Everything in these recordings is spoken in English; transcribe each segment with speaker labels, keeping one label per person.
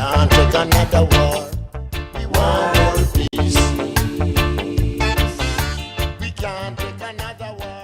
Speaker 1: can't take another war. We want world peace. We can't take another war.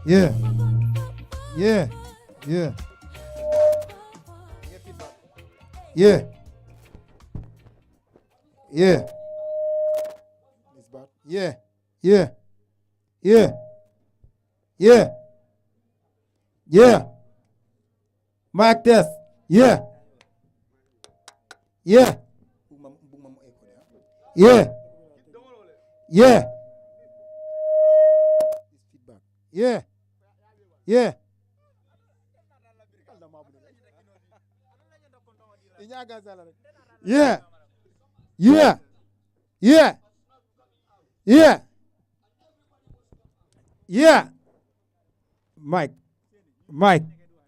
Speaker 2: Yeah. Yeah. Yeah. Yeah. Yeah. Yeah. Yeah. Yeah. Yeah. Yeah. Mic test. Yeah. Yeah. Yeah. Yeah. Yeah. Yeah. Yeah. Yeah. Yeah. Yeah. Yeah. Mike. Mike.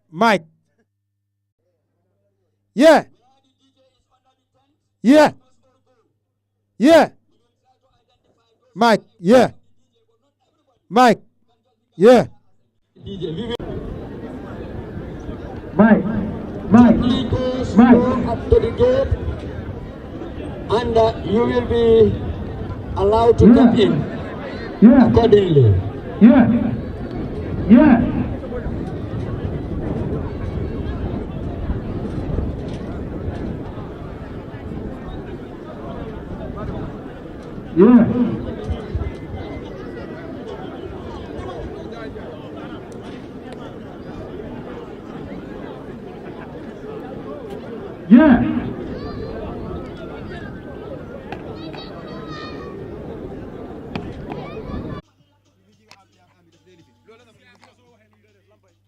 Speaker 2: Mike. Yeah. Yeah. Yeah. Mike. Yeah. Mike. Yeah.
Speaker 3: Mike, goes up to the gate, and you will be allowed to come in accordingly. Yeah. Yeah. Yeah. Yeah.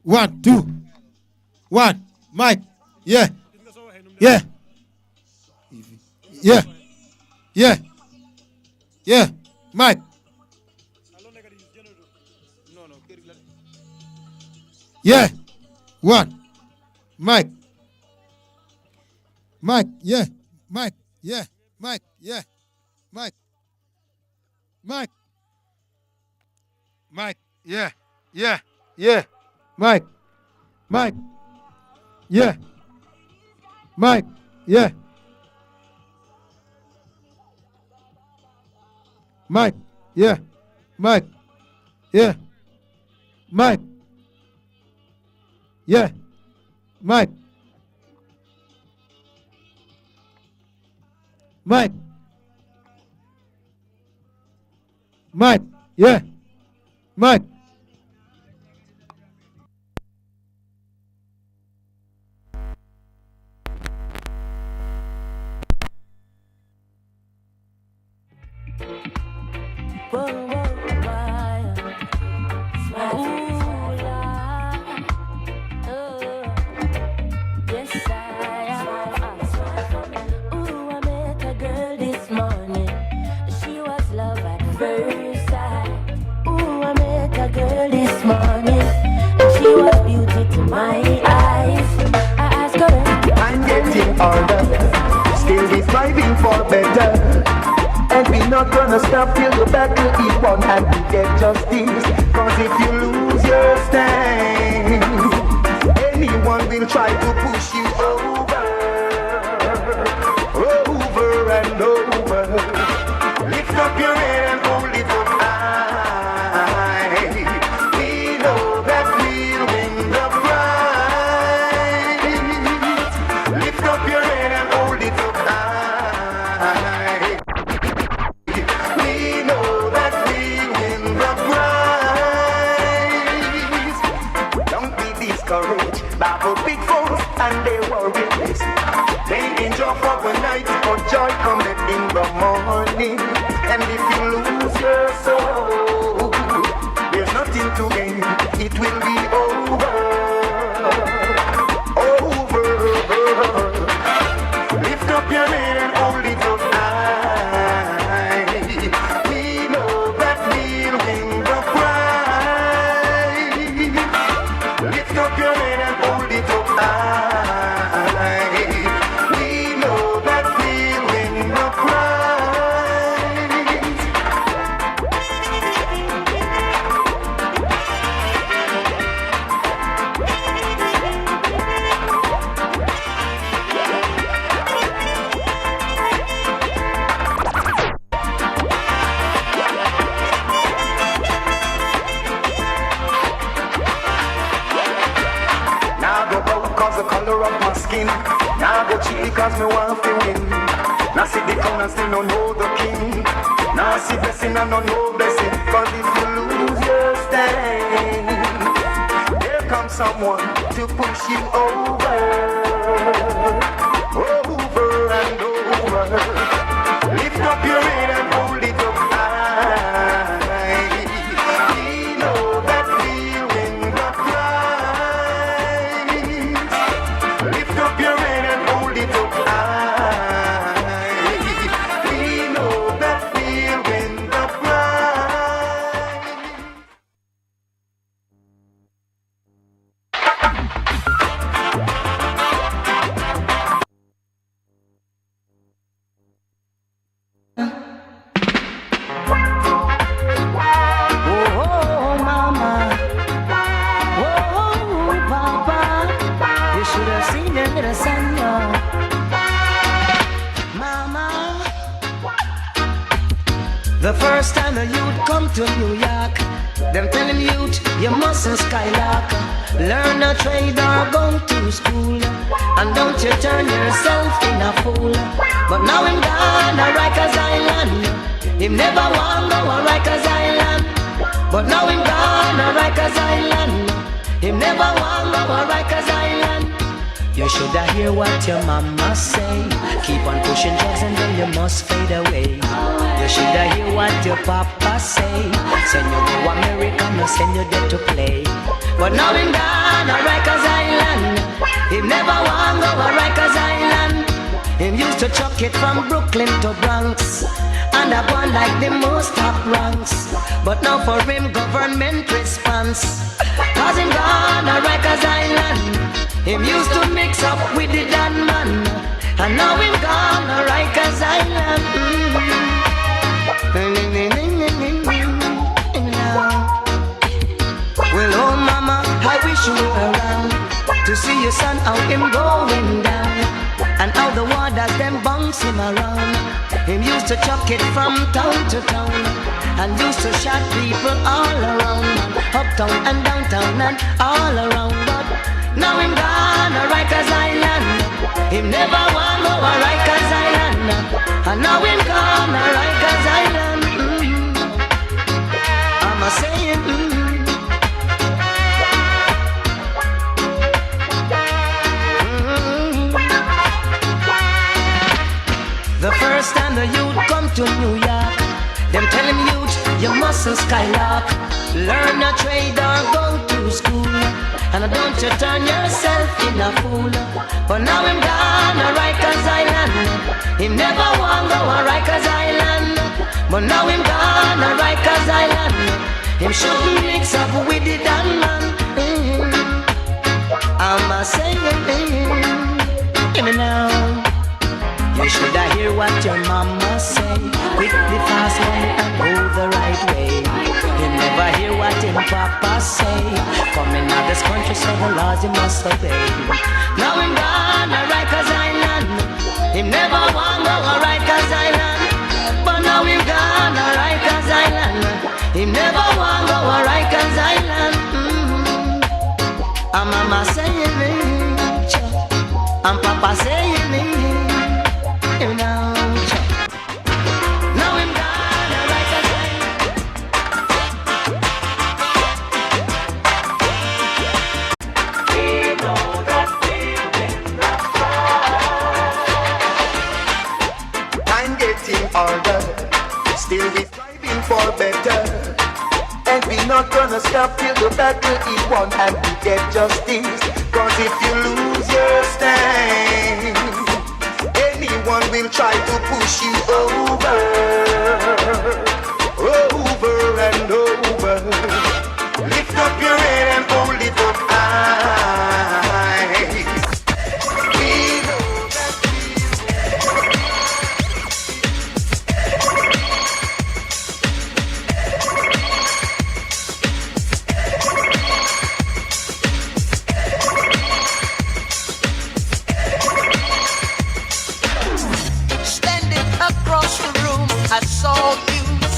Speaker 2: 1, 2, 1. Mike. Yeah. Yeah. Yeah. Yeah. Yeah. Mike. Yeah. 1. Mike. Mike. Yeah. Mike. Yeah. Mike. Yeah. Mike. Mike. Mike. Yeah. Yeah. Yeah. Mike. Mike. Yeah. Mike. Yeah. Mike. Yeah. Mike. Yeah. Mike. Yeah. Mike. Mike. Mike. Yeah. Mike.
Speaker 4: I'm getting older, still be striving for better. And we not gonna stop till the battle is won and we get justice. Cause if you lose your stand, anyone will try to push you over, over and over. Lift up your head and hold it up high. We know that we'll win the prize. Lift up your head and hold it up high. We know that we'll win the prize. Don't be discouraged by the big foes and their worries. They enjoy for the night, but joy cometh in the morning. And if you lose your soul, there's nothing to gain. It will be over. Over. Lift up your head and hold it up high. We know that we'll win the prize. Lift up your head and hold it up high. We know that we'll win the prize. the color of my skin. Now go chilly cause me want to win. Now see the crown and still don't know the king. Now see blessing and don't know blessing. Cause if you lose your stand, there comes someone to push you over. Over and over. Lift up your head and hold it up high. We know that we'll win the prize. Lift up your head and hold it up high. We know that we'll win the prize.
Speaker 5: Oh, mama. Oh, papa. You should have seen your little son, mama. The first time a youth come to New York, them tell him youth, you mustn't skylark. Learn a trade or go to school, and don't you turn yourself in a fool. But now him gone a Rikers Island, him never want go a Rikers Island. But now him gone a Rikers Island, him never want go a Rikers Island. You shoulda hear what your mama say. Keep on pushing drugs and then you must fade away. You shoulda hear what your papa say. Send you go America, no send you there to play. But now him gone a Rikers Island, him never want go a Rikers Island. Him used to chuck it from Brooklyn to Bronx, and I born like the most top ranks. But now for him government response, cause him gone a Rikers Island. Him used to mix up with the Dan man, and now him gone a Rikers Island. Well, oh mama, I wish you were around to see your son how him going down, and how the waters them bounce him around. Him used to chuck it from town to town, and used to shot people all around, uptown and downtown and all around. But now him gone a Rikers Island, him never want go a Rikers Island, and now him gone a Rikers Island. I'm a saying. The first time the youth come to New York, them tell him youth, you mustn't skylark. Learn a trade or go to school, and don't you turn yourself in a fool. But now him gone a Rikers Island, him never want go a Rikers Island. But now him gone a Rikers Island, him shouldn't mix up with the Dan man. I'm a saying, hear me now. You shoulda hear what your mama say. Quick the fast money and go the right way. You never hear what him papa say. Coming out this country, so the laws you must obey. Now him gone a Rikers Island, him never want go a Rikers Island. But now him gone a Rikers Island, him never want go a Rikers Island. And mama saying it, and papa saying it. Now him gone a Rikers Island. We know that we'll win the prize.
Speaker 4: Time getting harder, still we striving for better. And we not gonna stop till the battle is won and we get justice. Cause if you lose your stand, anyone will try to push you over, over and over. Lift up your head and hold it up high. We know that
Speaker 6: Standing across the room, I saw you.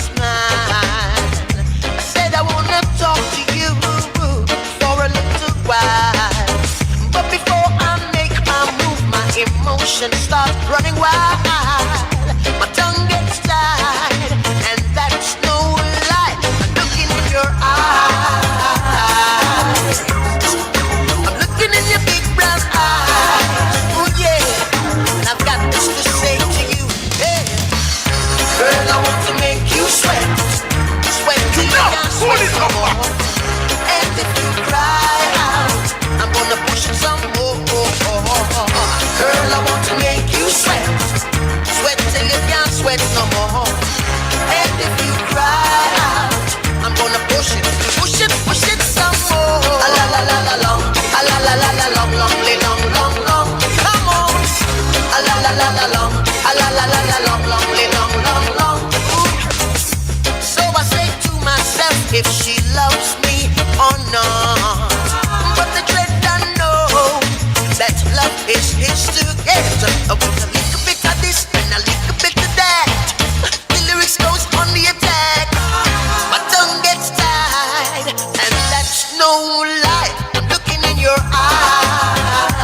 Speaker 5: light. I'm looking in your eyes.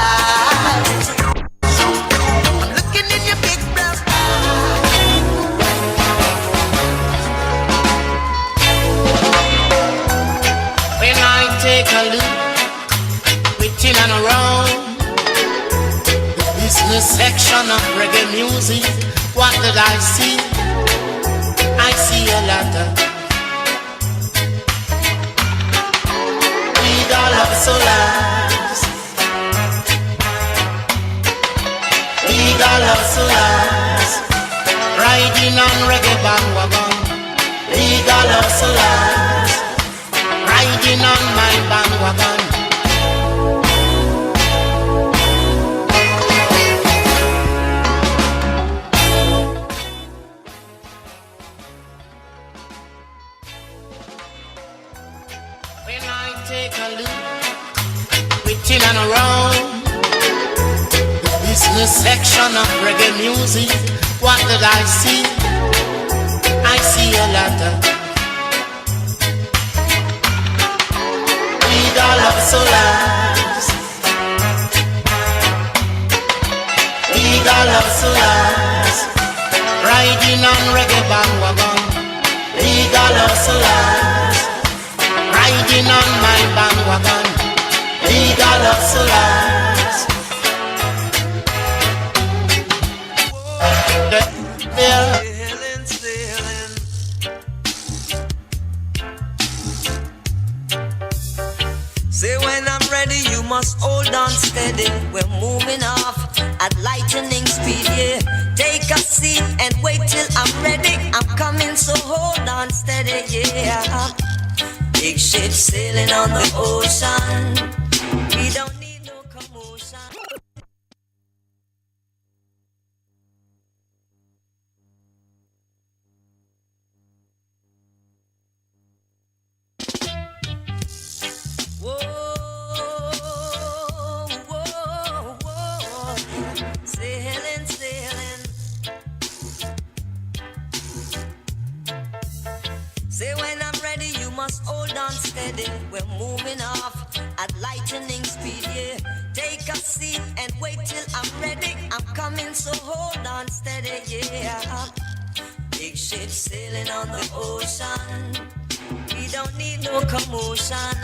Speaker 5: I'm looking in your big brown eyes. When I take a look within and around the business section of reggae music, what did I see? I see a lot of legal of solars, legal of solars, riding on reggae bandwagon, legal of solars, riding on my bandwagon. When I take a look within and around the business section of reggae music, what did I see? I see a lot of legal of solars, legal of solars, riding on reggae bandwagon, legal of solars, riding on my bandwagon, legal of solars.
Speaker 6: Say when I'm ready, you must hold on steady. We're moving off at lightning speed, yeah. Take a seat and wait till I'm ready. I'm coming, so hold on steady, yeah. Big ship sailing on the ocean. We don't need no commotion. Whoa, whoa, whoa. Sailing, sailing. Say when I'm ready, you must hold on steady. We're moving off at lightning speed, yeah. Take a seat and wait till I'm ready. I'm coming, so hold on steady, yeah. Big ship sailing on the ocean. We don't need no commotion.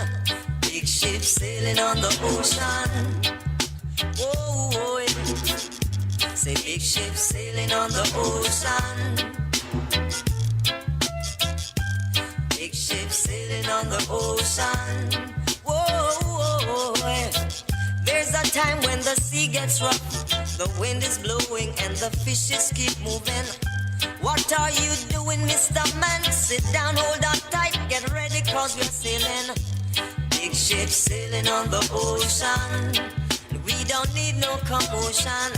Speaker 6: Big ship sailing on the ocean. Whoa, whoa, yeah. Say big ship sailing on the ocean. Big ship sailing on the ocean. Whoa, whoa, whoa, yeah. There's a time when the sea gets rough, the wind is blowing and the fishes keep moving. What are you doing, Mr. Man? Sit down, hold on tight, get ready, cause we're sailing. Big ship sailing on the ocean. We don't need no commotion.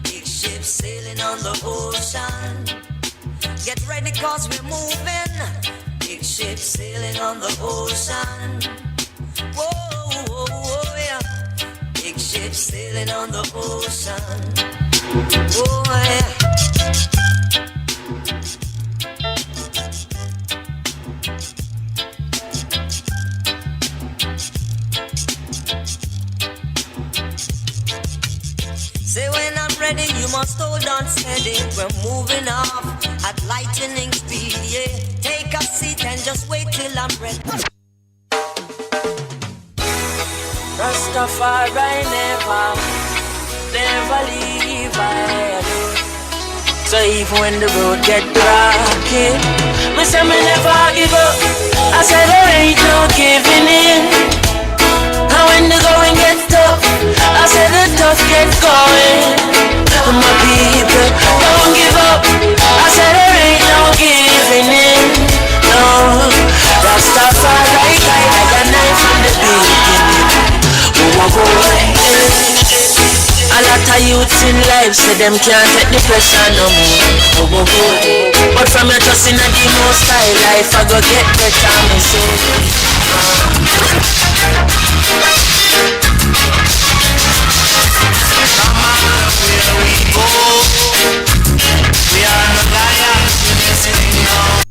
Speaker 6: Big ship sailing on the ocean. Get ready, cause we're moving. Big ship sailing on the ocean. Whoa, whoa, whoa, yeah. Big ship sailing on the ocean. Whoa, yeah. Say when I'm ready, you must hold on steady. We're moving off at lightning speed, yeah. Take a seat and just wait till I'm ready. Rastafari never leave I do. So even when the road get rocky, me say me never give up. I said there ain't no giving in. And when the going gets tough, I said the tough get going. My people, don't give up. I said there ain't no giving in. No, Rastafari like a knife from the beginning. A lot of youths in life say them can't take the pressure no more. But from your trust in the most high life, I go get better, me say. No matter where we go, we are the lions in this thing now.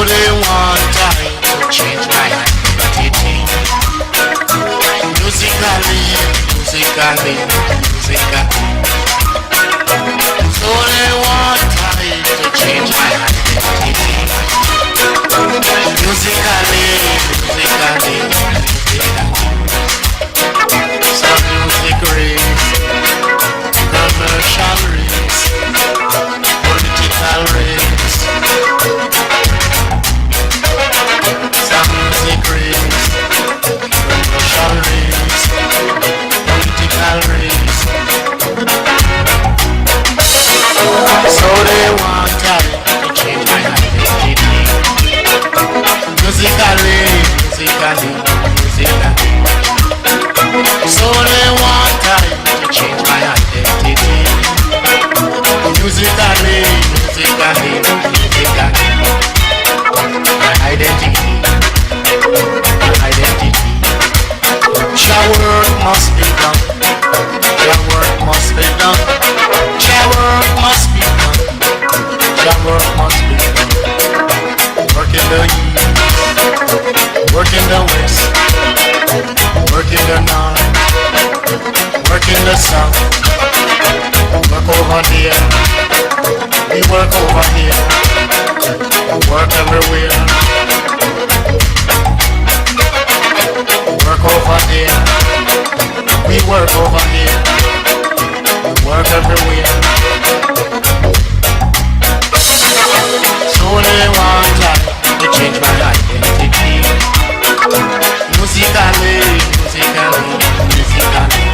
Speaker 1: they want time to change my identity. Musically, musically, musically. So they want time to change my identity. Musically, musically, musically. Some music race, commercial race, political race. Some music race, commercial race, political race. So they want time to change my identity. Musically, musically, musically. So they want time to change my identity. Musically, musically, musically. My identity, my identity. Your work must be done. Your work must be done. Your work must be done. Your work must be done. Work in the east, work in the west, work in the north, work in the south. Work over here, we work over here. Work everywhere. Work over there, we work over here. Work everywhere. So they want time to change my identity. Musically, musically, musically.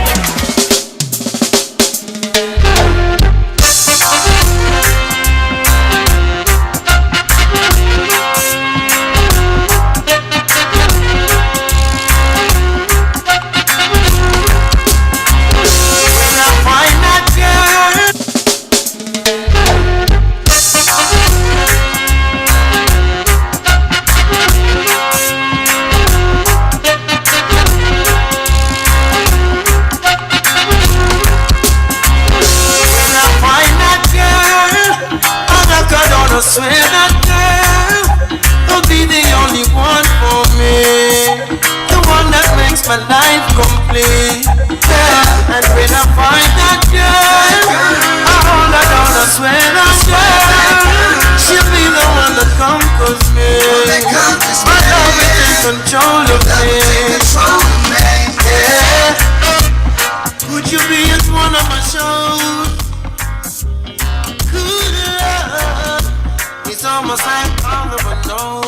Speaker 7: I swear that girl will be the only one for me, the one that makes my life complete. Yeah. And when I find that girl, I hold her down. I swear that girl, she'll be the one that conquers me. My love is in control of me. Yeah. Would you be at one of my shows? Good love. It's almost like I'll never know.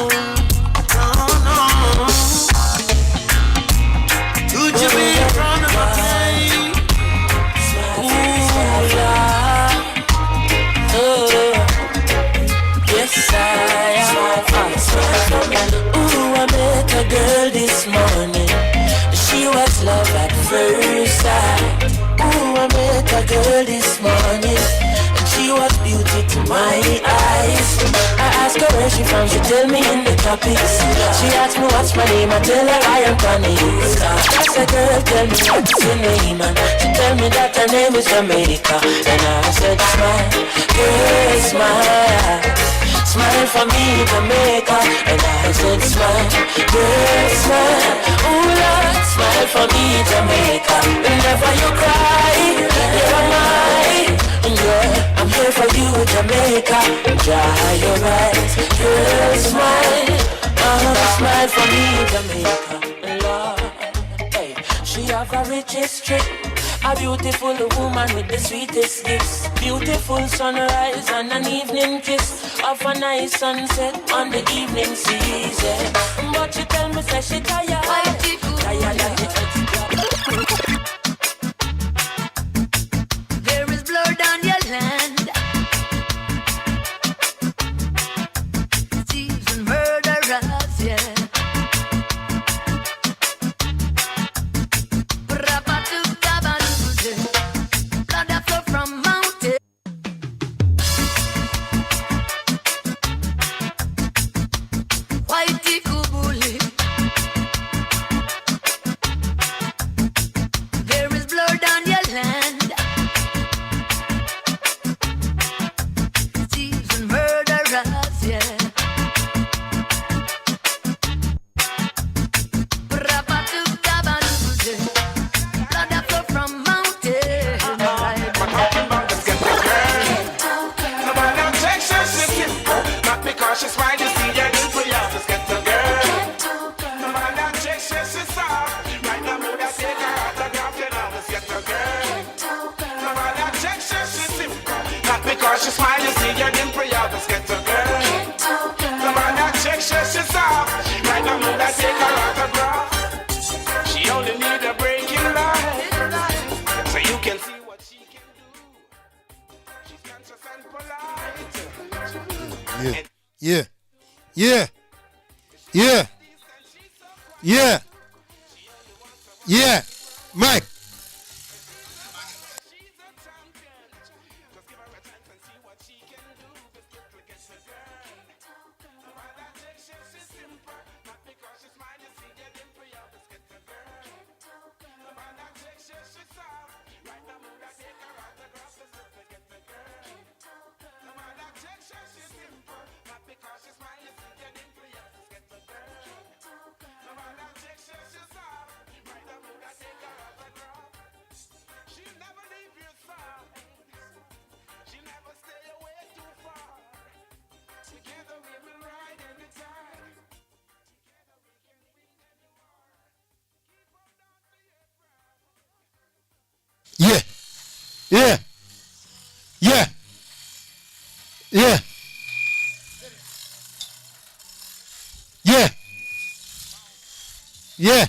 Speaker 7: No. Could you be in front of my face? Ooh, yeah. Yes, I am. Ooh, I met a girl this morning. She was love at first sight. Ooh, I met a girl this morning. She was beauty to my eyes. I asked her where she from, she tell me in the topics. She asked me what's my name, I tell her I am Connie. I said, girl, tell me what's your name, and she tell me that her name is Jamaica. And I said, smile, girl, smile, smile for me, Jamaica. And I said, smile, girl, smile, ooh Lord, smile for me, Jamaica. Whenever you cry, you're mine. Yeah, I'm here for you, Jamaica. Dry your eyes, girl, smile. Smile for me, Jamaica. Lord, hey, she have a rich history. A beautiful woman with the sweetest gifts. Beautiful sunrise and an evening kiss of a nice sunset on the evening season. But she tell me, say she tired. Tired of the extra.
Speaker 8: There is blood on your land. Thieves and murderers, yeah. Blood that flow from mountain. Whitey Kubuli.
Speaker 2: Yeah. Yeah. Yeah. Yeah. Mike. Yeah. Yeah. Yeah. Yeah. Yeah. Yeah.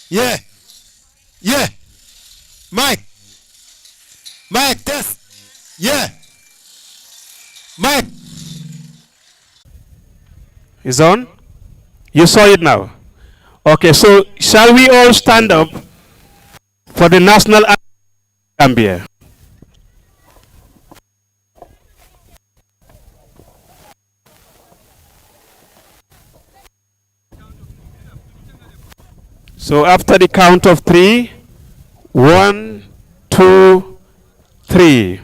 Speaker 2: Yeah. Yeah. Mike. Mike, test. Yeah. Mike.
Speaker 9: Is on? You saw it now. Okay, so shall we all stand up for the national anthem of Gambia? So after the count of 3, 1, 2, 3.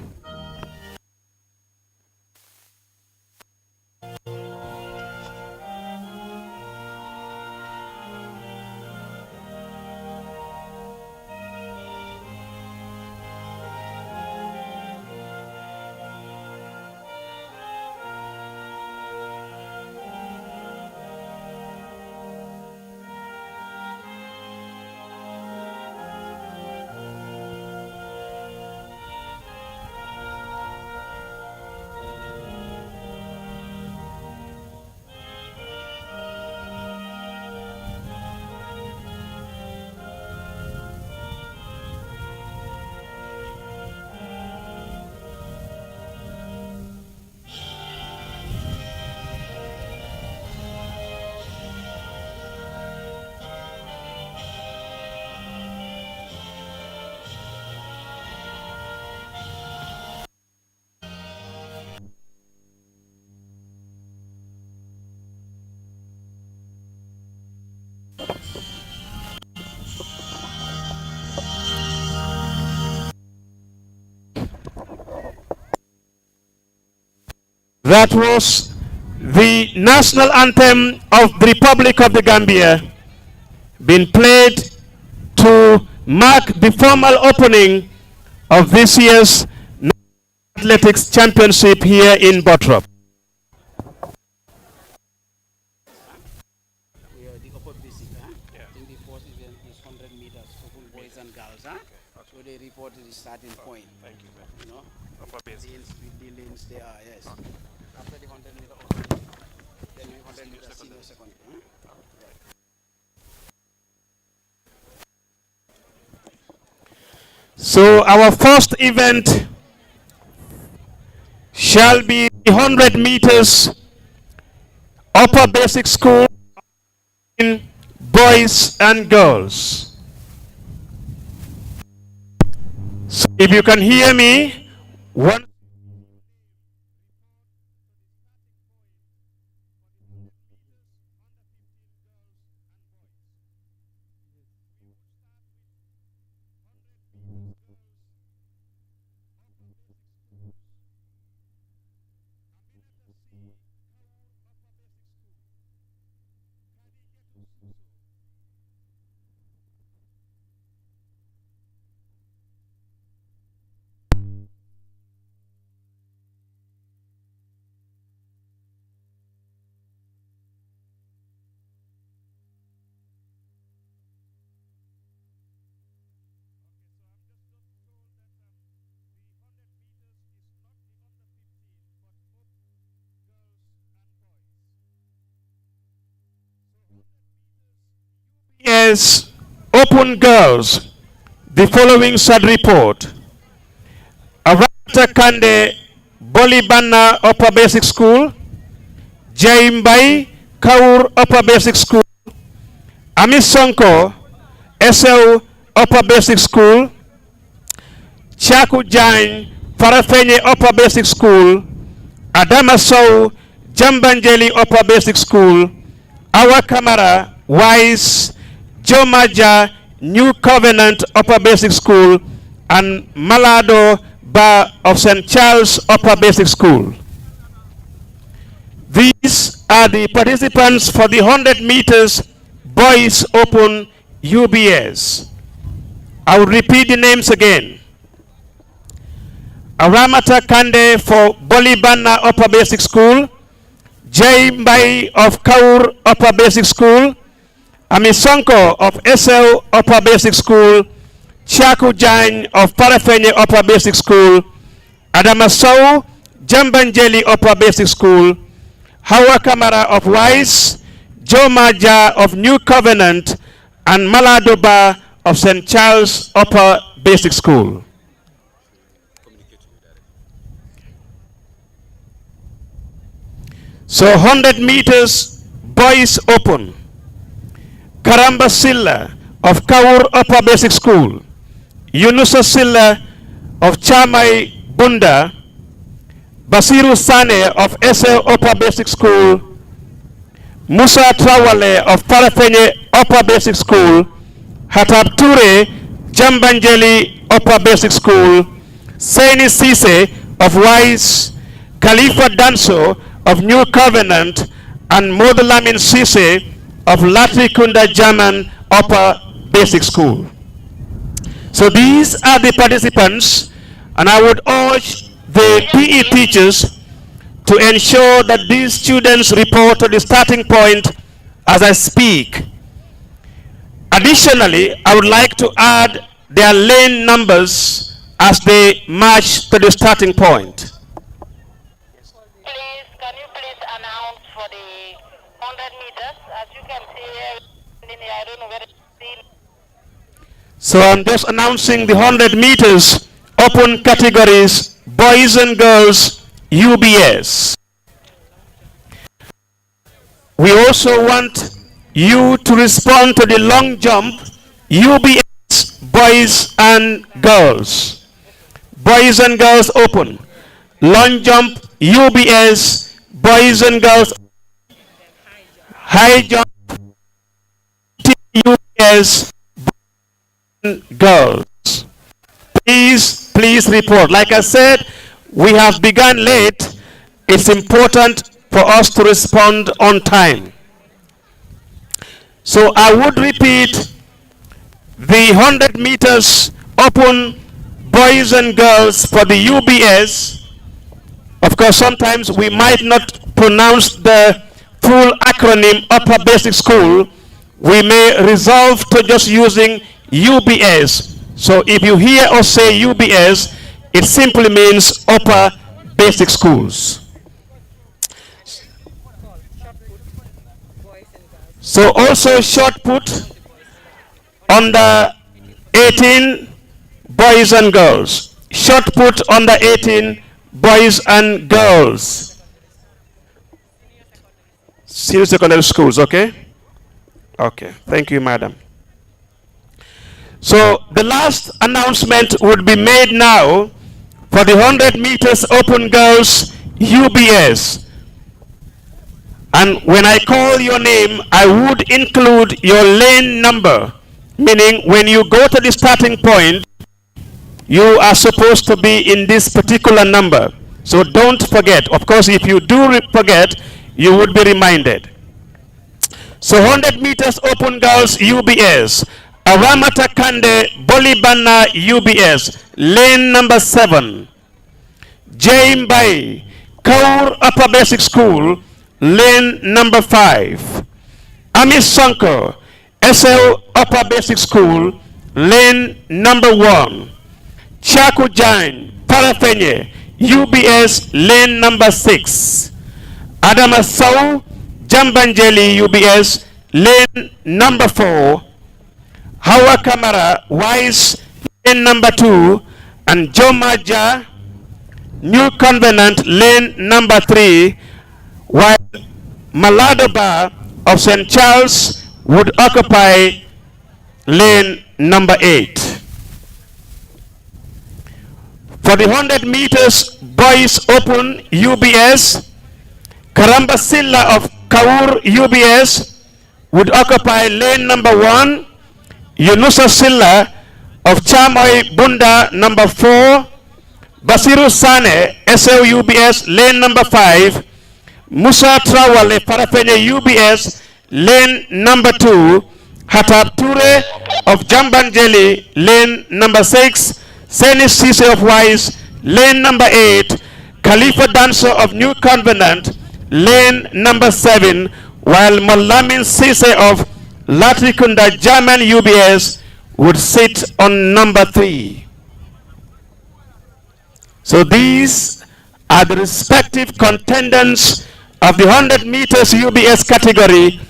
Speaker 9: That was the national anthem of the Republic of the Gambia, being played to mark the formal opening of this year's Athletics Championship here in Bottrop.
Speaker 10: We are the upper basic, huh? I think the first event is 100 meters for boys and girls, huh? So they reported the starting point.
Speaker 9: Thank you, man.
Speaker 10: You know,
Speaker 9: Upper basic.
Speaker 10: the lanes they are, yes. After the 100 meter opening, then the 100 meter senior secondary. Huh?
Speaker 9: So our first event shall be 100 meters upper basic school in boys and girls. So if you can hear me, one. Yes, open girls. The following sad report. Arata Kande Bolibana Upper Basic School, Jaimbai, Kaur Upper Basic School, Amisonko, SL Upper Basic School, Chaku Jain, Farafenye Upper Basic School, Adamasau, Jambanjeli Upper Basic School, Awa Kamara, Wise, Jomaja, New Covenant Upper Basic School, and Malado Ba of St. Charles Upper Basic School. These are the participants for the 100 meters Boys Open UBS. I will repeat the names again. Aramata Kande for Bolibana Upper Basic School, Jay Mbai of Kaur Upper Basic School, Amisonko of SL Upper Basic School, Chaku Jain of Parafenye Upper Basic School, Adamasau, Jambanjeli Upper Basic School, Hawa Kamara of Wise, Joe Maja of New Covenant, and Maladoba of St. Charles Upper Basic School. So 100 meters Boys Open. Karamba Silla of Kaur Upper Basic School, Yunusa Silla of Chamai Bunda, Basiru Sane of SL Upper Basic School, Musa Trawale of Parafenye Upper Basic School, Hatab Ture, Jambanjeli Upper Basic School, Saini Sise of Wise, Khalifa Danso of New Covenant, and Modulamin Sise of Latrikunda German Upper Basic School. So these are the participants, and I would urge the PE teachers to ensure that these students report to the starting point as I speak. Additionally, I would like to add their lane numbers as they march to the starting point.
Speaker 11: Please, can you please announce for the 100 meters? As you can see here, I don't know where it's seen.
Speaker 9: So I'm just announcing the 100 meters open categories, boys and girls, UBS. We also want you to respond to the long jump, UBS, boys and girls. Boys and girls open. Long jump, UBS, boys and girls. High jump, UBS, girls. Please report. Like I said, we have begun late. It's important for us to respond on time. So I would repeat the 100 meters open boys and girls for the UBS. Of course, sometimes we might not pronounce the full acronym Upper Basic School. We may resolve to just using UBS. So if you hear us say UBS, it simply means Upper Basic Schools. So also short put under 18 boys and girls. Short put under 18 boys and girls. Senior secondary schools, okay? Okay, thank you, madam. So the last announcement would be made now for the 100 meters open girls UBS. And when I call your name, I would include your lane number, meaning when you go to the starting point, you are supposed to be in this particular number. So don't forget. Of course, if you do forget, you would be reminded. So 100 meters open girls UBS. Aramata Kande Bolibana UBS. Lane number 7. Jaimbai Kaur Upper Basic School. Lane number 5. Amis Sanko SL Upper Basic School. Lane number 1. Chaku Jain Parafenye UBS. Lane number 6. Adama Sau Jambanjeli UBS. Lane number 4. Hawa Kamara Wise. Lane number 2. And Jomaja New Covenant. Lane number 3. While Malado Bar of St. Charles would occupy lane number 8. For the 100 meters boys open UBS, Karamba Silla of Kaur UBS would occupy lane number 1, Yunusa Silla of Chamoy Bunda number 4, Basiru Sane SO UBS lane number 5, Musa Trawale Farafenye UBS lane number 2, Hatab Ture of Jambanjeli lane number 6, Seni Sise of Wise lane number 8, Khalifa Danso of New Covenant lane number 7, while Molamin Sise of Latrikunda German UBS would sit on number 3. So these are the respective contendants of the 100 meters UBS category.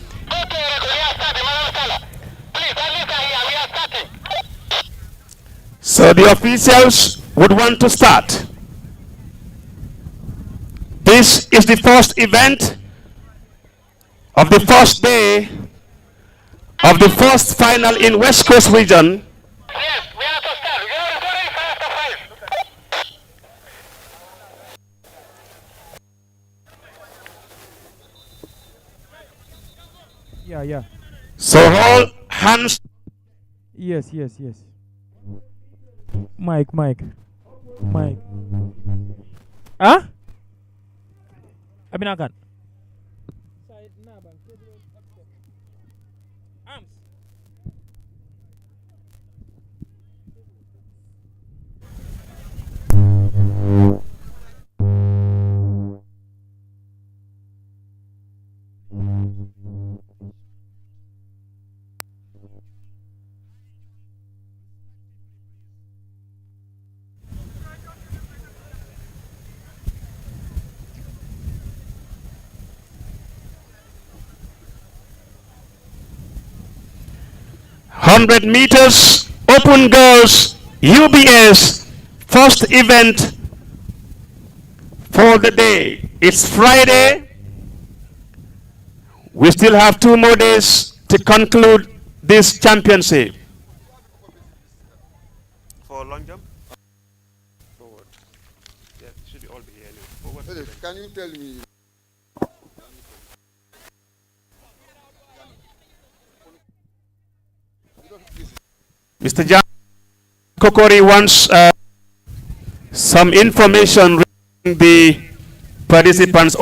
Speaker 9: So the officials would want to start. This is the first event of the first day of the first final in West Coast region.
Speaker 12: Yeah.
Speaker 9: So all hands.
Speaker 12: Yes. Mike. Huh? Abinakan.
Speaker 9: Hundred meters open girls UBS first event for the day. It's Friday. We still have 2 more days to conclude this championship.
Speaker 13: For long jump? Forward. Yeah, it should all be here anyway. Forward.
Speaker 14: Can you tell me?
Speaker 9: Mr. John Kokori wants some information regarding the participants.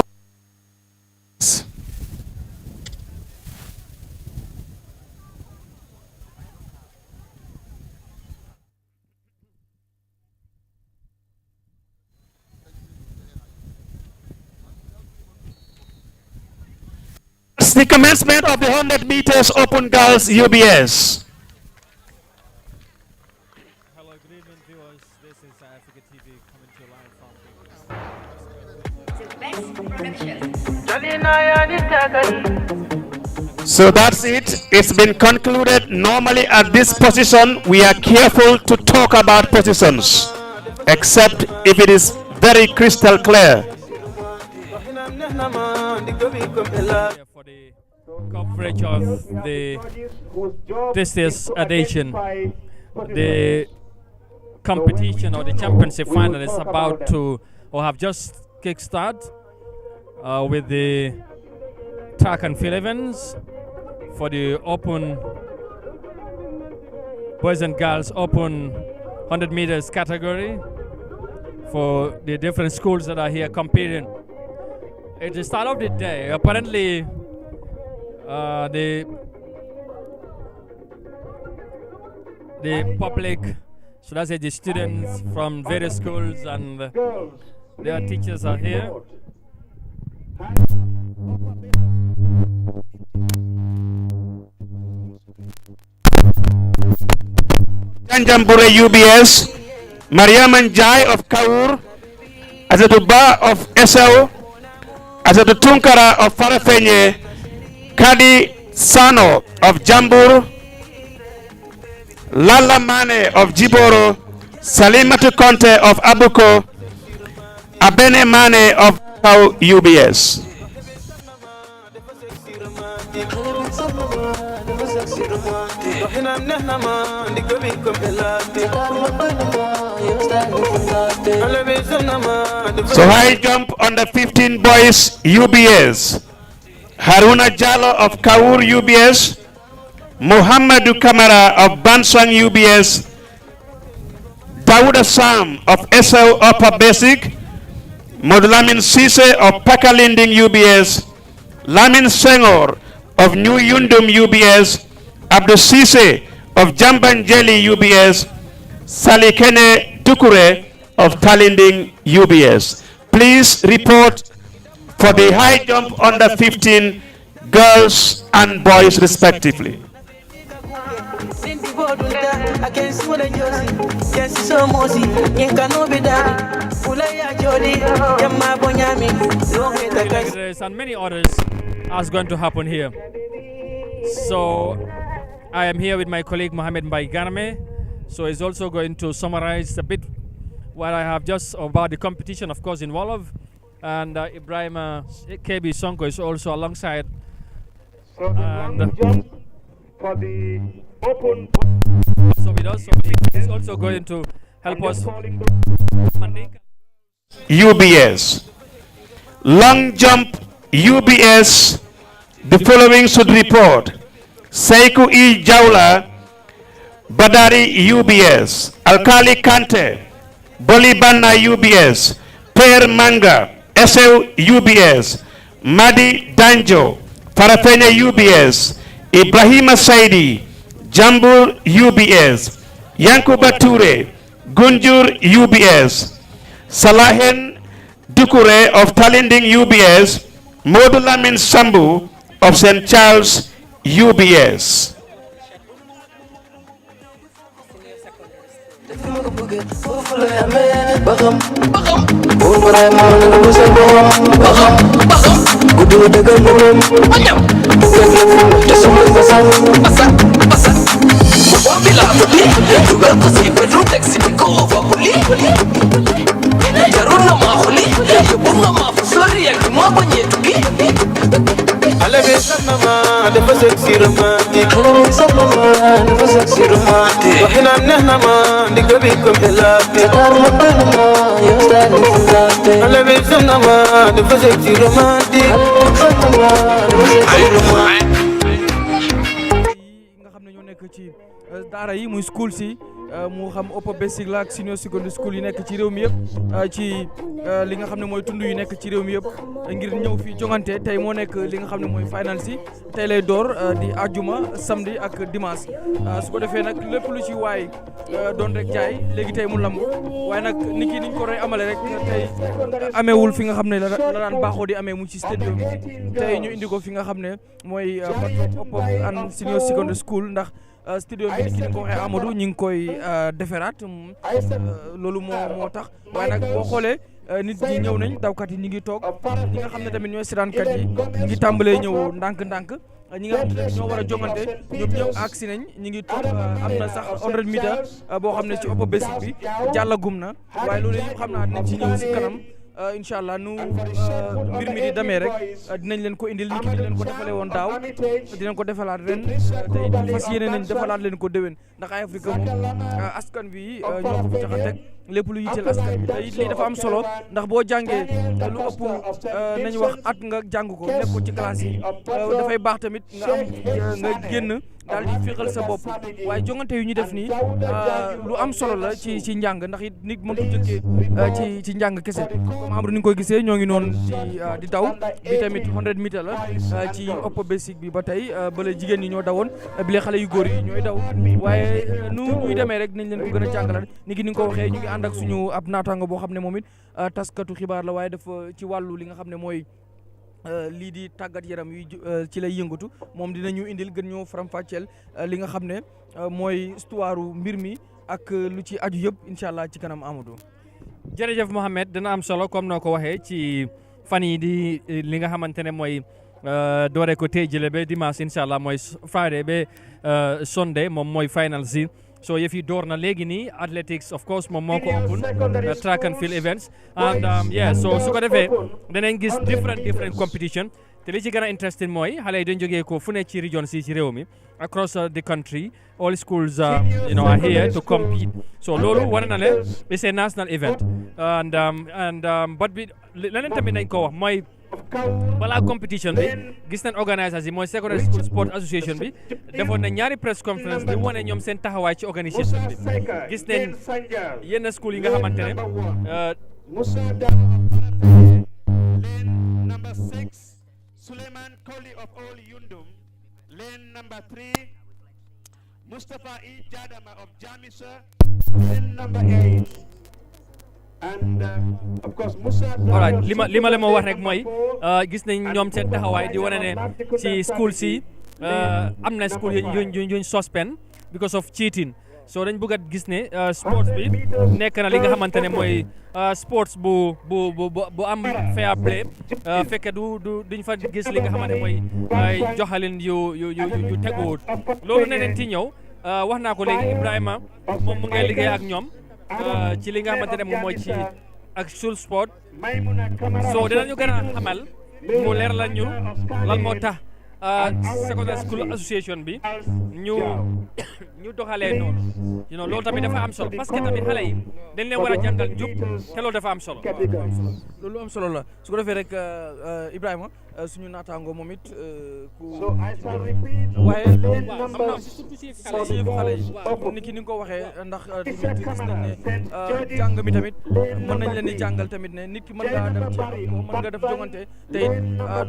Speaker 9: It's the commencement of the 100 meters open girls UBS.
Speaker 12: Hello, good evening, viewers. This is Africa TV coming to you live from.
Speaker 9: So that's it. It's been concluded. Normally at this position, we are careful to talk about positions, except if it is very crystal clear.
Speaker 12: For the coverage of this year's edition, the competition or the championship final is about to, or have just kickstart with the track and field events for the open boys and girls open 100 meters category for the different schools that are here competing. At the start of the day, apparently the public, should I say the students from various schools and their teachers are here.
Speaker 9: Janjambure UBS, Mariaman Jai of Kaur, Azaduba of SL, Azadu Tunkara of Farafenye, Kadi Sano of Jambur, Lala Mane of Jiboro, Salimatu Conte of Abuko, Abene Mane of Kau UBS. So high jump on the 15 boys UBS. Haruna Jallo of Kaur UBS, Muhammadu Kamara of Banswang UBS, Dawuda Sam of SL Upper Basic, Modulamin Sise of Pakalinding UBS, Lamin Senghor of New Yundum UBS, Abdul Sise of Jambanjeli UBS, Salikene Dukure of Talinding UBS. Please report for the high jump under 15 girls and boys respectively.
Speaker 12: And many others are going to happen here. So I am here with my colleague Mohamed Mbaiganame. So he's also going to summarize a bit what I have just about the competition, of course, involved. And Ibrahim KB Sonko is also alongside. And
Speaker 13: for the open.
Speaker 12: So with us, so he's also going to help us.
Speaker 9: UBS. Long jump UBS. The following should report. Seiku E. Jaula, Badari UBS. Alkali Kante, Bolibana UBS. Per Manga, SL UBS. Madi Danjo, Farafenya UBS. Ibrahima Saidi, Jambur UBS. Yankuba Ture, Gunjur UBS. Salahen Dukure of Talinding UBS. Modulamin Sambu of St. Charles UBS.
Speaker 14: daara yi muy school si mu xam upper basic la ak senior secondary school yi nekk ci réew mi yëpp ci li nga xam ne mooy tund yu nekk ci réew mi yëpp ngir ñëw fii jongante tey moo nekk li nga xam ne mooy final si tey lay door di àjjuma samedi ak dimanche su ko defee nag lépp lu ci waay doon rek jaay léegi tey mu lamb waaye nag nit ki niñ ko roy amale rek tey ameewul fi nga xam ne la daan baaxoo di amee mu ci stadium tey ñu indi ko fi nga xam ne mooy upper and senior secondary school ndax studio bi ni ko waxee Amadou ñu ngi koy deferaat loolu moo tax waaye nag boo xoolee nit ñi ñëw nañ dawkat yi ñu ngi toog ñi nga xam ne tamit ñooy seetaankat yi ñu ngi tàmbalee ñëw ndànk-ndànk ñi nga xam ne tamit ñoo war a jongante ñoom ñëw agsi nañ ñu ngi toog am na sax 100 meter boo xam ne ci upper basic bi jàllagum na waaye loolu yëpp xam naa dinañ ci ñëw si kanam incha allah nu mbir mi di demee rek dinañ leen ko indil niki di leen ko defalee woon daaw dinañ ko defalaat ren te fas yéene nañ defalaat leen ko déwén ndax ay Afrique moom askan bi ñoo ko fi tax a teg lépp lu yitteel askan bi te it lii dafa am solo ndax boo jàngee lu ëpp nañu wax at nga jàng ko nekk ko ci classe yi dafay baax tamit nga am nga génn daal di féexal sa bopp waaye jongante yu ñu def nii lu am solo la ci njàng ndax it nit mënut a jëkkee ci njàng kese comme Amadou ni nga koy gisee ñoo ngi noonu di daw bi tamit 100 meter la ci upper basic bi ba tey bala jigéen ñi ñoo dawoon bi le xale yu góor yi ñooy daw waaye nu ñuy demee rek dinañ leen ko gën a jàngalal ni ki ni nga ko waxee ñu ngi ànd ak suñu ab naataango boo xam ne moom it taskatu xibaar la waaye dafa ci wàllu li nga xam ne mooy lii di tàggat yaram yu ci lay yëngatu moom dinañu indil gën ñoo faram-fàcceel li nga xam ne mooy histoire mbir mi ak lu ci aju yëpp incha allah ci kanam Amadou.
Speaker 12: jërëjëf Mohamed dina am solo comme noo ko waxee ci fan yi di li nga xamante ne mooy doore ko tey jële ba dimanche incha allah mooy Friday ba Sunday moom mooy final si so yëf yi door na léegi nii athletics of course moom moo ko open track and field events and yeah so su ko defee danañ gis different competition te li ci gën a interesting mooy xale yi dañ jógee ko fu ne ci region si ci réew mi across the country. All schools, are here to compete. So loolu wane na le it's a national event. But leneen tamit nañ ko wax mooy balaa competition bi gis nañ organisers yi mooy secondary school sport association bi defoon na ñaari press conference di wane ñoom seen taxawaay ci organisation bi gis nañ yenn school yi nga xamante ne
Speaker 9: lane number 6 Suleiman Koli of All Yundum, lane number 3 Mustafa E. Jadama of Jamisa, lane number 8 and of course Musa.
Speaker 12: Alright, lima leen ma wax rek mooy gis nañ ñoom seen taxawaay di wane ne ci school si am na school yuñ suspend because of cheating. So dañ bëgg a gis ne sports bi nekk na li nga xamante ne mooy sports bu am fair play fekke duñ fa gis li nga xamante mooy joxalin yu teguwut loolu neneen ci ñëw wax naa ko léegi Ibrahima moom mu ngay liggéey ak ñoom ci li nga xamante ne moom mooy ci ak sul sport so dinañu gën a xamal mu leer la ñu lan moo tax secondary school association bi ñu doxalee noonu loolu tamit dafa am solo parce que tamit xale yi dañ leen war a jàngal njub te loolu dafa am solo
Speaker 14: loolu am solo la su ko defee rek Ibrahima suñu naataango moom it ku waaye am na surtout si xale yi ni ki ni nga ko waxee ndax gis nañ ne jàng mi tamit mën nañ leen di jàngal tamit ne nit ki mën nga def jongante te it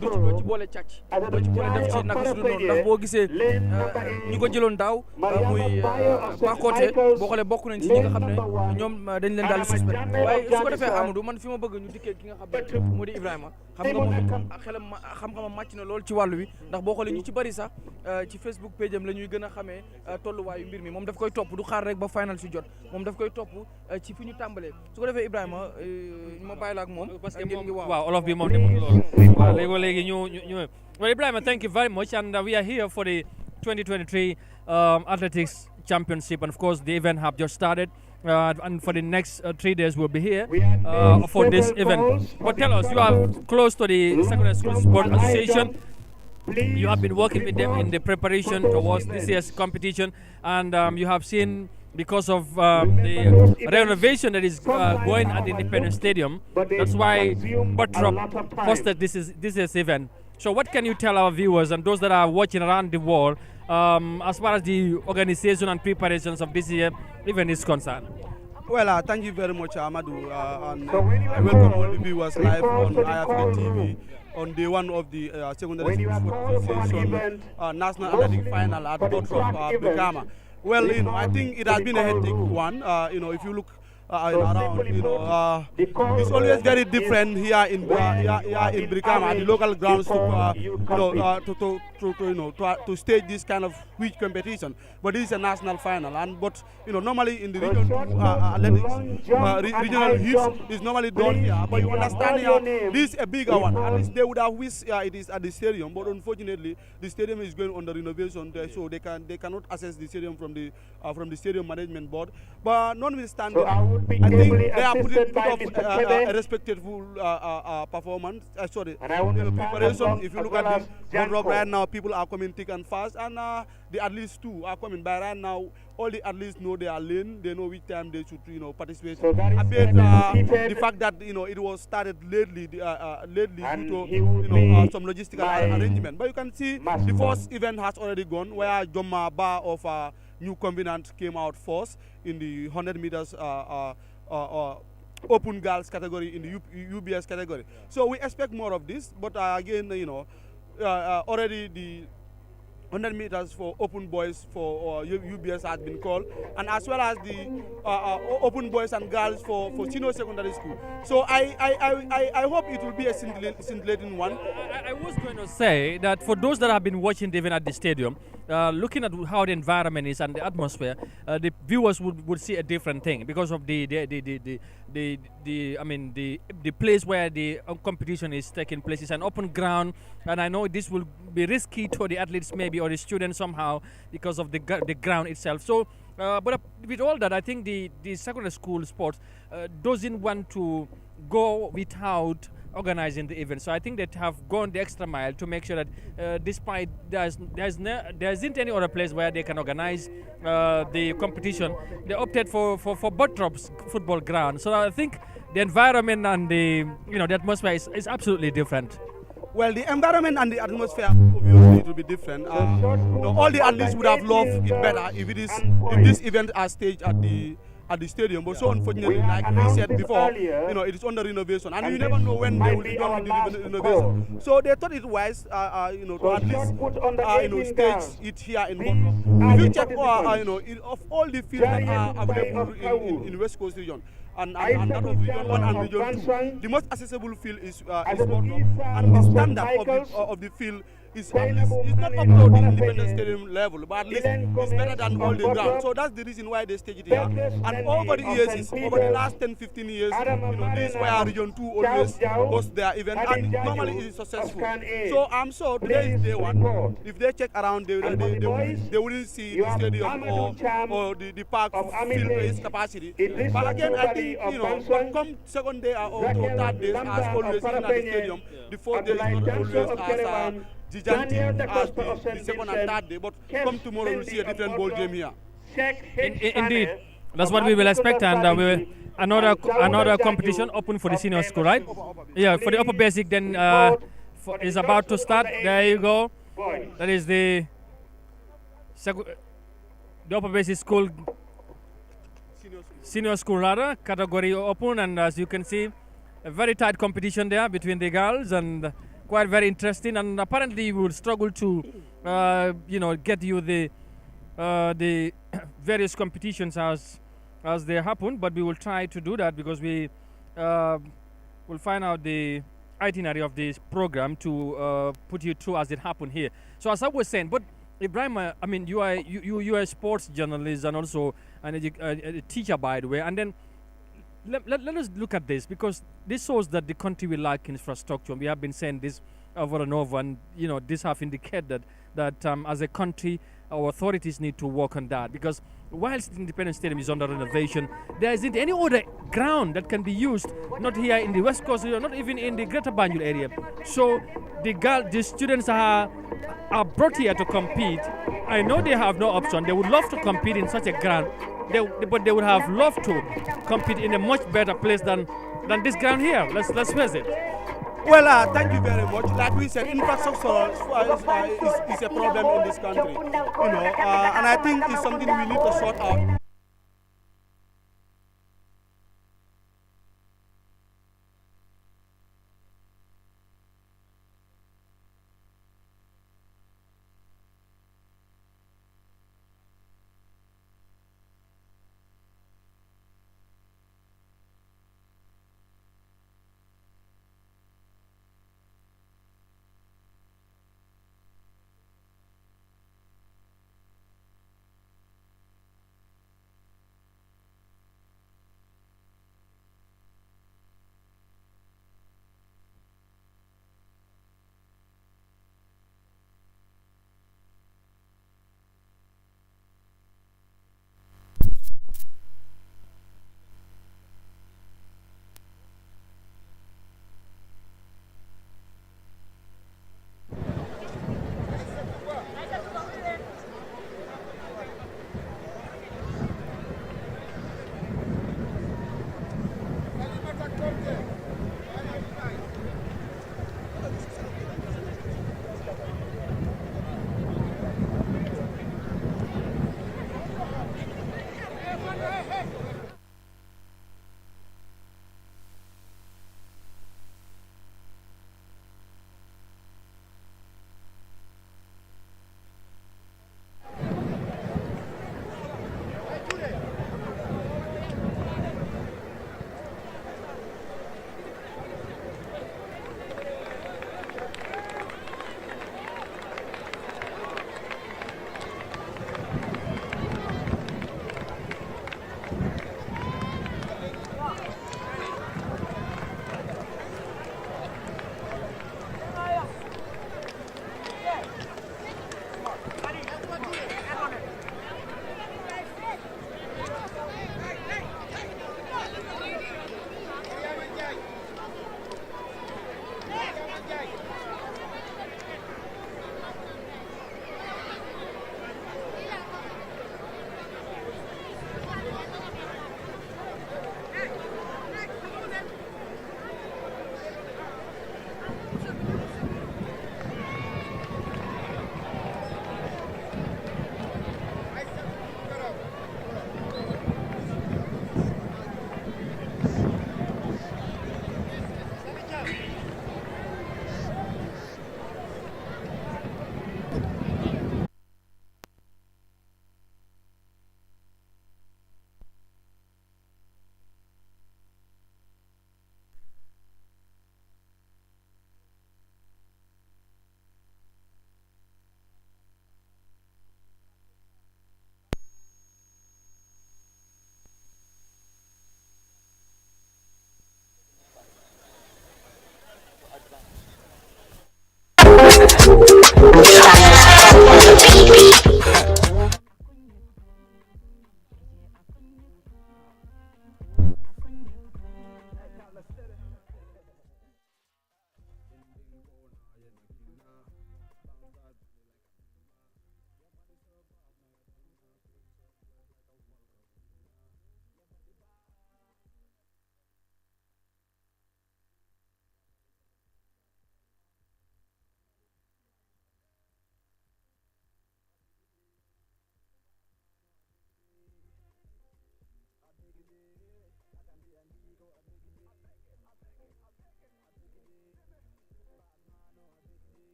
Speaker 14: doo ci boole càcc doo ci boole def ci naka su dul noonu ndax boo gisee ñu ko jëloon daaw muy Pakote boo xoolee bokk nañ ci ñi nga xam ne ñoom dañ leen daal suspend waaye su ko defee Amadou man fi ma bëgg ñu dikkee ki nga xam ne moo di Ibrahima xam nga moom xelam xam-xamam màcc na lool ci wàllu wi ndax boo xoolee ñu ci bari sax ci Facebook page am la ñuy gën a xamee tolluwaayu mbir mi moom daf koy topp du xaar rek ba final si jot moom daf koy topp ci fi ñu tàmbalee su ko defee Ibrahima ma bàyyi la ak moom parce que ngeen ngi waaw
Speaker 12: olof bi moom demul loolu waaw léegi ñu well Ibrahima thank you very much and we are here for the 2023 athletics championship and of course the event have just started and for the next 3 days we'll be here for this event. But tell us, you are close to the Secondary School Sport Association. You have been working with them in the preparation towards this year's competition and you have seen because of the renovation that is going at the Independence Stadium. That's why Buttrop hosted this year's event. So what can you tell our viewers and those that are watching around the world as far as the organization and preparations of this year event is concerned?
Speaker 15: Well, thank you very much, Amadou, and I welcome all the viewers live on IAFRICA TV on day one of the Secondary School Sport Association National Athletic Final at Buttrop, Brikama. Well, I think it has been a hectic one. If you look around, it's always very different here in Brikama, the local grounds to stage this kind of huge competition. But this is a national final, but normally in the region athletics, regional heats is normally done here. But you understand here, this is a bigger one. At least they would have wished it is at the stadium, but unfortunately, the stadium is going under renovation, so they cannot access the stadium from the stadium management board. But notwithstanding, I think they are putting a respectful performance. Preparation. If you look at the road right now, people are coming thick and fast, and the athletes too are coming. By right now, all the athletes know their lane. They know which time they should, participate. I bet the fact that it was started lately due to some logistical arrangement. But you can see the first event has already gone, where Jomma Bar of New Covenant came out first in the 100 meters open girls category in the UBS category. So we expect more of this, but again, already the 100 meters for open boys for UBS has been called, and as well as the open boys and girls for senior secondary school. So I hope it will be a scintillating one.
Speaker 12: I was going to say that for those that have been watching the event at the stadium, looking at how the environment is and the atmosphere, the viewers would see a different thing because of the place where the competition is taking place is an open ground, and I know this will be risky to the athletes maybe or the students somehow because of the ground itself. So, but with all that, I think the secondary school sports doesn't want to go without organizing the event. So I think they have gone the extra mile to make sure that despite there isn't any other place where they can organize the competition, they opted for Bottrop's football ground. So I think the environment and the atmosphere is absolutely different.
Speaker 15: Well, the environment and the atmosphere obviously will be different. All the athletes would have loved it better if this event are staged at the stadium. But so unfortunately, like we said before, it is under renovation, and you never know when they will be done with the renovation. So they thought it wise, to at least stage it here in Bottrom. If you check, of all the fields that are available in West Coast region, and that of Region 1 and Region 2, the most accessible field is Bottrom, and the standard of the field is at least, it's not up to the Independence Stadium level, but at least it's better than all the ground. So that's the reason why they stage it here. And over the years, over the last 10-15 years, this is where Region 2 always hosts their event, and normally it is successful. So I'm sure today is day one. If they check around, they wouldn't see the stadium or the park filled to its capacity. But again, I think, but come second day or third day, as always in the stadium, the fourth day is not always as gigantic as the second and third day, but come tomorrow we'll see a different ball game here.
Speaker 12: Indeed, that's what we will expect, and we will another competition open for the senior school, right? Yeah, for the upper basic then is about to start. There you go. That is the upper basic school, senior school rather, category open, and as you can see, a very tight competition there between the girls, and quite very interesting, and apparently you will struggle to get you the various competitions as they happen, but we will try to do that because we will find out the itinerary of this program to put you through as it happened here. So as I was saying, but Ibrahim, I mean, you are a sports journalist and also a teacher, by the way, and then let us look at this, because this shows that the country will lack infrastructure. We have been saying this over and over, and this have indicated that as a country, our authorities need to work on that, because whilst the Independence Stadium is under renovation, there isn't any other ground that can be used, not here in the West Coast, not even in the Greater Banjul area. So the students are brought here to compete. I know they have no option. They would love to compete in such a ground, but they would have loved to compete in a much better place than this ground here. Let's face it.
Speaker 15: Well, thank you very much. Like we said, infrastructure is a problem in this country, and I think it's something we need to sort out.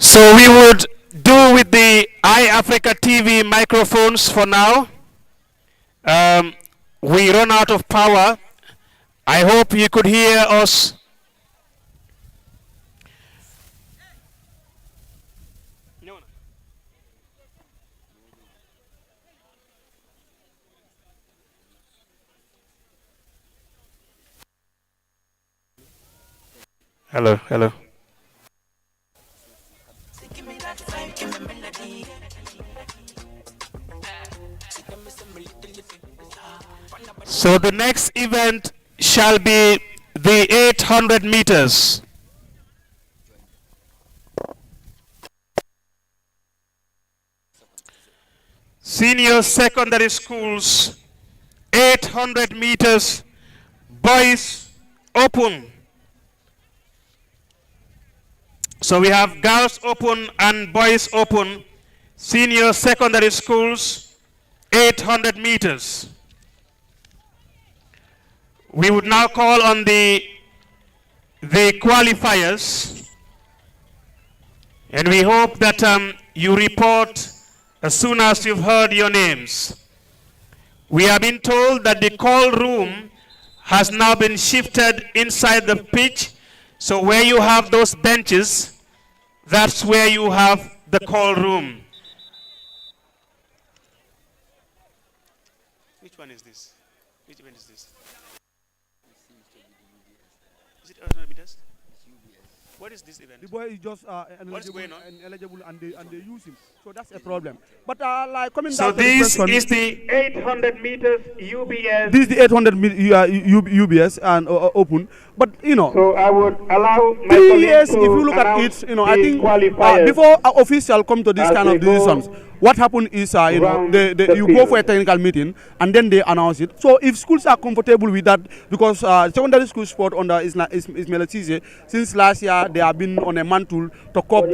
Speaker 9: So we would do with the iAfrica TV microphones for now. We run out of power. I hope you could hear us. Hello, hello. So the next event shall be the 800 meters. Senior secondary schools, 800 meters, boys open. So we have girls open and boys open, senior secondary schools, 800 meters. We would now call on the qualifiers, and we hope that you report as soon as you've heard your names. We have been told that the call room has now been shifted inside the pitch, so where you have those benches, that's where you have the call room. Which one is this? Which event is this? Is it UBS? What is this event?
Speaker 15: The boy is just eligible and they use him. So that's a problem. But like coming
Speaker 9: so
Speaker 15: down to
Speaker 9: this
Speaker 15: the question,
Speaker 9: is the 800 meters UBS.
Speaker 15: This is the 800 UBS and open. But you know,
Speaker 9: so I would allow my
Speaker 15: 3 years. If
Speaker 9: to
Speaker 15: you look at it, you know, I think
Speaker 9: qualifiers
Speaker 15: before official come to this kind of decisions, what happened is you know you go for a technical meeting and then they announce it. So if schools are comfortable with that, because secondary school sport under Ismail Cisse, since last year they have been on a mantle to cope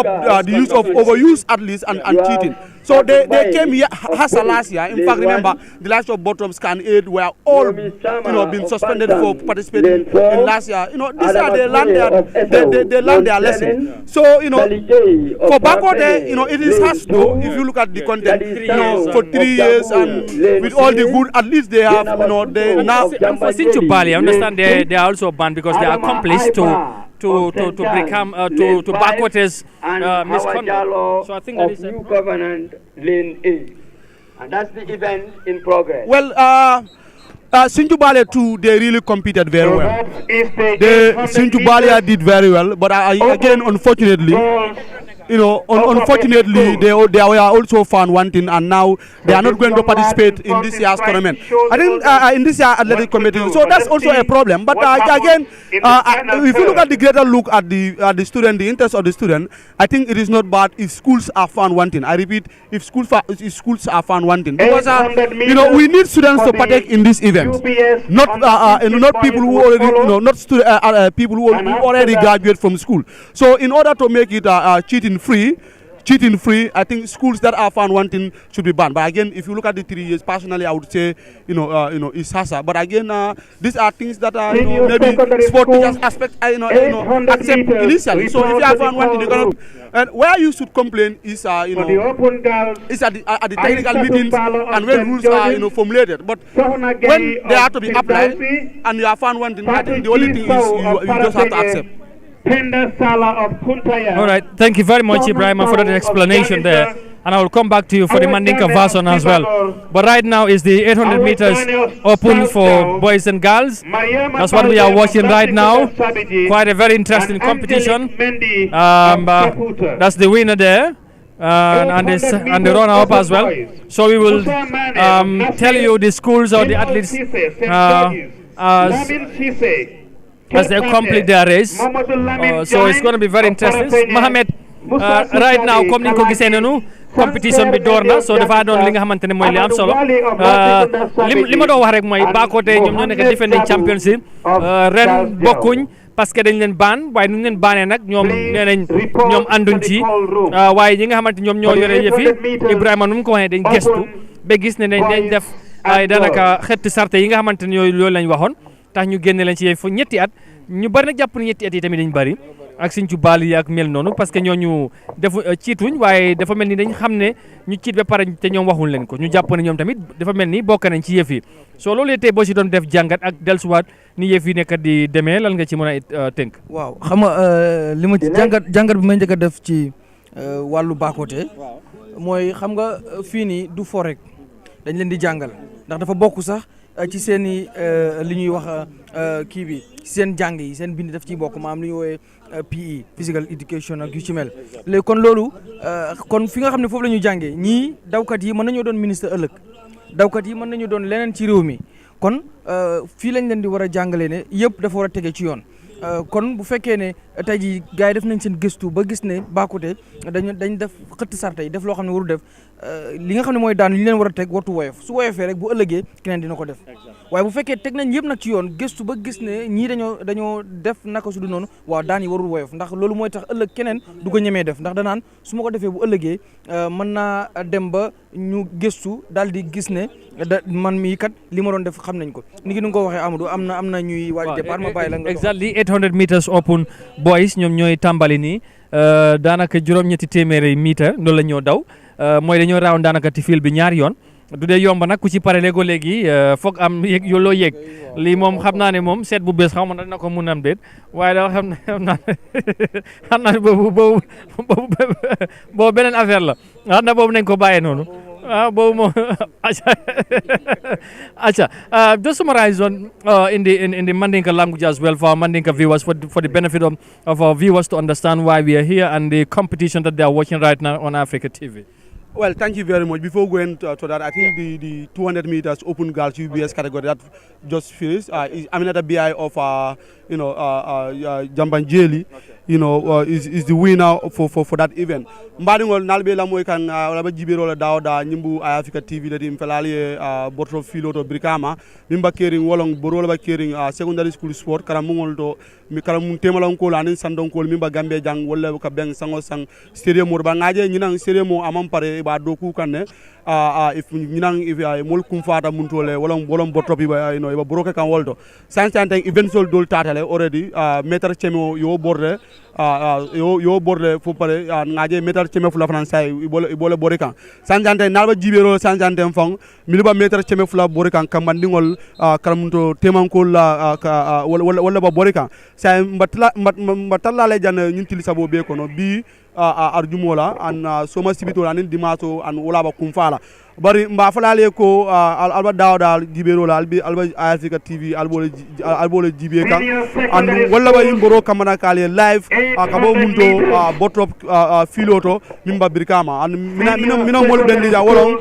Speaker 15: the use of overuse athletes and cheating. So they came here last year. In fact, remember the last of bottom scan aid were all been suspended for participating in last year. You know, this year they learn their lesson. So you know, for backward it is has to. If you look at the content, for 3 years and with all the good athletes they have, they now.
Speaker 12: For Sinthiou Bally, I understand they are also banned because they are accomplished to become to backwardness misconduct. So I think that is
Speaker 3: New Covenant Lane A, and that's the event in progress.
Speaker 15: Well, Sinthiou Bally too, they really competed very well. Sinthiou Bally did very well, but again, unfortunately, unfortunately, they were also found wanting, and now they are not going to participate in this year's tournament. I think in this year's athletic competition, so that's also a problem. But again, if you look at the greater look at the student, the interest of the student, I think it is not bad if schools are found wanting. I repeat, if schools are found wanting, because we need students to partake in this event, not people who already not people who already graduate from school. So in order to make it cheating free, I think schools that are found wanting should be banned. But again, if you look at the 3 years, personally, I would say, it's HASA. But again, these are things that are, maybe sport teachers accept initially. So if you are found wanting, you cannot. And where you should complain is, is at the technical meetings and when rules are, formulated. But when they are to be applied and you are found wanting, I think the only thing is you just have to accept.
Speaker 12: All right, thank you very much, Ibrahim, for that explanation there. And I will come back to you for the Mandinka version as well. But right now is the 800 meters open for boys and girls. That's what we are watching right now. Quite a very interesting competition. That's the winner there. And the runner-up as well. So we will tell you the schools or the athletes as they complete their race. So it's going to be very interesting. Mohamed, right now, comme niñ ko gisee noonu competition bi door na so dafa doon li nga xamante ne mooy li am solo li ma doon wax rek mooy Bakoteh ñoom ñoo nekk defending championship ren bokkuñ parce que dañ leen baan waaye nu ñu leen baanee nag ñoom nee nañ ñoom ànduñ ci waaye ñi nga xamante ñoom ñoo yore yëfi Ibrahima nu mu ko waxee dañ gestu ba gis ne dañ def ay daanaka xetti sarte yi nga xamante ne yooyu loolu lañ waxoon tax ñu génne leen ci yëf fu ñetti at ñu bari nag jàpp ne ñetti at yi tamit dañ bari ak Sinthiou Bali ak mel noonu parce que ñooñu defu ciituñ waaye dafa mel ni dañ xam ne ñu ciit ba pare te ñoom waxuñ leen ko ñu jàpp ne ñoom tamit dafa mel ni bokk nañ ci yëf yi soo loolu tey boo si doon def jàngat ak dellusiwaat ni yëf yi nekk di demee lan nga ci mën a tënk.
Speaker 14: waaw xam nga li ma ci jàngat bi may njëkk a def ci wàllu Bakoteh mooy xam nga fii nii du fo rek dañ leen di jàngal ndax dafa bokk sax ci seen i li ñuy wax kii bi seen jàng yi seen bind daf ciy bokk maanaam li ñuy woowee PE physical education ak yu ci mel léegi kon loolu kon fi nga xam ne foofu la ñuy jàngee ñii dawkat yi mën nañoo doon ministre ëllëg dawkat yi mën nañu doon leneen ci réew mi kon fii lañ leen di war a jàngalee ne yëpp dafa war a tege ci yoon kon bu fekkee ne tey jii gars yi def nañ seen gëstu ba gis ne Bakoteh dañ def xëtt sarta yi def loo xam ne waru def li nga xam ne mooy daan li ñu leen war a teg wartu woyof su woyofee rek bu ëllëgee keneen dina ko def waaye bu fekkee teg nañ yëpp nag ci yoon gëstu ba gis ne ñii dañoo def naka su du noonu waaw daan yi warul woyof ndax loolu mooy tax ëllëg keneen du ko ñemee def ndax danaan su ma ko defee bu ëllëgee mën naa dem ba ñu gëstu daal di gis ne man mii kat li ma doon def xam nañ ko ni ngi nu nga ko waxee Amadou am na ñuy waaj départ ma bàyyi la nga
Speaker 12: exactly 800 meters open boys ñoom ñooy tàmbali nii daanaka juróom-ñetti téeméeri mita loolu la ñoo daw mooy dañoo raaw daanaka ci fil bi ñaari yoon du dee yomb nag ku ci pare léegi foog am yëg loo yëg lii moom xam naa ne moom seet bu bees xaw ma dina ko mun am déet waaye daal xam naa ne boobu beneen affaire la xam na boobu nañ ko bàyyee noonu boobu moom acha just summarize on in the Mandinka language as well for our Mandinka viewers for the benefit of our viewers to understand why we are here and the competition that they are watching right now on Africa TV.
Speaker 15: Well, thank you very much. Before going to that, I think the 200 meters open girls UBS category that just finished is Aminata BI of Jambanjeli, is the winner for that event. Mbadingol nalbe la moy kan wala jibiro la dawda nyimbu Africa TV da dim felali botro filoto brikama mimba kering wolong borola ba kering secondary school sport kara mungol to mi kala mun temalon ko lanin sandon ko mimba gambe jang wala ka beng sango sang stadium mo ba ngaje nyinang stadium mo amam pare ba doku kanne if nyinang if mol kum fata mun tole wolong botro bi ba ba broke kan wolto santan eventual dol tatale already meter chemo yo borde yo borde fo pare ngaje meter cheme fula fana say ibole bore kan sanjante nalba jibero sanjante fong miliba meter cheme fula bore kan kamandingol karamunto temankol la wala ba bore kan say mbatalla le jan nyuntili sabo be kono bi arjumola an soma sibito anin dimaso an wala ba kumfala bari mba falale ko alba dawda jibero la alba Africa TV albole jibe kan an wala ba yimboro kamana kale live akabo munto botop filoto mimba birkama an mina mol bendi ja wolon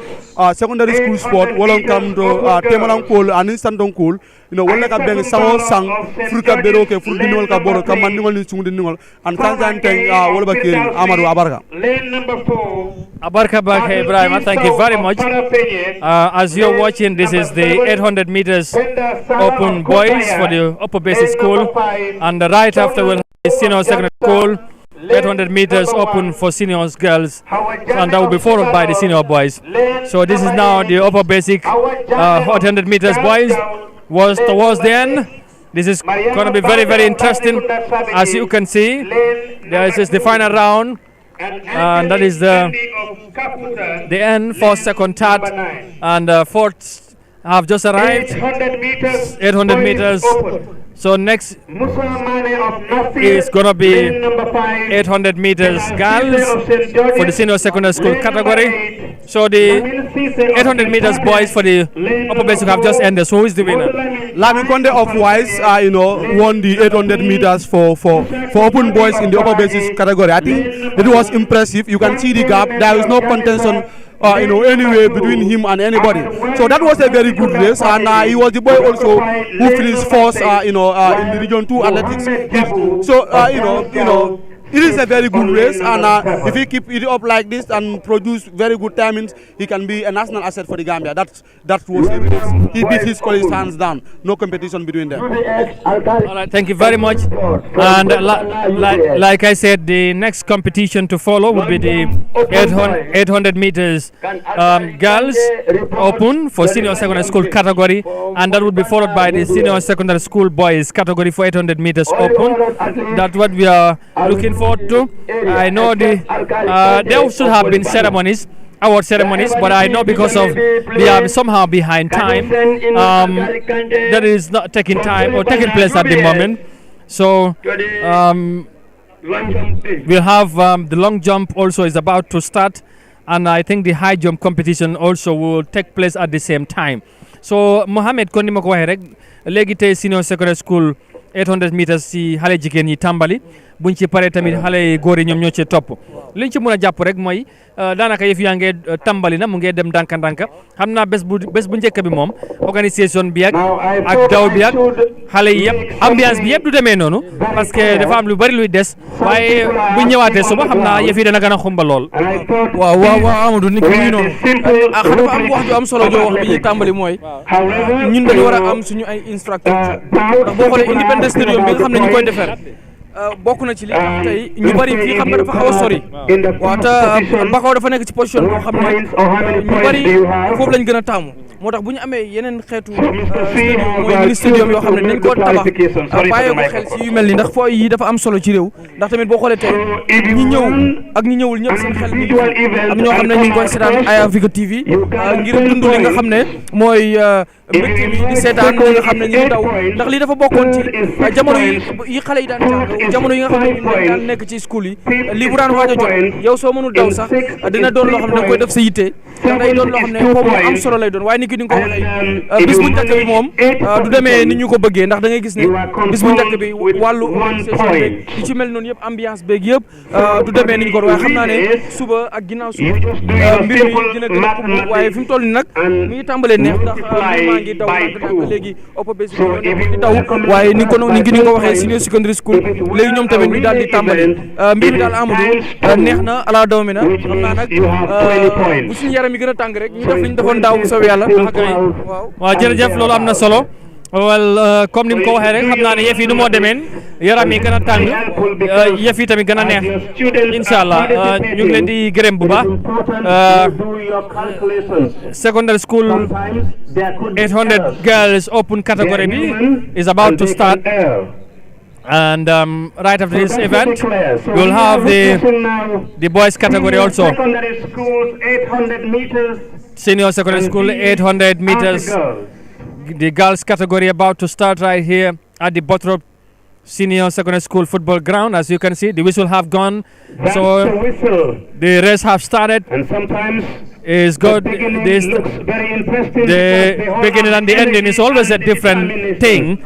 Speaker 15: secondary school sport wolon kamto temalan kol anin sandon kol wala ka ben sawo sang fruka beroke furdinol ka boro kamandingol ni sungdinol an tanzanteng wala ba keri Amadou Abarka.
Speaker 11: Lane number 4.
Speaker 12: Abarka Baka Ibrahim, thank you very much. As you're watching, this is the 800 meters open boys for the upper basic school, and right after we'll have the senior secondary school 800 meters open for seniors girls, and that will be followed by the senior boys. So this is now the upper basic 800 meters boys. Was towards the end. This is going to be very, very interesting. As you can see, this is the final round, and that is the end. Fourth, second, third, and fourth have just arrived. 800 meters. So next is going to be 800 meters girls for the senior secondary school category. So the 800 meters boys for the upper basic have just ended. So who is the winner?
Speaker 15: Lamikonde of Wise, won the 800 meters for open boys in the upper basic category. I think it was impressive. You can see the gap. There is no contention anyway between him and anybody. So that was a very good race, and he was the boy also who finished first, in the Region 2 athletics heat. So it is a very good race, and if he keep it up like this and produce very good timings, he can be a national asset for the Gambia. That was evidence. He beat his colleagues hands down. No competition between them.
Speaker 12: All right, thank you very much. And like I said, the next competition to follow will be the 800 meters girls open for senior secondary school category, and that would be followed by the senior secondary school boys category for 800 meters open. That's what we are looking forward to. I know there should have been ceremonies, award ceremonies, but I know because of we are somehow behind time, that is not taking time or taking place at the moment. So we'll have the long jump also is about to start, and I think the high jump competition also will take place at the same time. So Mohamed kon ni ma ko waxee rek léegi tey senior secondary school 800 meters si xale jigéen ñi tàmbali buñ ci paree tamit xale góor yi ñoom ñoo ci topp liñ ci mën a jàpp rek mooy daanaka yëf yaa ngee tàmbali na mu ngee dem ndànk-ndànk xam naa bés bu njëkk bi moom organisation bi ak daw bi ak xale yi yëpp ambiance bi yëpp du demee noonu parce que dafa am lu bari luy des waaye buñ ñëwaatee suba xam naa yëf yi dana gën a xumba lool.
Speaker 14: waaw Amadou nit ki noonu dafa am wax ju am solo joo wax bi ñuy tàmbali mooy ñun dañu war a am suñu ay instructeur ndax boo xoolee Independence Stadium bi nga xam ne ñu koy defar bokk na ci li tax tey ñu bari fii xam nga dafa xaw a sori waaw te Bakau dafa nekk ci position boo xam ne ñu bari foofu lañ gën a taamu moo tax bu ñu amee yeneen xeetu stadium mooy mini stadium yoo xam ne dañ koo tabax bàyyee ko xel ci yu mel ni ndax foo yi dafa am solo ci réew ndax tamit boo xoolee tey ñi ñëw ak ñi ñëwul ñëpp seen xel mi am ñoo xam ne ñu ngi koy seetaan Eye Africa TV ngir dund li nga xam ne mooy mbégte mi di seetaan ñi nga xam ne ñu ngi daw ndax lii dafa bokkoon ci jamono yi xale yi daan jàng jamono yi nga xam ne ñu daan nekk ci school yi lii bu daan waaj a jot yow soo mënul daw sax dina doon loo xam ne da nga koy def sa yitte ndax day doon loo xam ne foofu am solo lay doon waaye ni ki ni nga ko waxee bis bu njëkk bi moom du demee ni ñu ko bëggee ndax da ngay gis ne bis bu njëkk bi wàllu organisation beeg li ci mel noonu yëpp ambiance beeg yëpp du demee ni ñu ko waaye xam naa ne suba ak ginnaaw suba mbir mi dina gën a xumb waaye fi mu toll ni nag mi ngi tàmbalee neex ndax maa ngi daw nag léegi oppa bés di daw waaye ni nga ko waxee senior secondary school léegi ñoom tamit ñu daal di tàmbale mbir mi daal Amadou neex na ala daw mi na xam naa nag bu suñu yaram yi gën a tàng rek ñu def li ñu defoon daaw bu soobee yàlla
Speaker 12: waaw jërëjëf loolu am na solo well comme ni mu ko waxee rek xam naa ne yëf yi nu moo demeen yaram yi gën a tàng yëf yi tamit gën a neex incha allah ñu ngi leen di gërëm bu baax secondary school 800 girls open category bi is about to start. And right after this event, we'll have the boys category also. Senior secondary school 800 meters. The girls category about to start right here at the Bottrop Senior Secondary School football ground. As you can see, the whistle have gone. So the race have started. And sometimes is good. The beginning and the ending is always a different thing.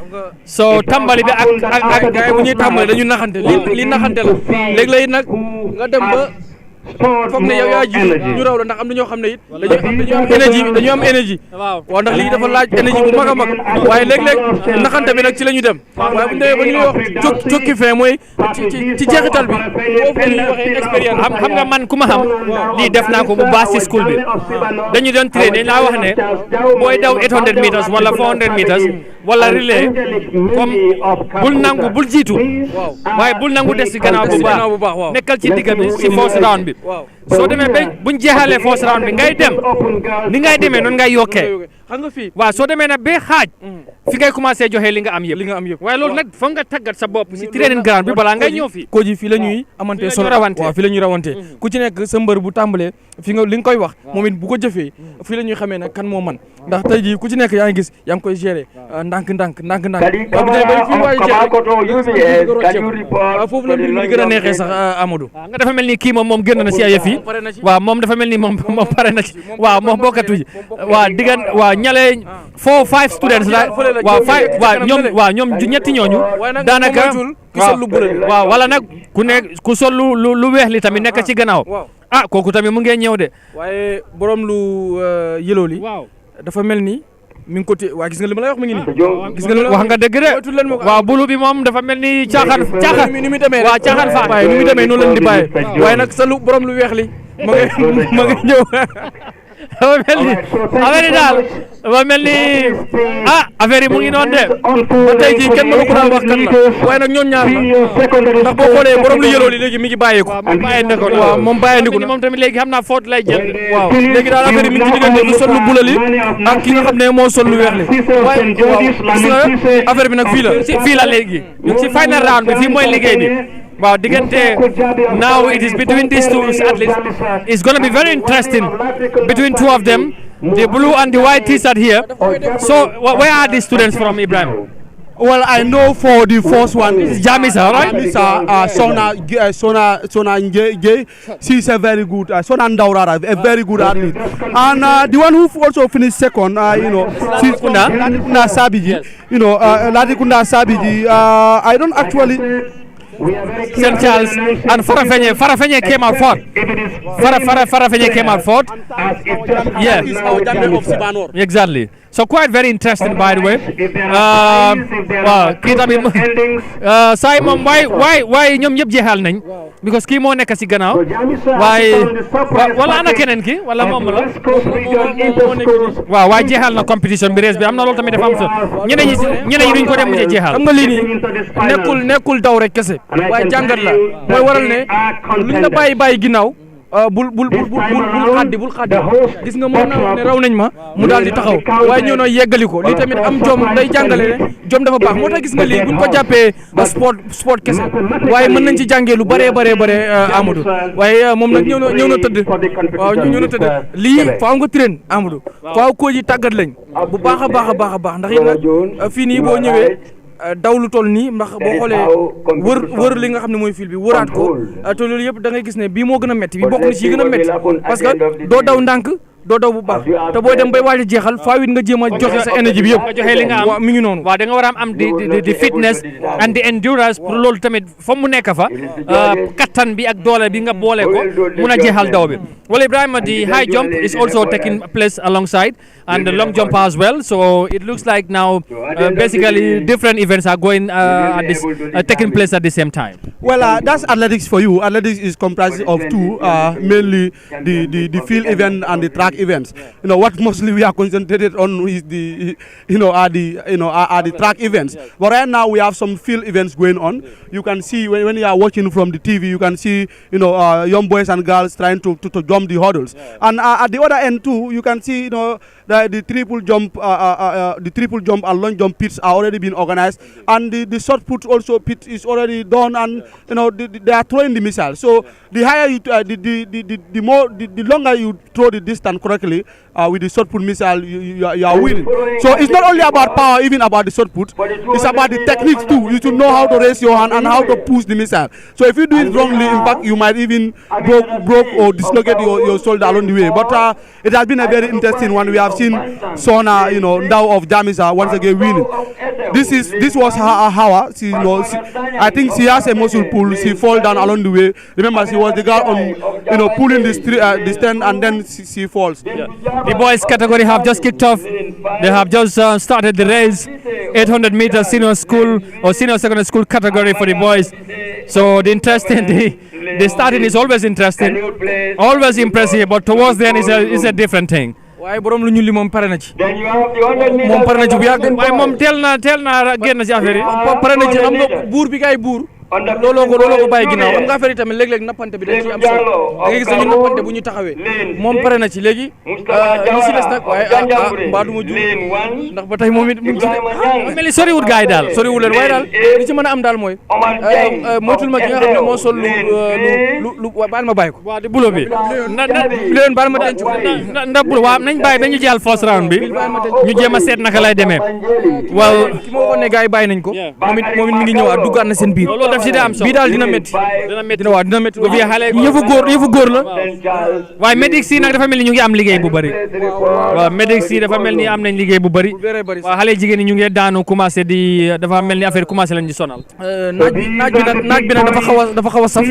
Speaker 12: So tambali bi ak
Speaker 14: gaay bu ñuy tambali dañu naxante li naxante la léeg-léeg nag nga dem ba foog ne yow yaa ji ñu raw la ndax am na ñoo xam ne it dañu am énergie waaw ndax lii dafa laaj énergie bu mag a mag waaye léeg-léeg naxante bi nag ci la ñu dem waaye bu ñu demee ba ñuy wax cokki fin mooy ci jeexital bi foofu la ñuy waxee expérience
Speaker 12: xam nga man ku ma xam lii def naa ko bu baax ci school bi dañu doon train dañ laa wax ne booy daw 800 meters wala 400 meters wala relais comme bul jiitu waaye bul nangu des ci gannaaw bu baax nekkal ci digga bi ci first round bi soo demee ba buñ jeexalee first round bi ngay dem ni ngay demee noonu ngay yokkee
Speaker 14: xam nga fii
Speaker 12: waaw soo demee nag ba xaaj fi ngay commencé joxe li nga am yëpp waaye loolu nag foog nga tàggat sa bopp si training ground bi balaa ngay ñëw fii
Speaker 14: ko ji fii la ñuy amante solo waaw fii la ñuy rawante ku ci nekk sa mbër bu tàmbalee fi nga li nga koy wax moom it bu ko jëfee fii la ñuy xamee nag kan moo man ndax tey jii ku ci nekk yaa ngi gis yaa ngi koy gérer ndànk waaw bu dee ba fi waaye foofu la mbir mi gën a neexee sax Amadou
Speaker 12: nga dafa mel ni kii moom génn na si ay yëf yi waaw moom dafa mel ni moom pare na ci waaw moom bokkatu ji waaw ñale 4-5 students la waaw ñoom ñetti ñooñu daanaka waaw wala nag ku sol lu weex li tamit nekk ci gannaaw
Speaker 14: kooku tamit mu ngee ñëw de waaye borom lu yëloo li dafa mel ni mi ngi ko téye waa gis nga li ma lay wax mi ngi nii gis nga li ma
Speaker 12: wax nga dëgg de waaw bulu bi moom dafa mel ni caaxaan
Speaker 14: ni muy demee
Speaker 12: waaw caaxaan faa
Speaker 14: bàyyi ni muy demee noonu leen di bàyyi waaye nag sa lu borom lu weex li ma nga ñëw
Speaker 12: dafa mel ni affaire yi daal dafa mel ni affaire yi mu ngi noonu de
Speaker 14: ba tey jii kenn mënu ko daal wax kan la waaye nag ñoom ñaar la ndax boo xoolee borom lu yeloo li léegi mi ngi bàyyeeku waaw moom bàyyeeku na
Speaker 12: moom tamit léegi xam naa faute lay jël
Speaker 14: waaw léegi daal affaire yi mi ngi ci diggante lu sol lu bula li ak ki nga xam ne moo sol lu weex li waaye waaw gis nga affaire bi nag fii la léegi
Speaker 12: ñu ngi si final round bi fii mooy liggéey bi wow, now it is between these two athletes. It's going to be very interesting between two of them, the blue and the white t-shirt here. So, where are these students from, Ibrahim?
Speaker 15: Well, I know for the first one is
Speaker 12: Jamisa, right?
Speaker 15: Jamisa, Sona Nge. She's a very good, Sona Ndaurara, a very good athlete. And the one who also finished second, she's Latikunda Sabiji. Latikunda Sabiji. I don't actually.
Speaker 12: St. Charles and Farafenye came out fourth. Farafenye came out fourth. Yeah, exactly. So quite very interesting, by the way. Simon, why ñoom ñëpp jeexal nañ? Because kii moo nekk si gannaaw. Waaye wala ana keneen ki wala moom la. Waaw jeexal na competition bi race bi am na loolu tamit dafa am solo. Ñeneen ñi duñ ko dem mujjee jeexal.
Speaker 14: Xam nga lii nii nekkul daw rek kese. waaye jàngat la mooy waral ne luñ la bàyyi ginnaaw bul xaddi gis nga moo na ne raw nañ ma mu daal di taxaw waaye ñoo nooy yeggali ko lii tamit am jom day jàngale ne jom dafa baax moo tax gis nga lii buñ ko jàppee sport kese waaye mën nañ ci jàngee lu bare Amadou waaye moom nag ñëw na tëdd waaw ñëw na tëdd lii faaw nga train Amadou faaw koo ji tàggat lañ bu baax a baax ndax it nag fii nii boo ñëwee daw lu toll nii ndax boo xoolee wër li nga xam ne mooy fil bi wëraat ko te loolu yëpp da ngay gis ne bii moo gën a métti bi bokk na ci yi gën a métti parce que doo daw ndànk doo daw bu baax te booy dem bay waaj a jeexal faaw it nga jéem a joxe sa énergie bi yëpp
Speaker 12: nga joxe li nga am mi ngi noonu waaw da nga war a am di fitness and the endurance pour loolu tamit fa mu nekk fa kattan bi ak doole bi nga boole ko mun a jeexal daw bi well Ibrahima the high jump is also taking place alongside and the long jump as well so it looks like now basically different events are going taking place at the same time.
Speaker 15: Well that's athletics for you. Athletics is comprised of two mainly the field event and the track events. What mostly we are concentrated on is the track events. But right now we have some field events going on. You can see when you are watching from the TV, you can see young boys and girls trying to jump the hurdles. And at the other end too, you can see the triple jump, and long jump pits are already been organized, and the short put also pit is already done, and they are throwing the missile. So the higher you, the longer you throw the distance correctly with the short put missile, you are winning. So it's not only about power, even about the short put. It's about the techniques too. You should know how to raise your hand and how to push the missile. So if you do it wrongly, in fact, you might even broke or dislocate your shoulder along the way. But it has been a very interesting one. We have seen Sona, Ndao of Jamisa once again winning. This was her hour. I think she has a muscle pull. She fall down along the way. Remember, she was the girl on, pulling the stand, and then she falls.
Speaker 12: Yeah. The boys category have just kicked off. They have just started the race. 800 meters senior school or senior secondary school category for the boys. So the starting is always interesting, always impressive, but towards the end is a different thing.
Speaker 14: waaye borom lu ñu li moom pare na ci moom pare na ci bu yàgg waaye moom teel na génn ci affaire yi pare na ci xam nga buur bi kay buur looloo ko bàyyi ginnaaw xam nga affaire yi tamit léeg-léeg nappante bi dañ ci am solo da ngay gis ñu nappante bu ñu taxawee moom pare na ci léegi li si des nag waaye mbaa du ma ju ndax ba tey moom it mu ngi ci
Speaker 12: mel ni soriwul gars yi daal
Speaker 14: soriwul leen waaye daal li ci mën a am daal mooy moytul ma ki nga xam ne moo sol lu baal ma bàyyi ko
Speaker 12: waaw di bulo bi
Speaker 14: leen baal ma denc ko
Speaker 12: ndax bulo waaw nañ bàyyi dañu jàll first round bi ñu jéem a seet naka lay demee
Speaker 14: waaw ki ma waxoon ne gars yi bàyyi nañ ko moom it mi ngi ñëwaat duggaat na seen biir
Speaker 12: daf si am
Speaker 14: bii daal dina métti dina métti
Speaker 12: bu fi xale
Speaker 14: yëfu góor la
Speaker 12: waaye Medics yi nag dafa mel ni ñu ngi am liggéey bu bëri waaw Medics yi dafa mel ni am nañ liggéey bu bëri waaw xale jigéen ñi ñu ngi daanu commencé di dafa mel ni affaire commencé lañ di sonal
Speaker 14: naaj bi nag dafa xaw a saf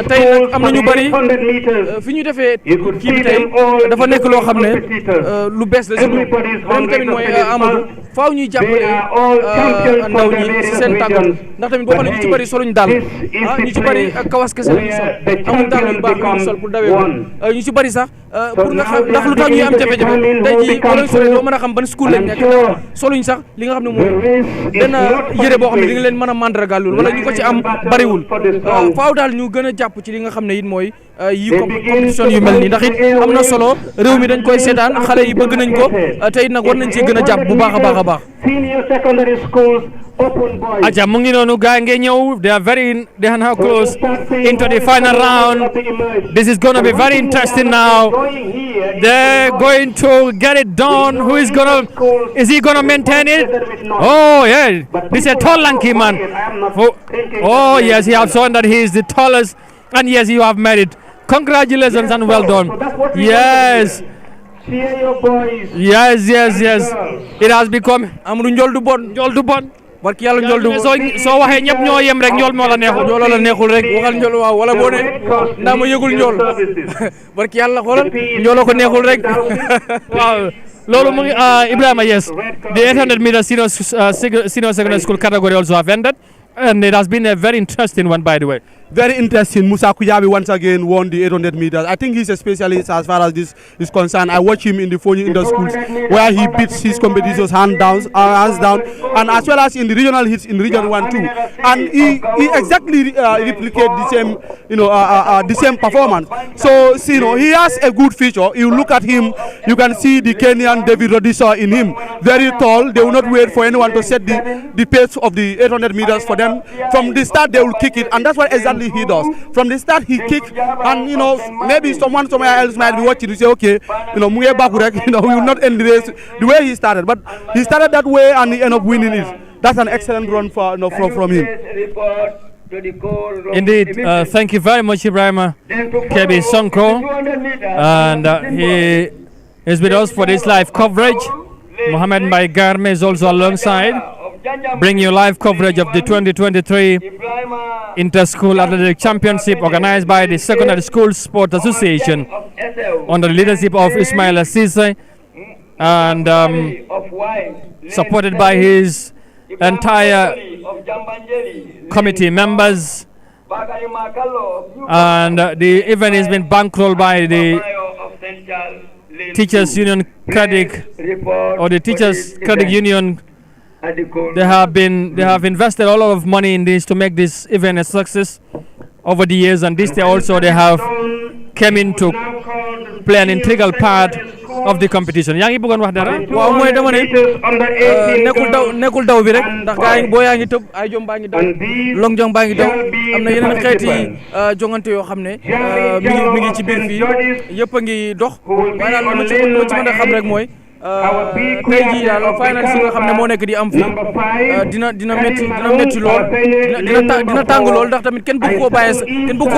Speaker 14: tey nag am na ñu bëri fi ñu defee kii bi tey dafa nekk loo xam ne lu bees la si ñoom beneen tamit mooy Amadou faaw ñuy jàppale ndaw ñi si seen tàggat ndax tamit boo xam ne ñu ci bëri soluñ daal ñu ci bëri kawas kese la ñu sol amul daal yu baax yu sol pour dawee ko ñu ci bëri sax pour nga xam ndax lu tax ñuy am jafe-jafe tey jii boo leen solee doo mën a xam ban school lañ nekk soluñ sax li nga xam ne mooy benn yére boo xam ne di nga leen mën a mandargaal loolu wala ñu ko ci am bëriwul faaw daal ñu gën a jàpp ci li nga xam ne it mooy yi compétition yu mel nii ndax it am na solo réew mi dañ koy seetaan xale yi bëgg nañ ko te it nag war nañ ci gën a jàpp bu baax a baax a baax.
Speaker 12: Aja mu ngi noonu gaa ngi ñëw they are now close into the final round. This is going to be very interesting now. They're going to get it done. Is he going to maintain it? Oh yeah, this is a tall lanky man. Oh yes, you have shown that he is the tallest, and yes, you have made it. Congratulations and well done. Yes. Yes. It has become
Speaker 14: Amadou Ndiol du bon. barki yàlla Ndiol du
Speaker 12: soo waxee ñëpp ñoo yem rek Ndiol moo la neexul.
Speaker 14: Ndiol la neexul rek waxal Ndiol waaw wala boo ne ndaa ma yëgul Ndiol barki yàlla xoolal Ndiol ko neexul rek
Speaker 12: waaw. Lolo Ibrahima, yes. The 800 meter senior secondary school category also have ended. And it has been a very interesting one, by the way.
Speaker 15: Very interesting. Musa Kuyabi once again won the 800 meters. I think he's a specialist as far as this is concerned. I watch him in the Fonyi Indoor Schools where he beats his competitors hands down, and as well as in the regional hits in Region 1 too. And he exactly replicate the same, the same performance. So, he has a good feature. You look at him, you can see the Kenyan David Rudisha in him. Very tall. They will not wait for anyone to set the pace of the 800 meters for them. From the start, they will kick it, and that's what exactly he does. From the start, he kicks, and maybe someone somewhere else might be watching to say, okay, we will not end the race the way he started, but he started that way and he ended up winning it. That's an excellent run from him.
Speaker 12: Indeed, thank you very much, Ibrahima Kebi Sonko, and he is with us for this live coverage. Mohamed Mbai Garme is also alongside. Bring you live coverage of the 2023 Inter-School Athletic Championship organized by the Secondary School Sport Association under the leadership of Ismail Assise and supported by his entire committee members. And the event has been bankrolled by the Teachers Union Credit or the Teachers Credit Union. They have invested a lot of money in this to make this event a success over the years, and this year also they have came in to play an integral part of the competition. Yaa ngi bëggoon wax dara?
Speaker 14: Waaw mooy dama ne nekkul daw bi rek ndax gaa yi boo yaa ngi tëb ay jom baa ngi daw long jong baa ngi daw am na yeneen xeeti jongante yoo xam ne mi ngi ci biir fii yëpp a ngi dox waaye daal lu ma ci mën a xam rek mooy tey jii daal finance yi nga xam ne moo nekk di am fii dina métti lool dina tàng lool ndax tamit kenn bëgg koo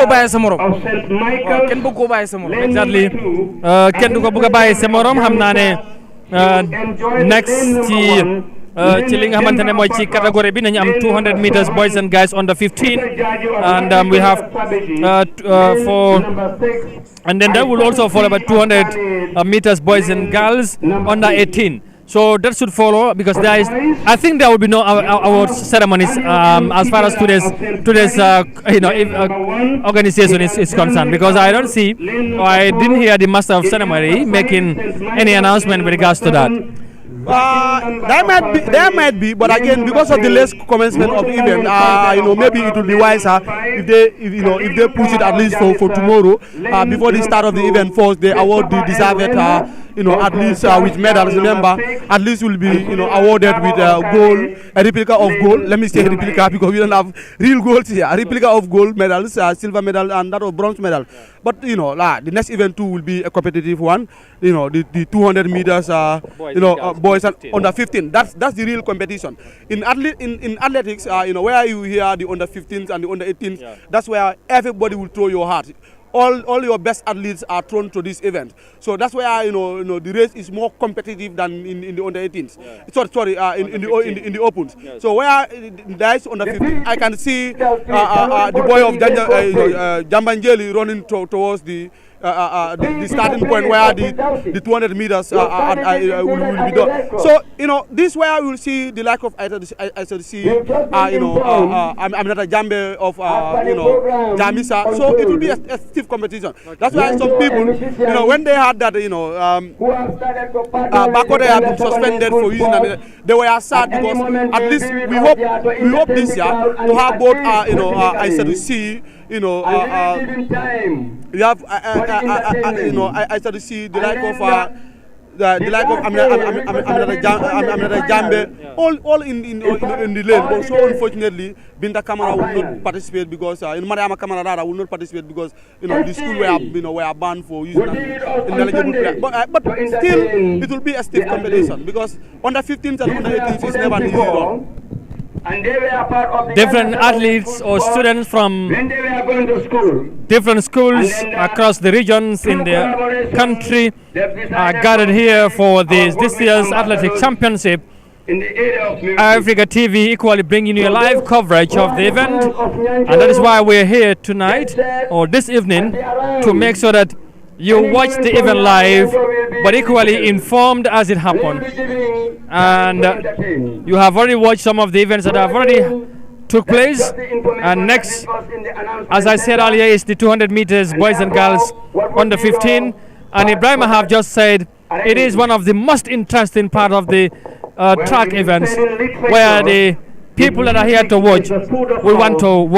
Speaker 14: bàyyee sa morom waaw kenn bëgg koo bàyyee sa morom.
Speaker 12: Exactly kenn du ko bëgg a bàyyee sa morom xam naa ne next ci li nga xamante ne mooy ci catégorie bi nañu am 200 meters boys and guys under 15 and we have and then that will also follow by 200 meters boys and girls under 18. So that should follow because I think there will be no award ceremonies as far as today's organization is concerned, because I didn't hear the master of ceremony making any announcement with regards to that.
Speaker 15: There might be, but again, because of the late commencement of event, maybe it would be wiser if they push it at least for tomorrow, before the start of the event. First, they award the deserved at least with medals. Remember, at least will be, awarded with gold, a replica of gold. Let me say replica because we don't have real gold here. A replica of gold medals, silver medal, and that of bronze medal. But the next event too will be a competitive one. The 200 meters, boys and under 15. That's the real competition. In athletics, where you hear the under 15s and the under 18s, that's where everybody will throw your heart. All your best athletes are thrown to this event. So that's why the race is more competitive than in the under 18s. In the opens. So where there is under 15, I can see the boy of Jambanjeli running towards the starting point where the 200 meters will be done. So this where we will see the lack of ISRC, Aminata Jambe of Jamisa. So it will be a stiff competition. That's why some people, when they had that, Bakode have been suspended for using that, they were sad because at least we hope this year to have both ISRC. We have I started to see the like of Aminata Jambe, all in the lane. But so unfortunately, Binta Kamara will not participate because Mariama Kamara will not participate because the school were banned for using ineligible players. But still, it will be a stiff competition because under 15s and under 18s is never an easy one.
Speaker 3: And they were part of the
Speaker 12: different athletes or students from different schools across the regions in the country are gathered here for this year's athletic championship. Africa TV equally bringing you a live coverage of the event, and that is why we're here tonight or this evening to make sure that you watch the event live but equally informed as it happened. And you have already watched some of the events that have already took place, and next, as I said earlier, is the 200 meters boys and girls under 15. And Ibrahim have just said it is one of the most interesting part of the track events, where the people that are here to watch will want to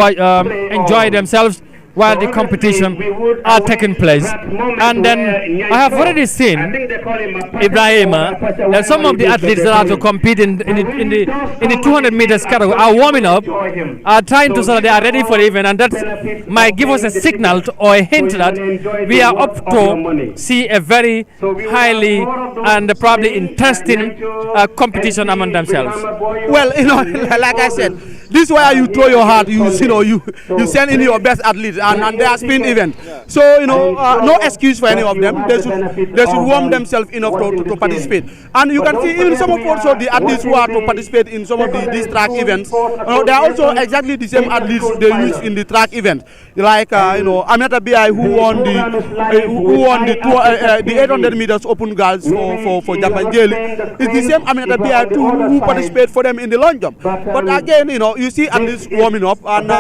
Speaker 12: enjoy themselves while the competition are taking place. And then I have already seen, Ibrahim, that some of the athletes that are to compete in the 200 meters category are warming up, are trying to so that they are ready for the event, and that might give us a signal or a hint that we are up to see a very highly and probably interesting competition among themselves.
Speaker 15: Well, like I said, this is where you throw your heart. You send in your best athletes, and they are sprint event. So no excuse for any of them. They should warm themselves enough to participate. And you can see even some of also the athletes who are to participate in some of these track events. They are also exactly the same athletes they use in the track event. Like Aminata Bi, who won the 800 meters open girls for Jambanjeli. It's the same Aminata Bi too who participate for them in the long jump. But again, you see athletes warming up, and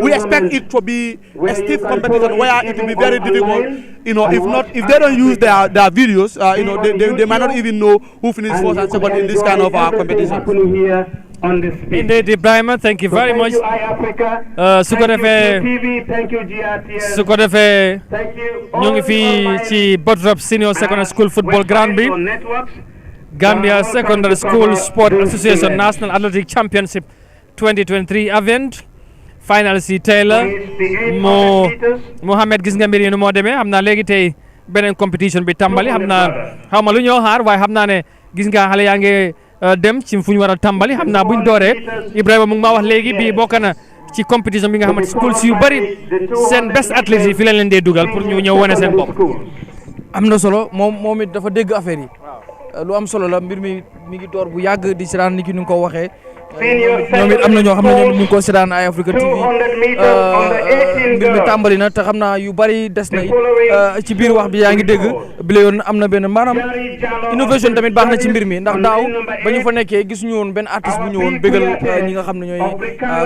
Speaker 15: we expect it to be a stiff competition where it will be very difficult. If they don't use their videos, they might not even know who finished first and second in this kind of competition.
Speaker 12: Indeed, Ibrahim, thank you very much. su ko defee ñu ngi fii ci Botrop Senior Secondary School Football Ground bi, Gambia Secondary School Sport Association National Athletic Championship 2023 event. Final si tey la Mohamed, gis nga mbir yi nu moo demee. Xam naa léegi tey beneen competition bi tàmbali. Xam naa xaw ma lu ñoo xaar, waaye xam naa ne gis nga xale yaa ngi dem ci fu ñu war a tàmbali. Xam naa buñ dooree Ibrahima mu ngi maa wax léegi bii bokk na ci competition bi nga xamante schools yu bari seen best athletes yi fi lañ leen dee dugal pour ñu ñëw wane seen bopp.
Speaker 14: am na solo moom it dafa dégg affaire yi lu am solo la. mbir mi ngi door bu yàgg di seetaan ni ki ñu ko waxee. ñoom it am na ñoo xam ne ñoom ñu ngi ko seetaan ay Africa TV. mbir mi tàmbali na te xam naa yu bari des na it ci biir wax bi yaa ngi dégg bi la yoon am na benn maanaam innovation tamit baax na ci mbir mi, ndax daaw ba ñu fa nekkee gis ñu woon benn artiste bu ñëwoon bégal ñi nga xam ne ñooy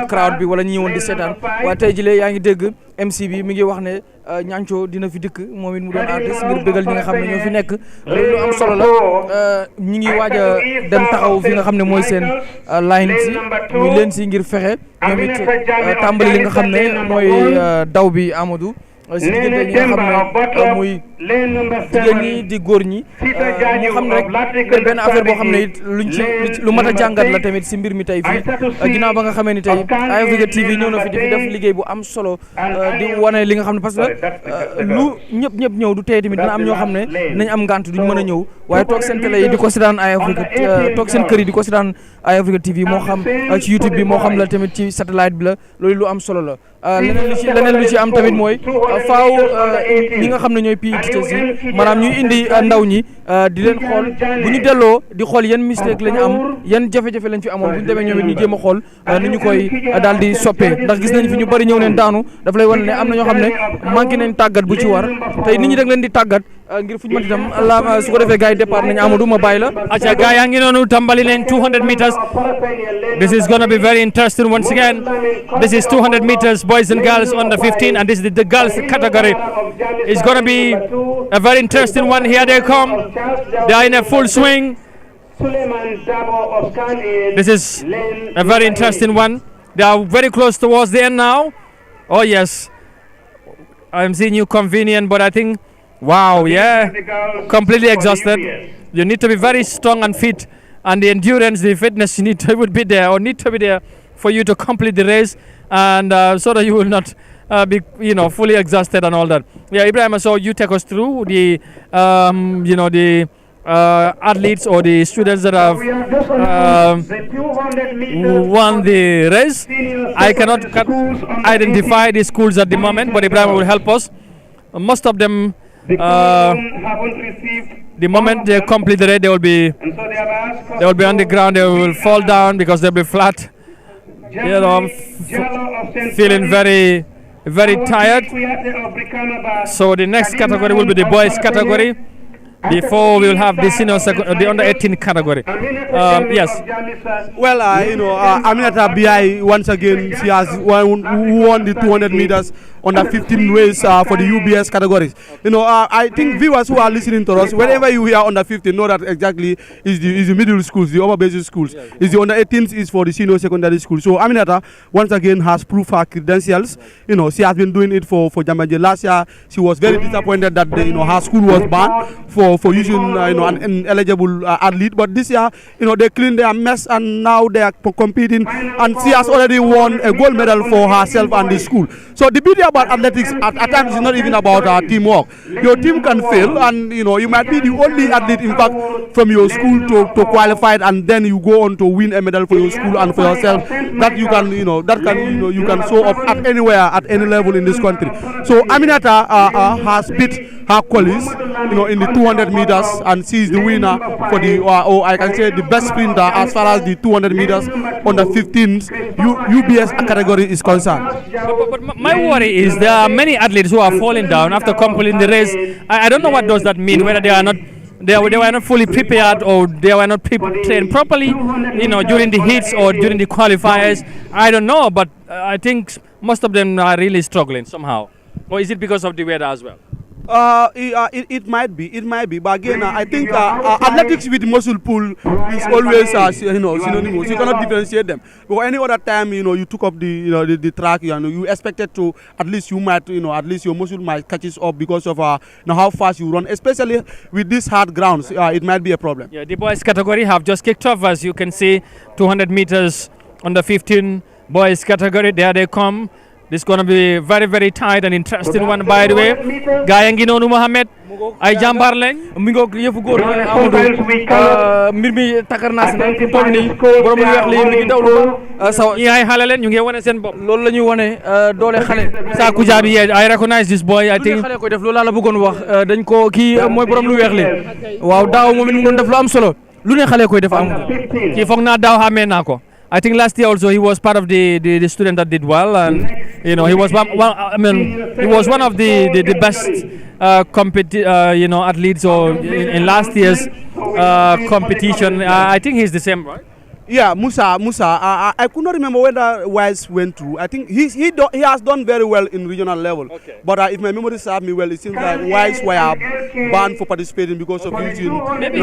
Speaker 14: crowd bi wala ñi ñëwoon di seetaan. waaye tey jii yaa ngi dégg MC bi mi ngi wax ne Ñanco dina fi dikk moom it mu doon artiste ngir bégal ñi nga xam ne ñoo fi nekk. lu am solo la. ñi ngi waaj a dem taxaw fi nga xam ne mooy seen line si muy leen si ngir fexe ñoom it tàmbali li nga xam ne mooy daw bi Amadou si diggante ñi nga xam ne muy jigéen ñi di góor ñi mu xam ne rek benn affaire boo xam ne it luñ ci lu mat a jàngat la tamit si mbir mi tey fii ginnaaw ba nga xamee ni tey Eye Africa TV ñëw na fi di fi def liggéey bu am solo di wane li nga xam ne parce que lu ñëpp ñëw du tey tamit dina am ñoo xam ne nañ am ngànt duñ mën a ñëw waaye toog seen télé yi di ko seetaan Eye Africa toog seen kër yi di ko seetaan Eye Africa TV moo xam ci YouTube bi moo xam la tamit ci satellite bi la loolu lu am solo la leneen lu ci am tamit mooy faaw ñi nga xam ne ñooy PE teachers yi maanaam ñuy indi ndaw ñi di leen xool bu ñu delloo di xool yan mistake la ñu am yan jafe-jafe lañ fi amoon bu ñu demee ñoom it ñu jéem a xool ni ñu koy daal di soppee ndax gis nañ fi ñu bëri ñëw neen daanu daf lay wan ne am na ñoo xam ne manqué nañ tàggat bu ci war tey nit ñi dag leen di tàggat ngir fu ñu mënti dem Allah su ko defee gars yi départ nañ Amadou ma bàyyi la.
Speaker 12: acca gars yaa ngi noonu tàmbali leen 200 meters. This is gonna be very interesting once again. This is 200 meters boys and girls under 15 and this is the girls category. It's gonna be a very interesting one. Here they come. They are in a full swing. This is a very interesting one. They are very close towards the end now. Oh yes, I'm seeing you convenient, but I think, wow, yeah, completely exhausted. You need to be very strong and fit, and the endurance, the fitness you need to would be there or need to be there for you to complete the race, and so that you will not be, fully exhausted and all that. Yeah, Ibrahim, so you take us through the, the athletes or the students that have won the race. I cannot identify the schools at the moment, but Ibrahim will help us. Most of them, the moment they complete the race, they will be on the ground. They will fall down because they'll be flat. Feeling very, very tired. So the next category will be the boys category. Before we will have the senior the under 18 category. Yes.
Speaker 15: Well, Aminata BI once again she has won the 200 meters under 15 race for the UBS categories. I think viewers who are listening to us, whenever you hear under 15, know that exactly is the middle schools, the upper basic schools. Is the under 18s is for the senior secondary school. So Aminata once again has proved her credentials. She has been doing it for Jambaje. Last year she was very disappointed that her school was banned for using an ineligible athlete, but this year they cleaned their mess and now they are competing, and she has already won a gold medal for herself and the school. So the beauty about athletics at times is not even about teamwork. Your team can fail, and you might be the only athlete in fact from your school to qualify, and then you go on to win a medal for your school and for yourself that you can you can show up at anywhere at any level in this country. So Aminata has beat her colleagues in the 200 meters, and she is the winner for the I can say the best sprinter as far as the 200 meters under 15s UBS category is concerned.
Speaker 12: But my worry is there are many athletes who are falling down after completing the race. I don't know what does that mean, whether they were not fully prepared or they were not trained properly, during the heats or during the qualifiers. I don't know, but I think most of them are really struggling somehow. Or is it because of the weather as well?
Speaker 15: It might be, but again, I think athletics with muscle pull is always synonymous. You cannot differentiate them. But any other time, you took up the track, you expected to at least you might, at least your muscle might catches up because of how fast you run, especially with these hard grounds. It might be a problem.
Speaker 12: Yeah, the boys category have just kicked off, as you can see, 200 meters under 15 boys category. There they come. This is going to be very, very tight and interesting one, by the way. Gaya ngi nonu Mohamed ay jambar lañ
Speaker 14: mi ngok yefu goor Amadou mbir mi takar na ci nak toll ni borom lu wax li mi ngi dawlu
Speaker 12: saw ñi ay xalé leen ñu ngi wone seen bop
Speaker 14: loolu lañuy wone doole xalé
Speaker 12: sa ku jabi ye I recognize this boy. I think
Speaker 14: xalé koy def loolu la bëggon wax dañ ko ki moy borom lu wex li waaw daaw moom mi ngi def lu am solo lu ne xalé koy def am
Speaker 12: ki fogg na daaw xamé nako. I think last year also he was part of the student that did well, and he was he was one of the best athletes or in last year's competition. I think he's the same, right?
Speaker 15: Yeah, Musa. I could not remember whether Wise went through. I think he has done very well in regional level. Okay. But if my memory serves me well, it seems like Wise were banned for participating because of using.
Speaker 12: Maybe,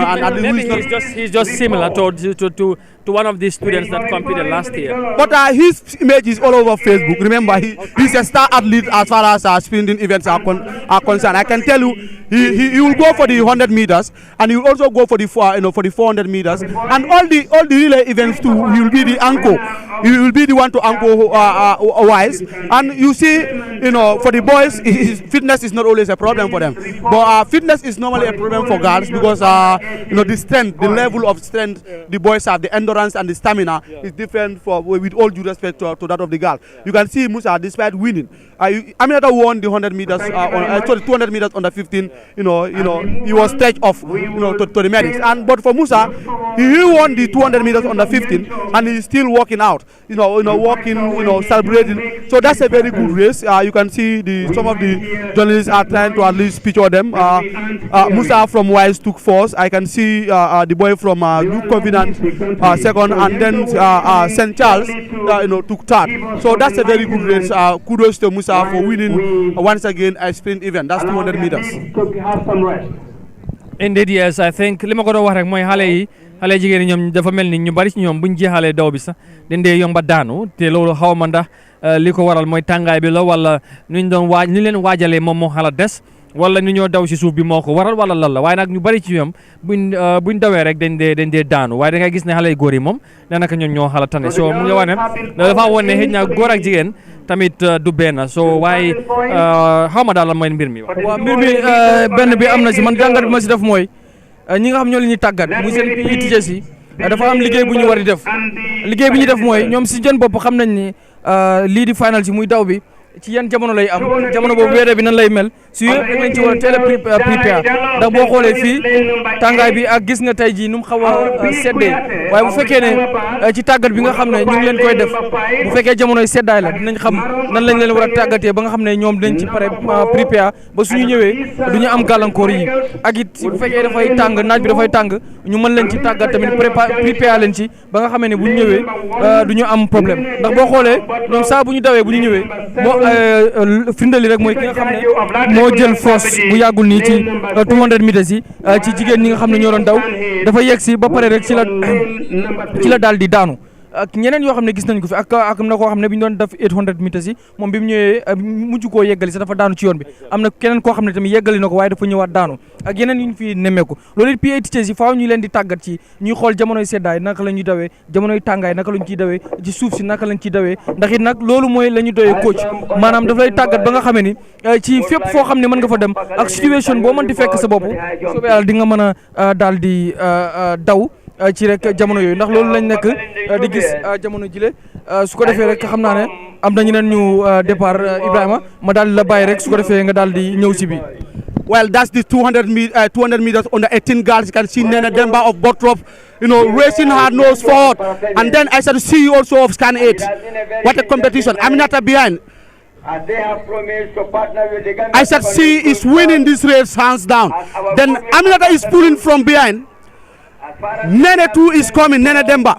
Speaker 12: he's just similar to one of these students that competed last year.
Speaker 15: But his image is all over Facebook. Remember, he's a star athlete as far as sprinting events are concerned. I can tell you, he will go for the 100 meters, and he will also go for the 400 meters, and all the relay events too. He will be the anchor. He will be the one to anchor Wise. And you see, for the boys, fitness is not always a problem for them. But fitness is normally a problem for girls because the strength, the level of strength the boys have, the endurance and the stamina is different with all due respect to that of the girl. You can see Musa, despite winning, Aminata won the 100 meters, 200 meters under 15. He was stretched off, to the medics. But for Musa, he won the 200 meters under 15, and he's still walking out, walking, celebrating. So that's a very good race. You can see some of the journalists are trying to at least picture them. Musa from Wise took first. I can see the boy from Luke Covenant second, and then St. Charles, took third. So that's a very good race. Kudos to Musa for winning once again a sprint event. That's 200 meters.
Speaker 12: Indeed, yes. I think li ma ko doon wax rek mooy xale jigéen ñi ñoom dafa mel ni ñu bari ci ñoom buñ jeexalee daw bi sax dañ dee yomba daanu te loolu xaw ma ndax li ko waral mooy tàngaay bi la wala nuñ doon ñu leen waajalee moom moo xala des wala ñu ñoo daw ci suuf bi moo ko waral wala lan la waaye nag ñu bari ci ñoom buñ dawee rek dañ dee daanu waaye da ngay gis ne xale yu góor yi moom daanaka ñoom ñoo xala tane so mu ngi wax ne dafa woon ne xëy na góor ak jigéen tamit du benn so waaye xaw ma daal la mooy mbir mi wax.
Speaker 14: waaw mbir mi benn bi am na si man jàngat bi ma si def mooy ñi nga xam ñoo leen ñuy tàggat muy seen PE yi dafa am liggéey bu ñu war di def liggéey bi ñu def mooy ñoom si jën bopp xam nañ ni lii di final si muy daw bi ci yan jamono lay am jamono boobu weeree bi nan lay mel su yëpp rek lañ ci war a teel a prépare ndax boo xoolee fii tàngaay bi ak gis nga tey jii nu mu xaw a seddee waaye bu fekkee ne ci tàggat bi nga xam ne ñu ngi leen koy def bu fekkee jamonoy seddaay la dinañ xam nan lañ leen war a tàggatee ba nga xam ne ñoom dinañ ci prépare ba suñu ñëwee du ñu am gàllankoor yi ak it bu fekkee dafay tàng naaj bi dafay tàng ñu mën leen ci tàggat tamit prépare leen ci ba nga xamee ne bu ñu ñëwee du ñu am problème ndax boo xoolee ñoom saa bu ñu dawee bu ñu ñëwee firndali rek mooy ki nga xam ne moo jël force bu yàggul nii ci 200 meters yi ci jigéen ñi nga xam ne ñoo doon daw dafa yegg si ba pare rek ci la daal di daanu ak ñeneen yoo xam ne gis nañ ko fi ak na koo xam ne bi ñu doon def 800 meters yi moom bi mu ñëwee mujj koo yeggali sax dafa daanu ci yoon bi am na keneen koo xam ne tamit yeggali na ko waaye dafa ñëwaat daanu ak yeneen yu ñu fi nemmeeku loolu it PA teachers yi faaw ñu leen di tàggat ci ñuy xool jamonoy seddaay naka la ñuy dawee jamonoy tàngaay naka lañ ciy dawee ci suuf si naka lañ ciy dawee ndax it nag loolu mooy la ñu doyee coach maanaam daf lay tàggat ba nga xamee ni ci fépp foo xam ne mën nga fa dem ak situation boo mën di fekk sa bopp soobee yàlla di nga mën a daal di daw ci rek jamono yooyu ndax loolu lañ nekk di gis jamono jile su ko defee rek xam naa ne am na ñeneen ñu départ Ibrahima ma daal di la bàyyi rek su ko defee nga daal di ñëw si bi.
Speaker 15: Well, that's the 200 meters under 18 girls. You can see Nene Demba of Botrop, racing hard nose forward. And then I said, see also of Scan 8. What a competition. Aminata behind.
Speaker 3: They have promised to partner with the
Speaker 15: I said, C is winning this race hands down. Then Aminata is pulling from behind. Nene 2 is coming, Nene Demba.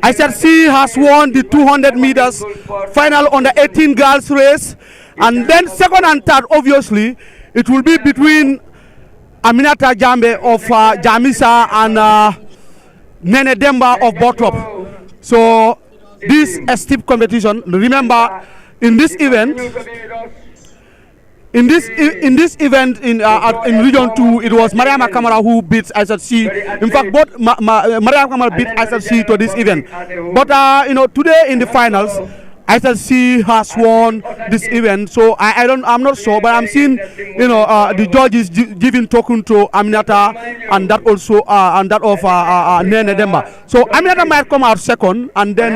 Speaker 15: I said, C has won the 200 meters final on the 18 girls race. And then second and third, obviously, it will be between Aminata Jambe of Jamisa and Nene Demba of Botrop. So this is a steep competition. Remember, in this event, in Region 2, it was Mariama Kamara who beat ISRC. In fact, both Mariama Kamara beat ISRC to this event. But today in the finals, ISRC has won this event, so I'm not sure, but I'm seeing the judges giving token to Aminata and that also and that of Nene Demba. So Aminata might come out second, and then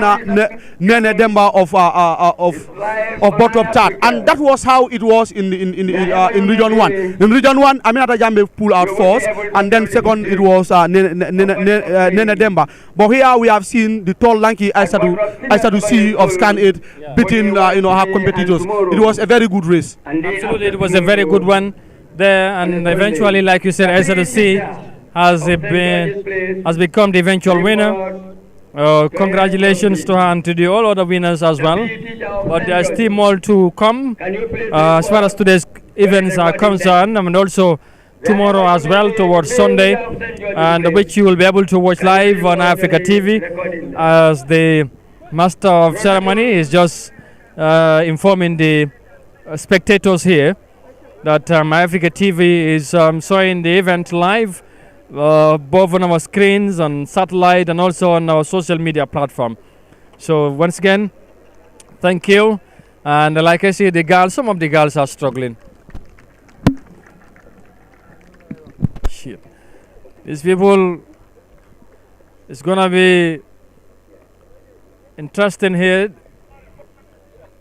Speaker 15: Nene Demba of Botrop third, and that was how it was in Region 1. In Region 1, Aminata Jambe pulled out first, and then second it was Nene Demba. But here we have seen the tall, lanky Aisatu C of Scan 8 beating her competitors. It was a very good race.
Speaker 12: Absolutely, it was a very good one there, and eventually, like you said, Aisatu C has become the eventual winner. Congratulations to her and to the all other winners as well. But there are still more to come as far as today's events are concerned, and also tomorrow as well towards Sunday, and which you will be able to watch live on Africa TV, as the master of ceremony is just informing the spectators here that Africa TV is showing the event live both on our screens, on satellite, and also on our social media platform. So once again, thank you. And like I see, the girls, some of the girls are struggling. Shit. These people, it's gonna be interesting here.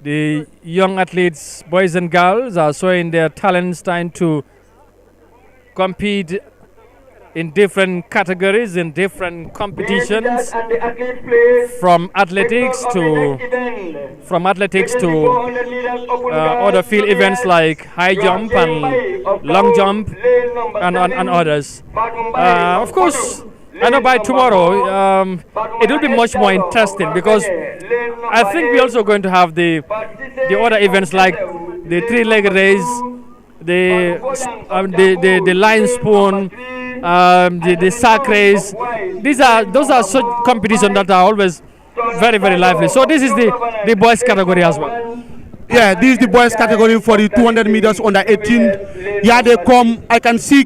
Speaker 12: The young athletes, boys and girls, are showing their talents, trying to compete in different categories, in different competitions, from athletics to other field events like high jump and long jump and others. Of course, I know by tomorrow it will be much more interesting, because I think we're also going to have the other events like the three-leg race, the lion spoon, the sack race. Those are such competitions that are always very, very lively. So this is the boys category as well.
Speaker 15: Yeah, this is the boys category for the 200 meters under 18. Yeah, they come. I can see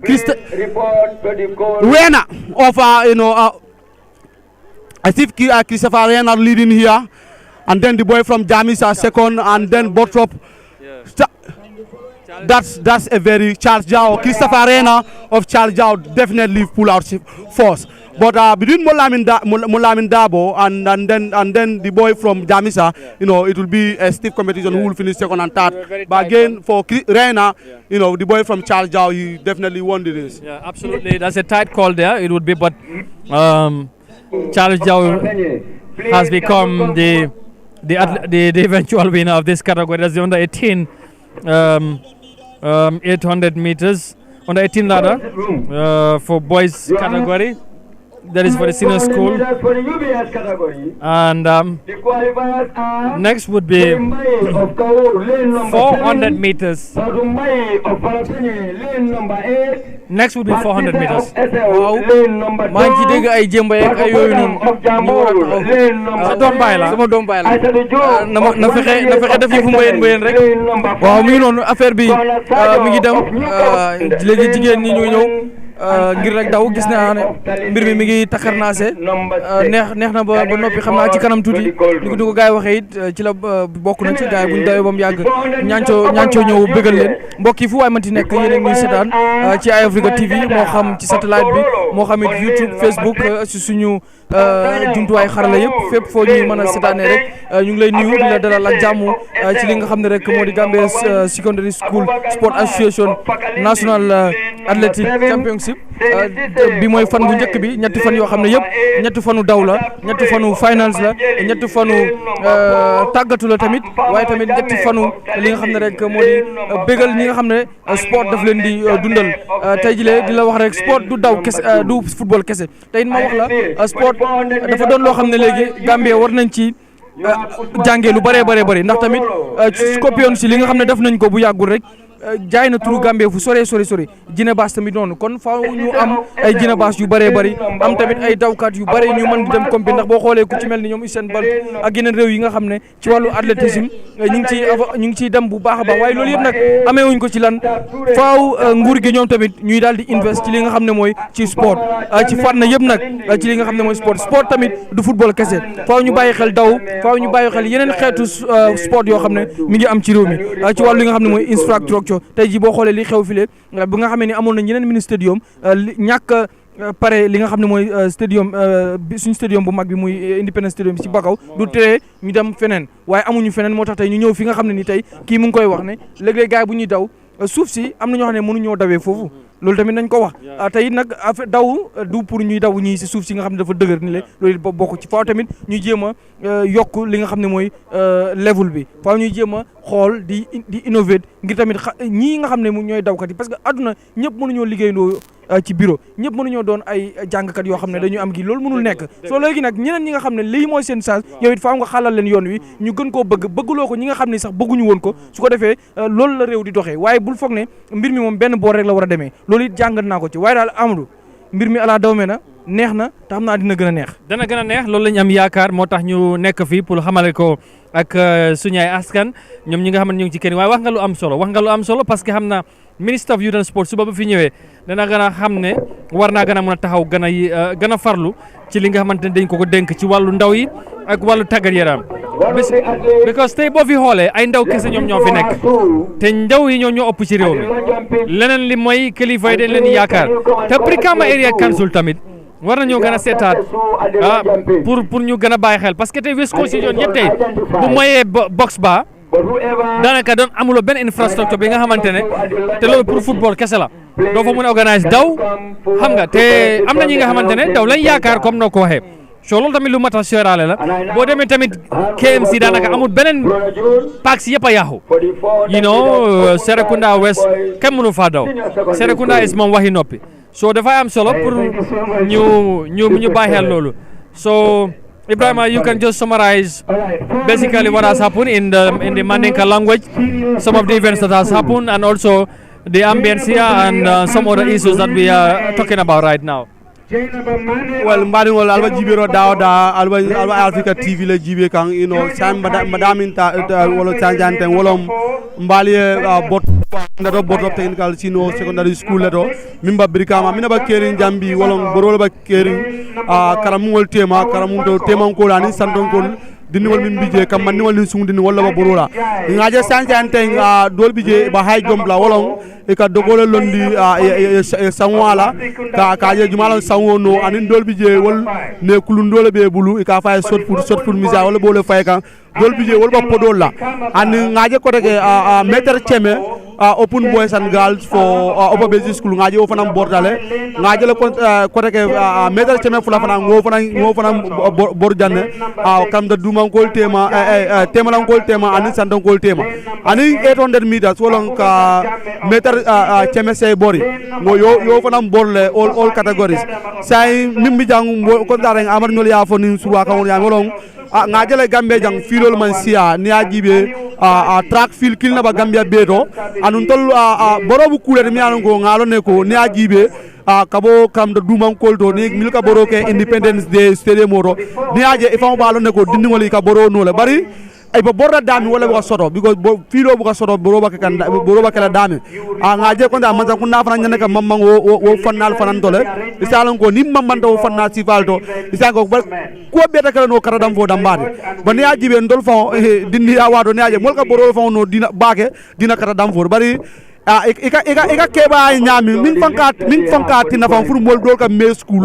Speaker 15: Rena of I think Christopher Rena leading here, and then the boy from Jamis are second, and then Botrop. That's a very Charles Jao. Christopher Rena of Charles Jao definitely pull out force. But between Molamin Dabo and then the boy from Jamisa, it will be a stiff competition who will finish second and third. But again, for Rena, the boy from Charles Jao, he definitely won the race.
Speaker 12: Yeah, absolutely. That's a tight call there. It would be, but Charles Jao has become the eventual winner of this category. That's the under 18 800 meters, under 18 ladder for boys category. That is for the senior school. And next would be 400 meters. Next would be 400 meters.
Speaker 14: Wow. maa ngi ci dégg ay jëmba yeeg ay yooyu noonu ñu war a taxaw.
Speaker 12: sa doom baay la
Speaker 14: sama doom baay la. na fexe def yëfu mbayeen rek. waaw mi ngi noonu affaire bi mi ngi dem léegi jigéen ñi ñuy ñëw. ngir rek daw gis naa ne mbir mi ngi takarnaase neex na ba noppi xam naa ci kanam tuuti ni ko gars yi waxee it ci la bokk na ci gars yi bu ñu dawee ba mu yàgg ñaancoo ñëw bëggal leen mbokk yi fu waay manti nekk yéen a ngi seetaan ci Eye Africa TV moo xam ci satellite bi moo xam it YouTube Facebook si suñu jumtuwaay xarala yëpp fépp foo ñuy mën a seetaanee rek ñu ngi lay nuyu di la dalal ak jàmm ci li nga xam ne rek moo di Gambia Secondary School Sport Association National Athletic Championship bi mooy fan bu njëkk bi ñetti fan yoo xam ne yëpp ñetti fanu daw la ñetti fanu finance la ñetti fanu tàggatu la tamit waaye tamit ñetti fanu li nga xam ne rek moo di bégal ñi nga xam ne sport daf leen di dundal tey jii di la wax rek sport du daw kese du football kese tey ma wax la sport dafa doon loo xam ne léegi Gambie war nañ ci jàngee lu bëree ndax tamit Scorpion si li nga xam ne def nañ ko bu yàggul rek jaay na turu Gambie fu sore Djine Bass tamit noonu kon faaw ñu am ay Djine Bass yu bëree am tamit ay dawkat yu bëri ñu mën di dem compé ndax boo xoolee ku ci mel ni ñoom Usain Bolt ak yeneen réew yi nga xam ne ci wàllu athlétisme ñu ngi ciy dem bu baax a baax waaye loolu yëpp nag amee wuñ ko ci lan faaw nguur gi ñoom tamit ñuy daal di invest ci li nga xam ne mooy ci sport ci fànn yëpp nag ci li nga xam ne mooy sport tamit du football kese faaw ñu bàyyi xel daw faaw ñu bàyyi xel yeneen xeetu sport yoo xam ne mi ngi am ci réew mi ci wàllu li nga xam ne mooy infrastructure tey jii boo xoolee li xew file bu nga xamee ni amoon nañ yeneen mini stadium ñàkk pare li nga xam ne mooy stadium suñu stadium bu mag bi muy Independence Stadium bi ci Bakaw du tere ñu dem feneen waaye amuñu feneen moo tax tey ñu ñëw fi nga xam ne ni tey kii mu ngi koy wax ne léeg-léeg gars yi bu ñuy daw suuf si am na ñoo xam ne mënuñoo dawee foofu loolu tamit nañ ko wax te it nag affaire daw du pour ñuy daw ñii si suuf si nga xam ne dafa dëgër ni le loolu it bokk ci faaw tamit ñuy jéem a yokk li nga xam ne mooy level bi faaw ñuy jéem a xool di innover ngir tamit ñii nga xam ne ñooy dawkat yi parce que àdduna ñëpp mënuñoo liggéeyandoo ci bureau ñëpp mënuñoo doon ay jàngkat yoo xam ne dañu am gi loolu mënul nekk soo léegi nag ñeneen ñi nga xam ne lii mooy seen chance yow it faaw nga xalal leen yoon wi ñu gën koo bëggloo ko ñi nga xam ne sax bëgguñu woon ko su ko defee loolu la réew di doxee waaye bul foog ne mbir mi moom benn boor rek la war a demee loolu it jàngat naa ko ci waaye daal Amadou mbir mi ala dawme na neex na te xam naa dina gën a neex
Speaker 12: dana gën a neex loolu lañu am yaakaar moo tax ñu nekk fii pour xamale ko ak suñu ay askan ñoom ñi nga xam ne ñu ngi ci kenn waaye wax nga lu am solo parce que xam na Minister of Youth and Sport suba bu fi ñëwee dana gën a xam ne war naa gën a mën a taxaw gën a farlu ci li nga xamante ne dañ ko dénk ci wàllu ndaw yi ak wàllu tàggat yaram because tey boo fi xoolee ay ndaw kese ñoom ñoo fi nekk te ndaw yi ñoo ëpp ci réew mi leneen li mooy kilifa yi dañ leen yaakaar te Brikama Area Council tamit war nañoo gën a seetaat pour ñu gën a bàyyi xel parce que tey West Coast Region yëpp tey bu moyee box ba daanaka doon amuloo benn infrastructure bi nga xamante ne te loolu pour football kese la doo fa mën a organise daw xam nga te am na ñi nga xamante ne daw lañ yaakaar comme noo ko waxee so loolu tamit lu mat a sóoraale la boo demee tamit KMC daanaka amul beneen parc si yëpp a yàqu you know Serekunda West kenn mënu faa daw Serekunda is moom waxi noppi so dafay am solo pour ñu bàyyi xel loolu so Ibrahima, you can just summarize basically what has happened in the Mandinka language, some of the events that has happened, and also the ambience here and some other issues that we are talking about right now.
Speaker 15: Well, mbadingol alba jibiro dawda alba Africa TV le jibe kan sam madam inta wolo chanjante wolom mbali bot ndato bot of technical sino secondary school leto mimba Brikama minaba kerin jambi wolom borol ba kerin karamungol tema karamundo tema ko lani santon ko dinwol min bije kam man wol sun din wala ba borola ngaje sanjante dol bije ba hay gombla wolom e ka dogolo londi sanwala ka je jumala sanwo no anin dolbi je wol ne kulundole be bulu e ka fay sot pour misa wala bole fay kan dolbi je wol ba podola anin ngaje ko tege meter cheme open boys and girls for upper basic school ngaje o fanam bordale ngaje le ko tege meter cheme fula fanam ngo fanam borjanne kam da duman kol tema tema lan kol tema anin sandan kol tema anin 800 meters wolon ka meter chemese bori mo yo fanam borle all categories say mimbi jang ko dara amar ñol ya fo ni suwa kan ya ngolong ngajele gambe jang filol man sia ni ajibe track fil kilna ba gambia beto anun tol borobu kuler mi anon ko ngalo ne ko ni ajibe kabo kam do duman kolto ni milka boro ke Independence Day stadium oro ni aje ifam balo ne ko dindingoli ka boro no le bari ay ba borda dami wala ba soto because filo bu ka soto boroba kala dami ngaje ko nda man ko na fana nyane ka mamman wo fannal fanan tole isalon ko nim mamman do fanna sifalto isa ko ko beta kala no karadam fo dambade bani ajibe ndol fa dindi awado ni aje molka boro fa no dina bake dina karadam fo bari ika keba nyami min fanka tina fa fur mol dol ka me school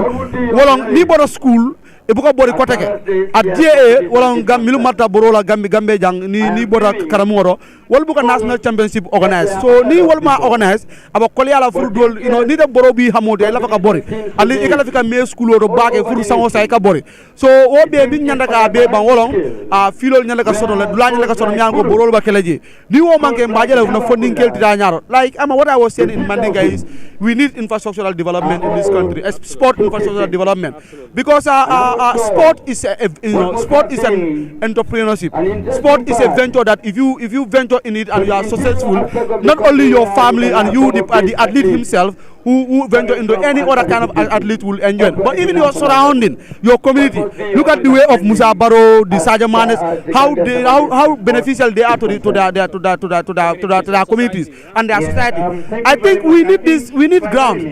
Speaker 15: wolon ni bono school e buka bori koteke at JA wala gam milu mata borola gambe jang ni bora karamoro wal buka national championship organize so ni wal ma organize aba koli ala furu dol ni de boro bi hamode la faka bori ali ikala fika me school do baake furu sango say ka bori so o be bi nyanda ka be ban wolon filol nyanda ka soto le dula nyanda ka soto nyango borol ba keleji ni wo manke mbaaje la na funding kelti da nyaro like what I was saying in Mandinka is we need infrastructural development in this country, sport infrastructural development, because sport is sport is an entrepreneurship. Sport is a venture that if you venture in it and you are successful, not only your family and you the athlete himself who venture into any other kind of athlete will enjoy, but even your surrounding, your community. Look at the way of Musa Baro, the Saja Manes, how beneficial they are to their communities and their society. I think we need this. We need grounds.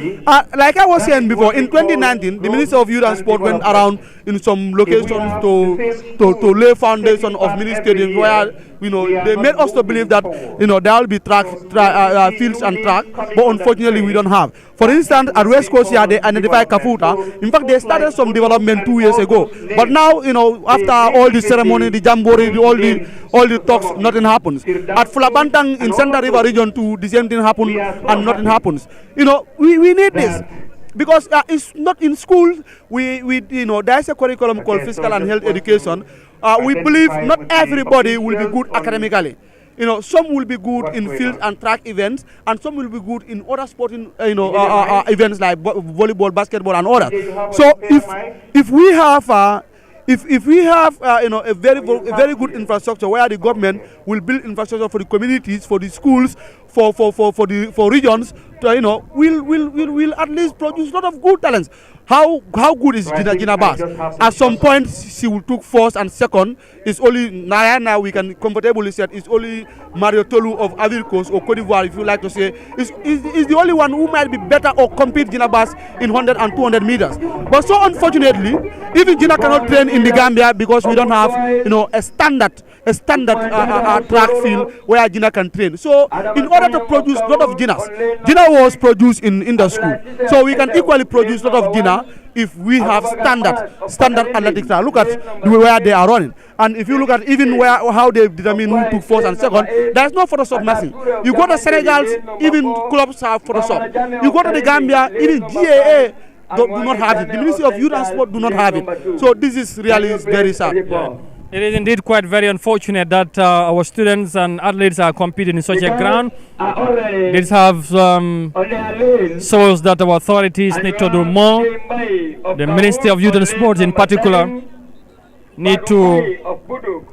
Speaker 15: Like I was saying before, in 2019, the Minister of Youth and Sport went around in some locations to lay foundation of mini stadiums where they made us to believe that there will be fields and track, but unfortunately we don't have. For instance, at West Coast here they identified Kafuta. In fact, they started some development 2 years ago, but now after all the ceremony, the jamboree, all the talks, nothing happens. At Fulabantang in Central River Region 2, the same thing happened and nothing happens. We need this. Because it's not in schools. There's a curriculum called physical and health education. We believe not everybody will be good academically. some will be good in field and track events, and some will be good in other sporting, events like volleyball, basketball, and others. So if we have if we have a very good infrastructure where the government will build infrastructure for the communities, for the schools, for regions, we'll at least produce a lot of good talents. How good is Gina Bass? At some point, she took first and second. It's only now we can comfortably say it's only Mario Tolu of Ivory Coast or Cote d'Ivoire, if you like to say, is the only one who might be better or compete Gina Bass in 100 and 200 meters. But so unfortunately, even Gina cannot train in the Gambia because we don't have a standard track field where Gina can train. So in order to produce a lot of Ginas, Gina was produced in the school. So we can equally produce a lot of Gina if we have standard athletics. Look at where they are running. And if you look at even how they determine who took first and second, there's no Photoshop messing. You go to Senegal, even clubs have Photoshop. You go to the Gambia, even GAA do not have it. The Ministry of Youth and Sport do not have it. So this is really very sad.
Speaker 12: It is indeed quite very unfortunate that our students and athletes are competing in such a ground. This have shows that our authorities need to do more. The Ministry of Youth and Sports in particular need to,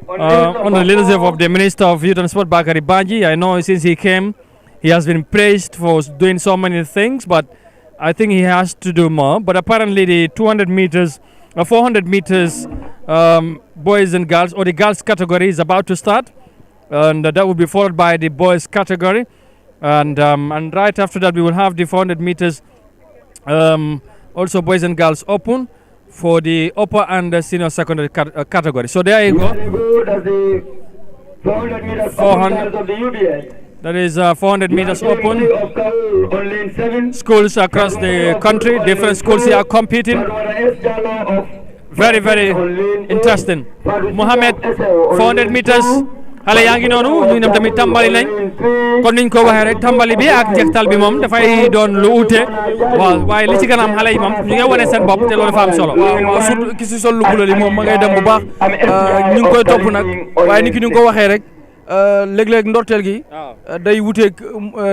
Speaker 12: under the leadership of the Minister of Youth and Sport, Bakari Baji, I know since he came, he has been praised for doing so many things, but I think he has to do more. But apparently the 200 meters, 400 meters boys and girls, or the girls category is about to start, and that will be followed by the boys category, and right after that we will have the 400 meters also boys and girls open for the upper and senior secondary category. So there you go. 400. That is 400 meters open. Schools across the country, different schools here are competing. Very, very interesting. Mohamed, 400 meters. Xale yaa ngi noonu ñu dem tamit tàmbali nañ kon niñ ko waxee rek tàmbali bi ak jeextal bi moom dafay doon lu ute waaw waaye li ci gën a am xale yi moom ñu ngi wane seen bopp te loolu dafa am solo.
Speaker 14: waaw surtout ki si sol lu bula li moom ma ngay dem bu baax ñu ngi koy topp nag waaye ni ki ñu ko waxee rek léeg-léeg ndorteel gi day wuteeg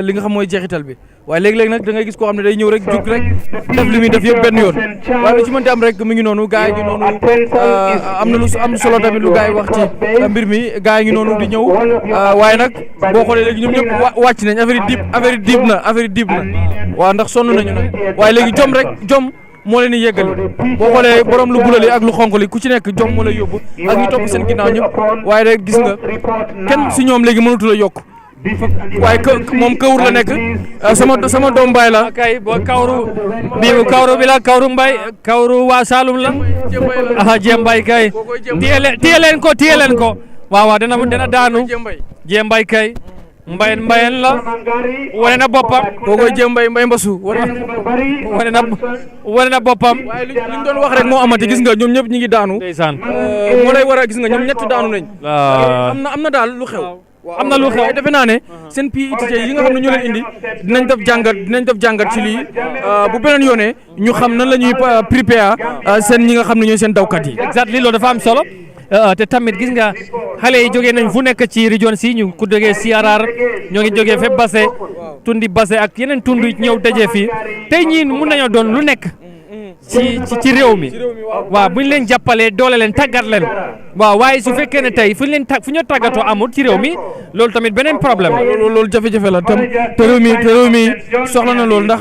Speaker 14: li nga xam mooy jeexital bi waaye léeg-léeg nag da ngay gis koo xam ne day ñëw rek jug rek def li muy def yëpp benn yoon waaye lu ci mënti am rek mi ngi noonu gars yi ngi noonu am na lu am solo tamit lu gars yi wax ci mbir mi gars yi ngi noonu di ñëw waaye nag boo xoolee léegi ñoom ñëpp wàcc nañ affaire yi diib na waaw ndax sonn nañu nag waaye léegi jom moo leen di yeggali boo xoolee borom lu bulali ak lu xonk li ku ci nekk jom moo lay yóbbu ak ñu topp seen ginnaaw ñëpp waaye rek gis nga kenn si ñoom léegi mënatu la yokk waaye moom kawur la nekk sama doom baay la
Speaker 12: kay boo kawru bi la kawru mbay kawru waa Saalum la aha Jembay kay téye leen ko waaw dana daanu Jembay kay mbayen la wane na boppam
Speaker 14: kookoy Jembay mbay mbasu
Speaker 12: wane na boppam
Speaker 14: waaye li ñu doon wax rek moo amati gis nga ñoom ñëpp ñi ngi daanu
Speaker 12: ndeysaan
Speaker 14: moo lay war a gis nga ñoom ñett daanu nañ am na daal lu xew am na lu xew defe naa ne seen PIT yi nga xam ne ñoo leen indi dinañ def jàngat ci lii bu beneen yoonee ñu xam nan la ñuy préparer seen ñi nga xam ne ñooy seen dawkat yi
Speaker 12: exactement loolu dafa am solo te tamit gis nga xale yi jógee nañ fu nekk ci région si ñu ku jógee Siarar ñoo ngi jógee fépp Basse tundi Basse ak yeneen tund ñëw dajee fii tey ñii mun nañoo doon lu nekk ci réew mi waaw bu ñu leen jàppalee doole leen tàggat leen waaw waaye su fekkee ne tey fu ñu tàggatoo amul ci réew mi loolu tamit beneen problème
Speaker 14: loolu jafe-jafe la tam te réew mi soxla na loolu ndax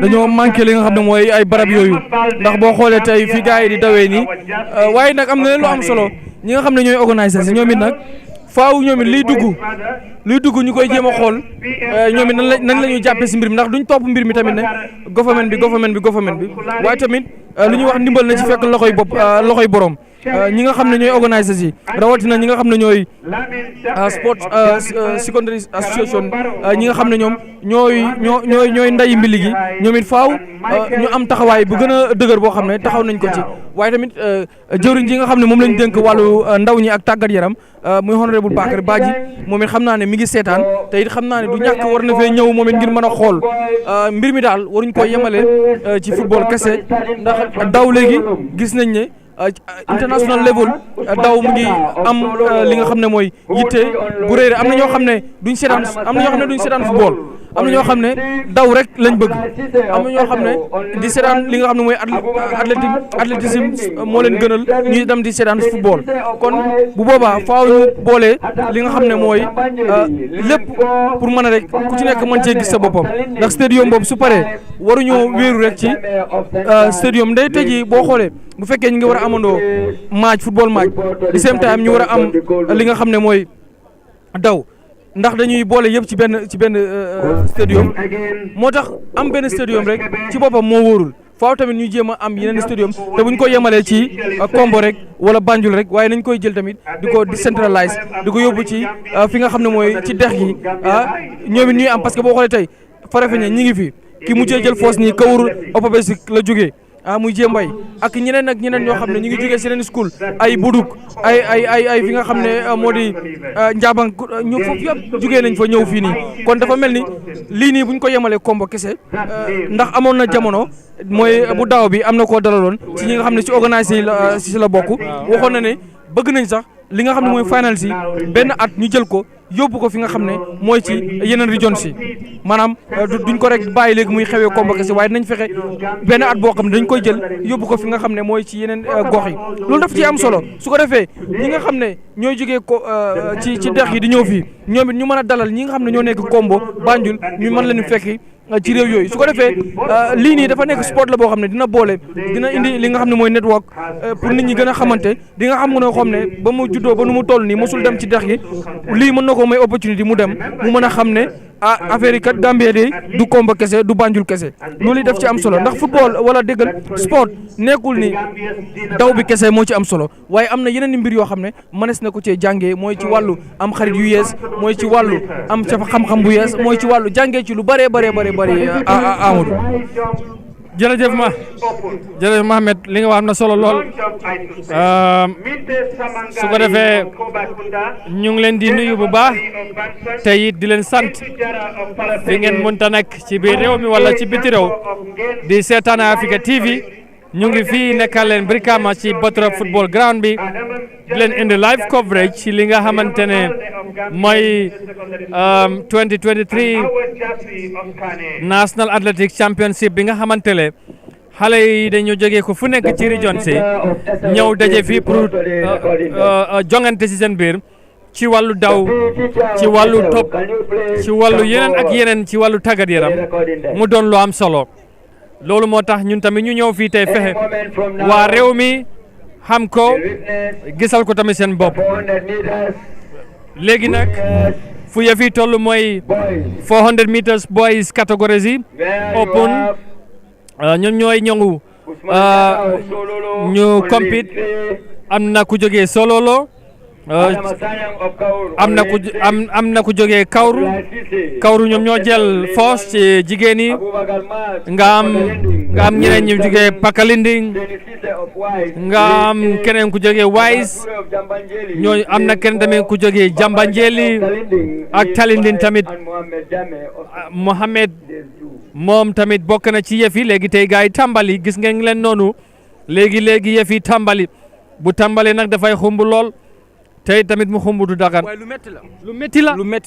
Speaker 14: dañoo manqué li nga xam ne mooy ay barab yooyu ndax boo xoolee tey fi gars yi di dawee nii waaye nag am na leen lu am solo ñi nga xam ne ñooy organiser si ñoom it nag faaw ñoom it liy dugg ñu koy jéem a xool ñoom it nan la ñuy jàppee si mbir mi ndax duñ topp mbir mi tamit ne government bi waaye tamit lu ñuy wax ndimbal na ci fekk loxoy borom ñi nga xam ne ñooy organisers yi rawatina ñi nga xam ne ñooy sport secondary association ñi nga xam ne ñoom ñooy ndayi mbili gi ñoom it faaw ñu am taxawaay bu gën a dëgër boo xam ne taxaw nañ ko ci waaye tamit jëwriñ ji nga xam ne moom lañ dénk wàllu ndaw ñi ak tàggat yaram muy honorable Bakary Badji moom it xam naa ne mi ngi seetaan te it xam naa ne du ñàkk war na fee ñëw moom it ngir mën a xool mbir mi daal waruñ ko yemale ci football kese ndax daw léegi gis nañ ne international level daw mu ngi am li nga xam ne mooy yitte bu rëy am na ñoo xam ne duñ seetaan football am na ñoo xam ne daw rek lañ bëgg am na ñoo xam ne di seetaan li nga xam ne mooy athlétisme moo leen gënal ñuy dem di seetaan football kon bu boobaa faaw ñu boole li nga xam ne mooy lépp pour mën a rek ku ci nekk mën cee gis sa boppam ndax stadium boobu su paree waruñoo wéeru rek ci stadium day tëji boo xoolee bu fekkee ñu ngi war a amandoo match football match di same time ñu war a am li nga xam ne mooy daw ndax dañuy boole yëpp ci benn stadium moo tax am benn stadium rek ci boppam moo wóorul faaw tamit ñu jéem a am yeneen stadium te buñ ko yemalee ci Kombo rek wala Banjul rek waaye nañ koy jël tamit di ko décentraliser di ko yóbbu ci fi nga xam ne mooy ci dex gi ñoom it ñuy am parce que boo xoolee tey Farafeñe ñi ngi fi ki mujjee jël foos nii Kawur Opabesik la jógee muy jéembay ak ñeneen ñoo xam ne ñu ngi jógee seen school ay Buduk ay fi nga xam ne moo di Njaabang ñu foofu yëpp jógee nañ fa ñëw fii nii kon dafa mel ni lii nii buñ ko yemalee Kombo kese ndax amoon na jamono mooy bu daaw bi am na koo dalaloon ci ñi nga xam ne ci organisé yi si la bokk waxoon na ne bëgg nañ sax li nga xam ne mooy final si benn at ñu jël ko yóbbu ko fi nga xam ne mooy ci yeneen région si maanaam duñ ko rek bàyyi léegi muy xewee Kombo kese waaye dinañ fexe benn at boo xam ne dañ koy jël yóbbu ko fi nga xam ne mooy ci yeneen gox yi loolu daf ci am solo su ko defee ñi nga xam ne ñooy jógee ko ci dex yi di ñëw fii ñoom it ñu mën a dalal ñi nga xam ne ñoo nekk Kombo Banjul ñu mën leen fekki ci réew yooyu su ko defee lii nii dafa nekk sport la boo xam ne dina boole dina indi li nga xam ne mooy network pour nit ñi gën a xamante di nga xam ne ba mu juddoo ba nu mu toll nii mosul dem ci dex gi lii mën na ko may opportunité mu dem mu mën a xam ne affaire yi kat Gambie de du Kombo kese du Banjul kese loolu daf ci am solo ndax football wala déggal sport nekkul ni daw bi kese moo ci am solo waaye am na yeneen mbir yoo xam ne mënees na ko cee jàngee mooy ci wàllu am xarit yu yees mooy ci wàllu am ca xam-xam bu yees mooy ci wàllu jàngee ci lu bëree Amadou.
Speaker 12: jërëjëf Mohamed li nga wax am na solo lool su ko defee ñu ngi leen di nuyu bu baax te it di leen sant fi ngeen mënta nekk ci biir réew mi wala ci biti réew di seetaan Africa TV ñu ngi fii nekkal leen Brikama ci Bottrop football ground bi di leen indi live coverage ci li nga xamante ne mooy 2023 National Athletic Championship bi nga xamante ne xale yi dañu jógee ko fu nekk ci région si ñëw daje fii pour jongante si seen biir ci wàllu daw ci wàllu topp ci wàllu yeneen ak yeneen ci wàllu tàggat yaram mu doon lu am solo loolu moo tax ñun tamit ñu ñëw fii tey fexe waa réew mi xam ko gisal ko tamit seen bopp léegi nag fu yëf yi toll mooy 400 meters boys categories yi open ñoom ñooy ñëngu ñu compete am na ku jógee Sololo am na ku jógee Kawru ñoom ñoo jël force ci jigéen yi nga am ñeneen ñu jógee Pakalinding nga am keneen ku jógee Wise ñoo am na keneen tamit ku jógee Jambanjeli ak Talinding tamit Mohamed moom tamit bokk na ci yëf yi léegi tey gars yi tàmbali gis ngeen leen noonu léegi yëf yi tàmbali bu tàmbali nag dafay xumb lool tey tamit mu xumb du dagan
Speaker 14: waaye lu métti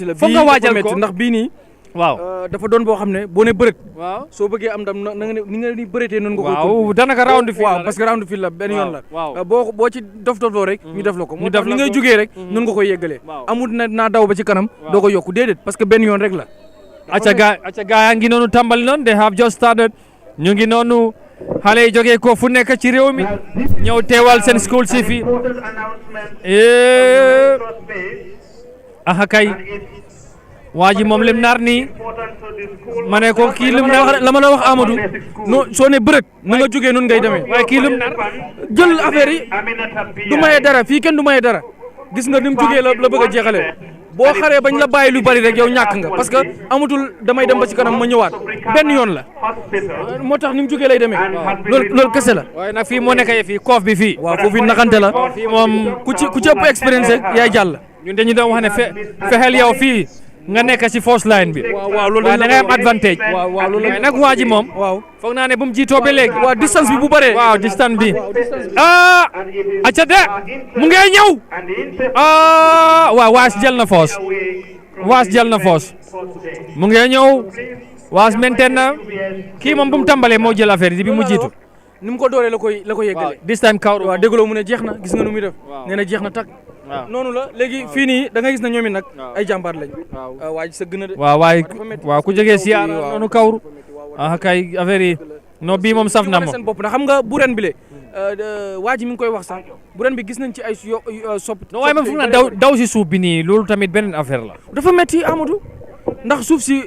Speaker 14: la foog nga waajal ko ndax bii nii waaw dafa doon boo xam ne boo ne bërët waaw soo bëggee am ndam na nga ne ni nga ni bëreetee noonu nga ko
Speaker 12: waaw danaka round fil
Speaker 14: waaw parce que round fil la benn yoon la boo ci dofloo rek ñu def la ko moo tax ni ngay jógee rek noonu nga koy yeggalee amul na naa daw ba ci kanam doo ko yokku déedéet parce que benn yoon rek la
Speaker 12: acca gaa yaa ngi noonu tàmbali noonu they have just started ñu ngi noonu xale yi jógee ko fu nekk ci réew mi ñëw teewal seen school si fii aha kay waa ji moom lim naar nii ma ne ko kii lim naar
Speaker 14: la ma la wax Amadou non soo ne bërët na nga jógee noonu ngay demee
Speaker 12: waaye kii lim naar
Speaker 14: jël affaire yi du maye dara fii kenn du maye dara gis nga ni mu jógee la bëgg a jeexalee boo xaree bañ la bàyyi lu bari rek yow ñàkk nga parce que amatul damay dem ba ci kanam ma ñëwaat benn yoon la moo tax ni mu jógee lay demee loolu kese la
Speaker 12: waaye nag fii moo nekk fii koof bi fii
Speaker 14: waaw foofu naxante la
Speaker 12: fii moom
Speaker 14: ku ci ëpp expérience rek yaay jàll
Speaker 12: ñun dañu doon wax ne fexeel yow fii nga nekk si first line bi.
Speaker 14: waaw loolu
Speaker 12: da ngay am advantage.
Speaker 14: waaw loolu
Speaker 12: waaye nag waa ji moom.
Speaker 14: waaw
Speaker 12: foog naa ne bu mu jiitoo ba léegi.
Speaker 14: waaw distance bi bu bëree.
Speaker 12: waaw distance bi. acca de mu ngay ñëw. waaw waas jël na foos. waas jël na foos. mu ngay ñëw. waas maintain na. kii moom bu mu tàmbalee moo jël affaire yi bi mu jiitu.
Speaker 14: ni mu ko dooree la koy yeggale.
Speaker 12: this time Kawru.
Speaker 14: waaw dégguloo mu ne jeex na gis nga nu muy def. nee na jeex na tag. noonu la léegi fii nii da nga gis na ñoom it nag ay jàmbaar lañ. waa ji sa gën a de.
Speaker 12: waaw ku jógee si noonu Kawru. kay affaire yi non bii moom saf na moom.
Speaker 14: seen bopp ndax xam nga bu ren bile waa ji mi ngi koy wax sax bu ren bi gis nañ ci ay sopp.
Speaker 12: non waaye man foog naa daw si suuf bi nii loolu tamit beneen affaire la.
Speaker 14: dafa metti Amadou ndax suuf si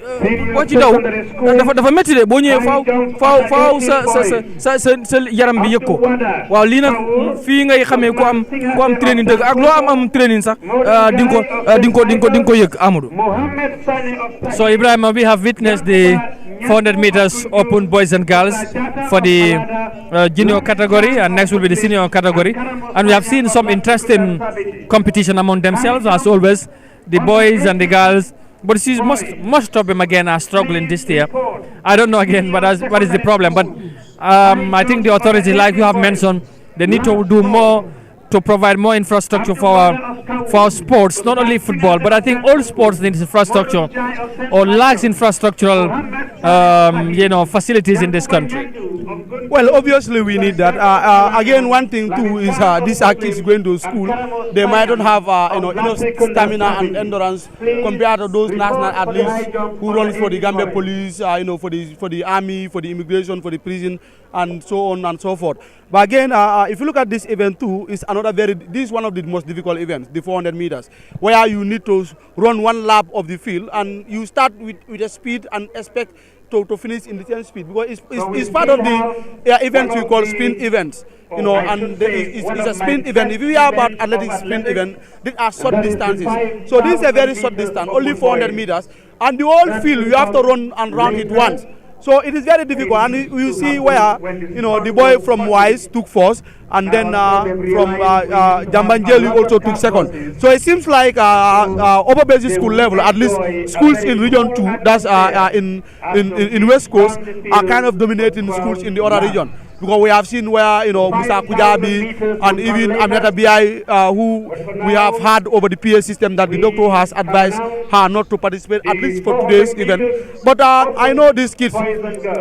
Speaker 14: boo ci daw dafa metti de boo ñëwee faaw sa yaram bi yëg ko waaw lii nag fii ngay xamee ku am training dëgg ak loo am training sax di nga ko yëg Amadou.
Speaker 12: So Ibrahima, we have witnessed the 400 meters open boys and girls for the junior category, and next will be the senior category, and we have seen some interesting competition among themselves as always, the boys and the girls. But see, most of them again are struggling this year. I don't know again what is the problem, but I think the authorities, like you have mentioned, they need to do more to provide more infrastructure for sports, not only football, but I think all sports need infrastructure or lacks infrastructural, facilities in this country.
Speaker 15: Well, obviously we need that. Again, one thing too is these are kids going to school. They might not have enough stamina and endurance compared to those national athletes who run for the Gambia Police, for the army, for the immigration, for the prison, and so on and so forth. But again, if you look at this event too, this is one of the most difficult events, the 400 meters, where you need to run one lap of the field, and you start with a speed and expect to finish in the same speed, because it's part of the events we call sprint events, and it's a sprint event. If you hear about athletic sprint event, these are short distances. So this is a very short distance, only 400 meters, and the whole field you have to run and round it once. So it is very difficult, and you see where the boy from Wise took first, and then from Jambanjeli also took second. So it seems like upper basic school level, at least schools in Region 2, that's in West Coast, are kind of dominating schools in the other region. Because we have seen where Musa Kujabi and even Aminata Biai, who we have had over the PA system, that the doctor has advised her not to participate, at least for today's event. But I know these kids,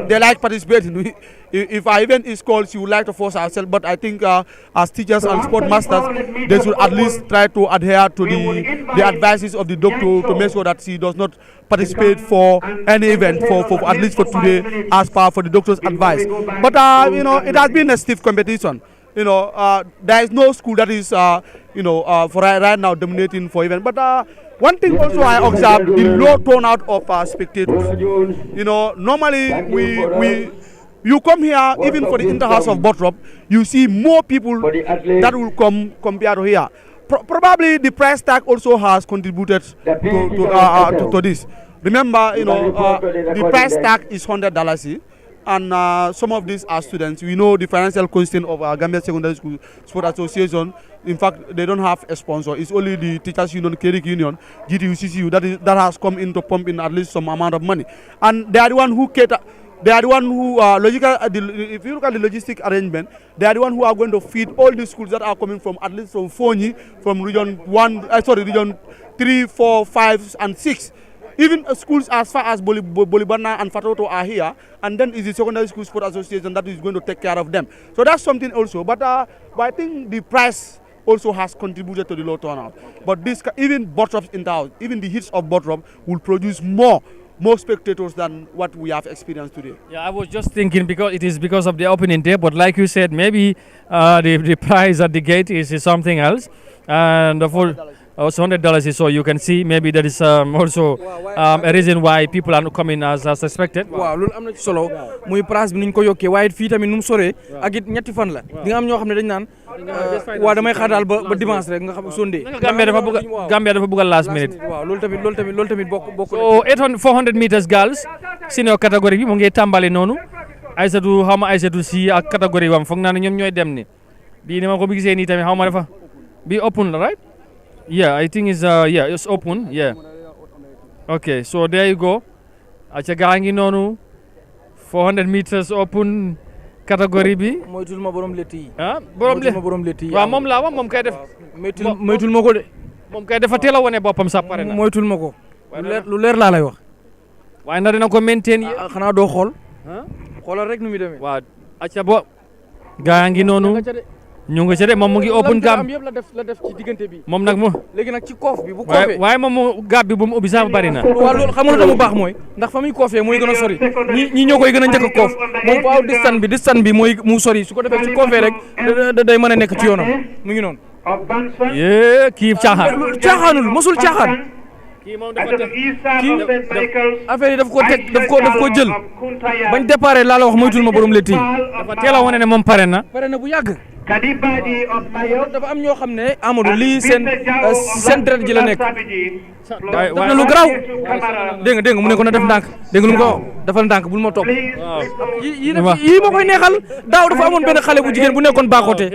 Speaker 15: they like participating. If our event is called, she would like to force herself, but I think as teachers and sport masters, they should at least try to adhere to the advices of the doctor to make sure that she does not participate for any event for at least for today, as per for the doctor's advice. But it has been a stiff competition. There is no school that is for right now dominating for event. But one thing also I observed, the low turnout of spectators. Normally you come here, even for the Interhouse of Bottrop, you see more people that will come compared to here. Probably the price tag also has contributed to this. Remember, the price tag is $100, and some of these are students. We know the financial constraint of our Gambia Secondary School Sport Association. In fact, they don't have a sponsor. It's only the Teachers Union, Cleric Union, GTUCCU that has come in to pump in at least some amount of money, and they are the one who cater. They are the one who if you look at the logistic arrangement, they are the one who are going to feed all the schools that are coming from, at least from Fonyi, from region 3, 4, 5, and 6. Even schools as far as Bolibana and Fatoto are here, and then is the Secondary School Sport Association that is going to take care of them. So that's something also. But I think the price also has contributed to the low turnout. But this, even Bottrops in town, even the hits of Bottrop will produce more spectators than what we have experienced today.
Speaker 12: Yeah, I was just thinking because of the opening day, but like you said, maybe the price at the gate is something else, and the full $100 is so you can see maybe there is also a reason why people are not coming as expected.
Speaker 14: Waaw loolu am na ci solo muy price bi niñ ko yokkee waaye fii tamit nu mu soree ak it ñetti fan la di nga am ñoo xam ne dañ naan waaw damay xaar daal ba dimanche rek nga xam Sunday.
Speaker 12: Gambia dafa bëgg last minute.
Speaker 14: waaw loolu tamit bokk.
Speaker 12: So 400 meters girls senior category bi mu ngi tàmbali noonu Aïssatou si ak category wam foog naa ne ñoom ñooy dem ni bii ni ma ko gisee nii tamit xaw ma dafa bi open la right. Yeah, I think it's open. Yeah. Okay, so there you go. Acha gaa ngi noonu 400 meters open category bi.
Speaker 14: moytul ma borom letti yi.
Speaker 12: ah borom
Speaker 14: letti yi.
Speaker 12: waaw moom laa wax moom kay def.
Speaker 14: moytul ma ko de.
Speaker 12: moom kay dafa teel a wane boppam sax pare na.
Speaker 14: moytul ma ko. lu leer laa lay wax.
Speaker 12: waaye na dina ko maintain yi.
Speaker 14: xanaa doo xool. xoolal rek nu muy demee.
Speaker 12: waaw acca bo gaa ngi noonu. ñu nga ca de moom mu ngi open gam
Speaker 14: yëpp la def ci diggante bi.
Speaker 12: moom nag mu.
Speaker 14: léegi nag ci koof bi bu koofee.
Speaker 12: waaye moom mu gab bi bu mu ubbi sax bari na.
Speaker 14: waaw loolu xam nga lu mu baax mooy ndax fa muy koofee mooy gën a sori ñi ñoo koy gën a njëkk a koof moom faaw distance bi mooy mu sori su ko defee su koofee rek day mën a nekk ci yoonam mu ngi noonu.
Speaker 12: yee kii
Speaker 14: caaxaanul mosul caaxaan.
Speaker 12: kii moom dafa teg
Speaker 14: kii affaire yi daf ko jël bañ déparé laa la wax moytul ma borom letti yi.
Speaker 12: dafa teel a wane ne moom pare na
Speaker 14: bu yàgg. dafa am ñoo xam ne Amadou lii seen deret ji la nekk. def na lu garaaw. dégg nga mu ne ko na def ndànk dégg nga lu mu ko defal ndànk bul ma topp. yii ma koy neexal daaw dafa amoon benn xale bu jigéen bu nekkoon baaxoote.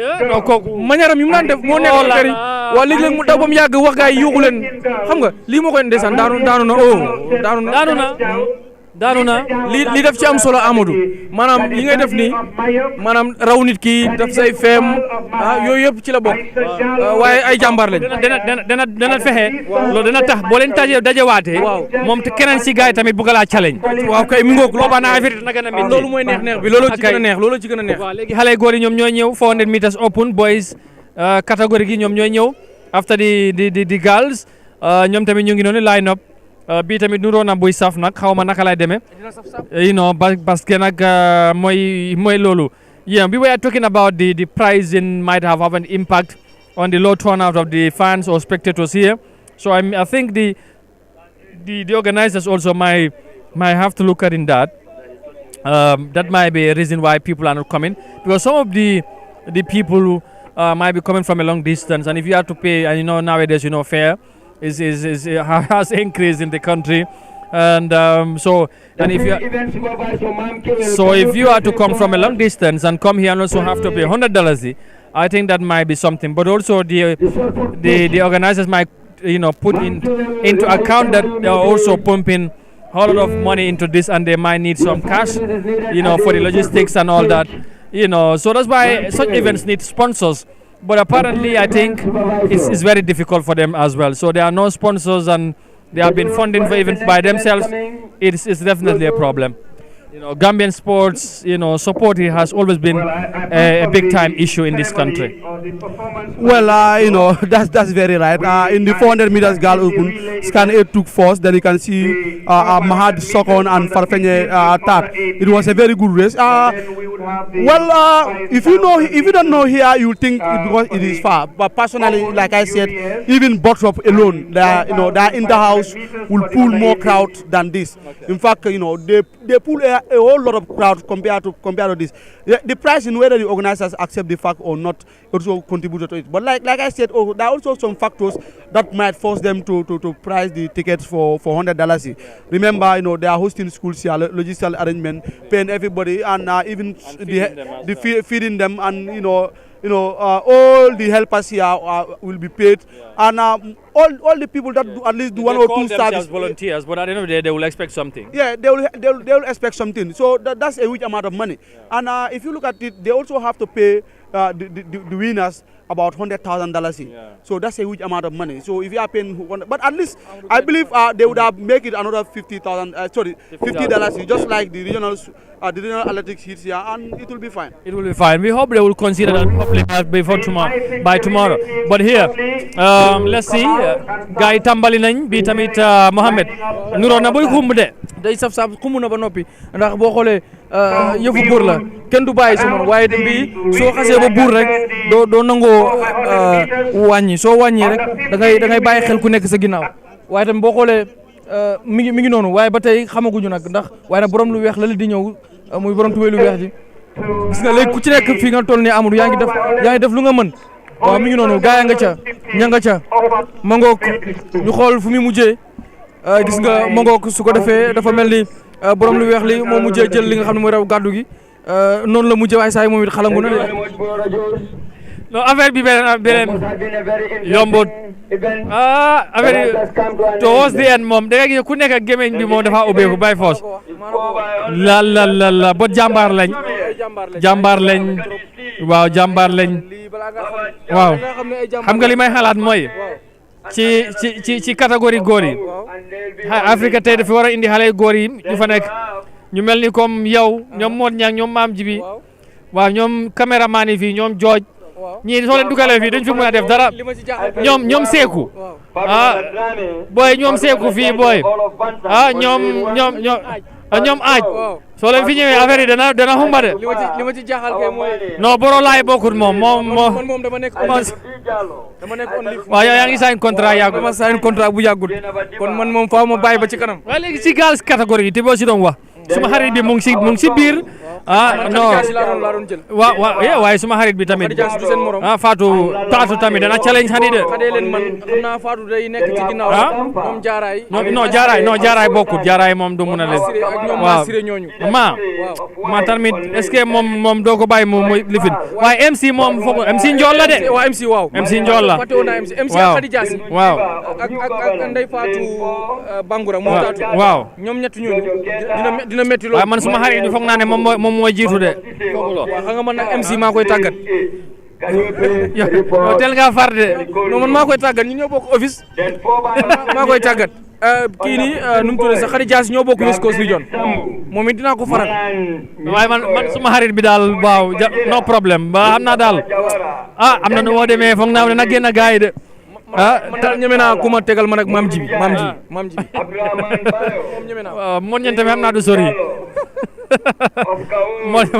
Speaker 14: manière am yi mu naan def moo nekkoon kër yi waaw léeg-léeg mu daw ba mu yàgg wax gaa yi yuuxu leen xam nga lii moo koy ndeysaan daanu na li def ci am solo Amadou maanaam li ngay def nii maanaam raw nit ki def say feem yooyu yëpp ci la bokk waaye ay jàmbaar lañ.
Speaker 12: dana fexe loolu dana tax boo leen dajewaatee moom te keneen si gars yi tamit bugg laa challenge.
Speaker 14: waaw kay mi ngoog
Speaker 12: boobaa naa affaire dina gën a métti.
Speaker 14: loolu mooy neex bi looloo ci gën a neex
Speaker 12: waaw léegi xale góor yi ñoom ñooy ñëw 400 meters open boys catégorie gi ñoom ñooy ñëw after di girls ñoom tamit ñu ngi noonu line up. bii tamit nuroo na buy saf nag xaw ma naka lay demee parce que nag mooy loolu yeah we were talking about the pricing might have an impact on the low turnout of the fans or spectators here, so I think the organizers also might have to look at in that. That might be a reason why people are not coming, because some of the people who might be coming from a long distance, and if you have to pay, and nowadays fare has increased in the country, and if you are to come from a long distance and come here and also have to pay $100, I think that might be something. But also the organizers might put into account that they are also pumping a whole lot of money into this, and they might need some cash for the logistics and all that, so that's why such events need sponsors. But apparently, I think it's very difficult for them as well. So there are no sponsors, and they have been funding for events by themselves. It's definitely a problem. Gambian sports, support has always been a big-time issue in this country.
Speaker 15: Well, that's very right. In the 400 meters girl open, Scan 8 took first. Then you can see Mahad second and Farfenye third. It was a very good race. If you don't know here, you think because it is far. But personally, like I said, even Bottrop alone, they in the house will pull more crowd than this. In fact, they pull a whole lot of crowd compared to this. The price in whether the organizers accept the fact or not also contributed to it. But like I said, there are also some factors that might force them to price the tickets for $100. Remember, they are hosting schools here, logistical arrangement, paying everybody, and even feeding them, and all the helpers here will be paid, and all the people that do at least do one or two services.
Speaker 12: Volunteers, but at the end of the day, they will expect something.
Speaker 15: Yeah, they will expect something. So that's a huge amount of money. And if you look at it, they also have to pay the winners about $100,000. So that's a huge amount of money. So if you are paying, but at least I believe they would have make it another $50, just like the regional athletics hits here, and it will be fine.
Speaker 12: It will be fine. We hope they will consider that by tomorrow. But here, let's see. Guy tambali nañ bi tamit Mohamed nuro na boy xum de
Speaker 14: day saf xumu na ba noppi ndax boo xoolee yëfu buur la kenn du bàyyi si moom waaye bi soo xasee ba buur rek doo nangoo wàññi soo wàññi rek da ngay bàyyi xel ku nekk sa ginnaaw waaye tam boo xoolee mi ngi noonu waaye ba tey xamaguñu nag ndax waaye nag borom lu weex la di ñëw muy borom tubéy lu weex ji gis nga léegi ku ci nekk fii nga toll nii Amadou yaa ngi def lu nga mën. waaw mi ngi noonu gaa nga ca ña nga ca mangook ñu xool fu muy mujjee gis nga mangook su ko defee dafa mel ni borom lu weex li moo mujjee jël li nga xam ne mooy raw gàddu gi noonu la mujjee waaye saa yi moom it xalangu na de.
Speaker 12: non affaire bi beneen yombut affaire yi towards the end moom da nga gis ku nekk ak gémmiñ bi moom dafa ubbeeku by force la ba jàmbaar lañ waaw jàmbaar lañ waaw xam nga li may xalaat mooy ci catégorie góor yi Afrique tey dafa war a indi xale góor yi ñu fa nekk ñu mel ni comme yow ñoom Modou Niang ñoom Mame Djibi waaw ñoom caméraman yi fii ñoom Jooj ñii soo leen dugalee fii dañ fi mën a def dara ñoom Seeku booy ñoom Seeku fii booy ñoom aaj soo leen fi ñëwee affaire yi dana xumba de
Speaker 14: li ma ci jaaxal kay mooy
Speaker 12: non boro laay bokkut moom
Speaker 14: dama nekk on leave
Speaker 12: waaw yow yaa ngi sign contrat yàggul
Speaker 14: dama sign contrat bu yàggul kon man moom faaw ma bàyyi ba ci kanam
Speaker 12: waaye léegi ci gaal catégorie yi te boo si doon wax suma xarit bi mu ngi si biir non waaye suma xarit bi tamit Fatou tamit dana challenge xani de
Speaker 14: leen man xam naa Fatou day nekk ci ginnaaw ñoom
Speaker 12: jaaraay bokkut jaaraay moom du mun a leen waaw ma tamit est-ce que moom doo ko bàyyi moom mooy lifin waaye MC moom foog MC Njool la de MC Njool la waaw
Speaker 14: ak Ndeye Fatou Bangoura moom taatu
Speaker 12: waaw
Speaker 14: ñoom ñett ñooñu dina metti loolu
Speaker 12: waaye man suma xarit bi foog naa ne moom mooy jiitu de
Speaker 14: waaw xam nga man nag MC maa koy tàggat
Speaker 12: yow tel nga far de
Speaker 14: non man maa koy tàggat ñu ñoo bokk office maa koy tàggat kii nii nu mu tudd sax Khady Dias ñoo bokk West Coast Region moom it dinaa ko faral
Speaker 12: waaye man suma xarit bi daal waaw no problème ba xam naa daal am na nu moo demee foog naa ne nag génn gaay de
Speaker 14: man daal ñeme naa ku ma tegal man ak Mame Djibi moom ñeme naa
Speaker 12: moo ñeen tamit xam naa du sori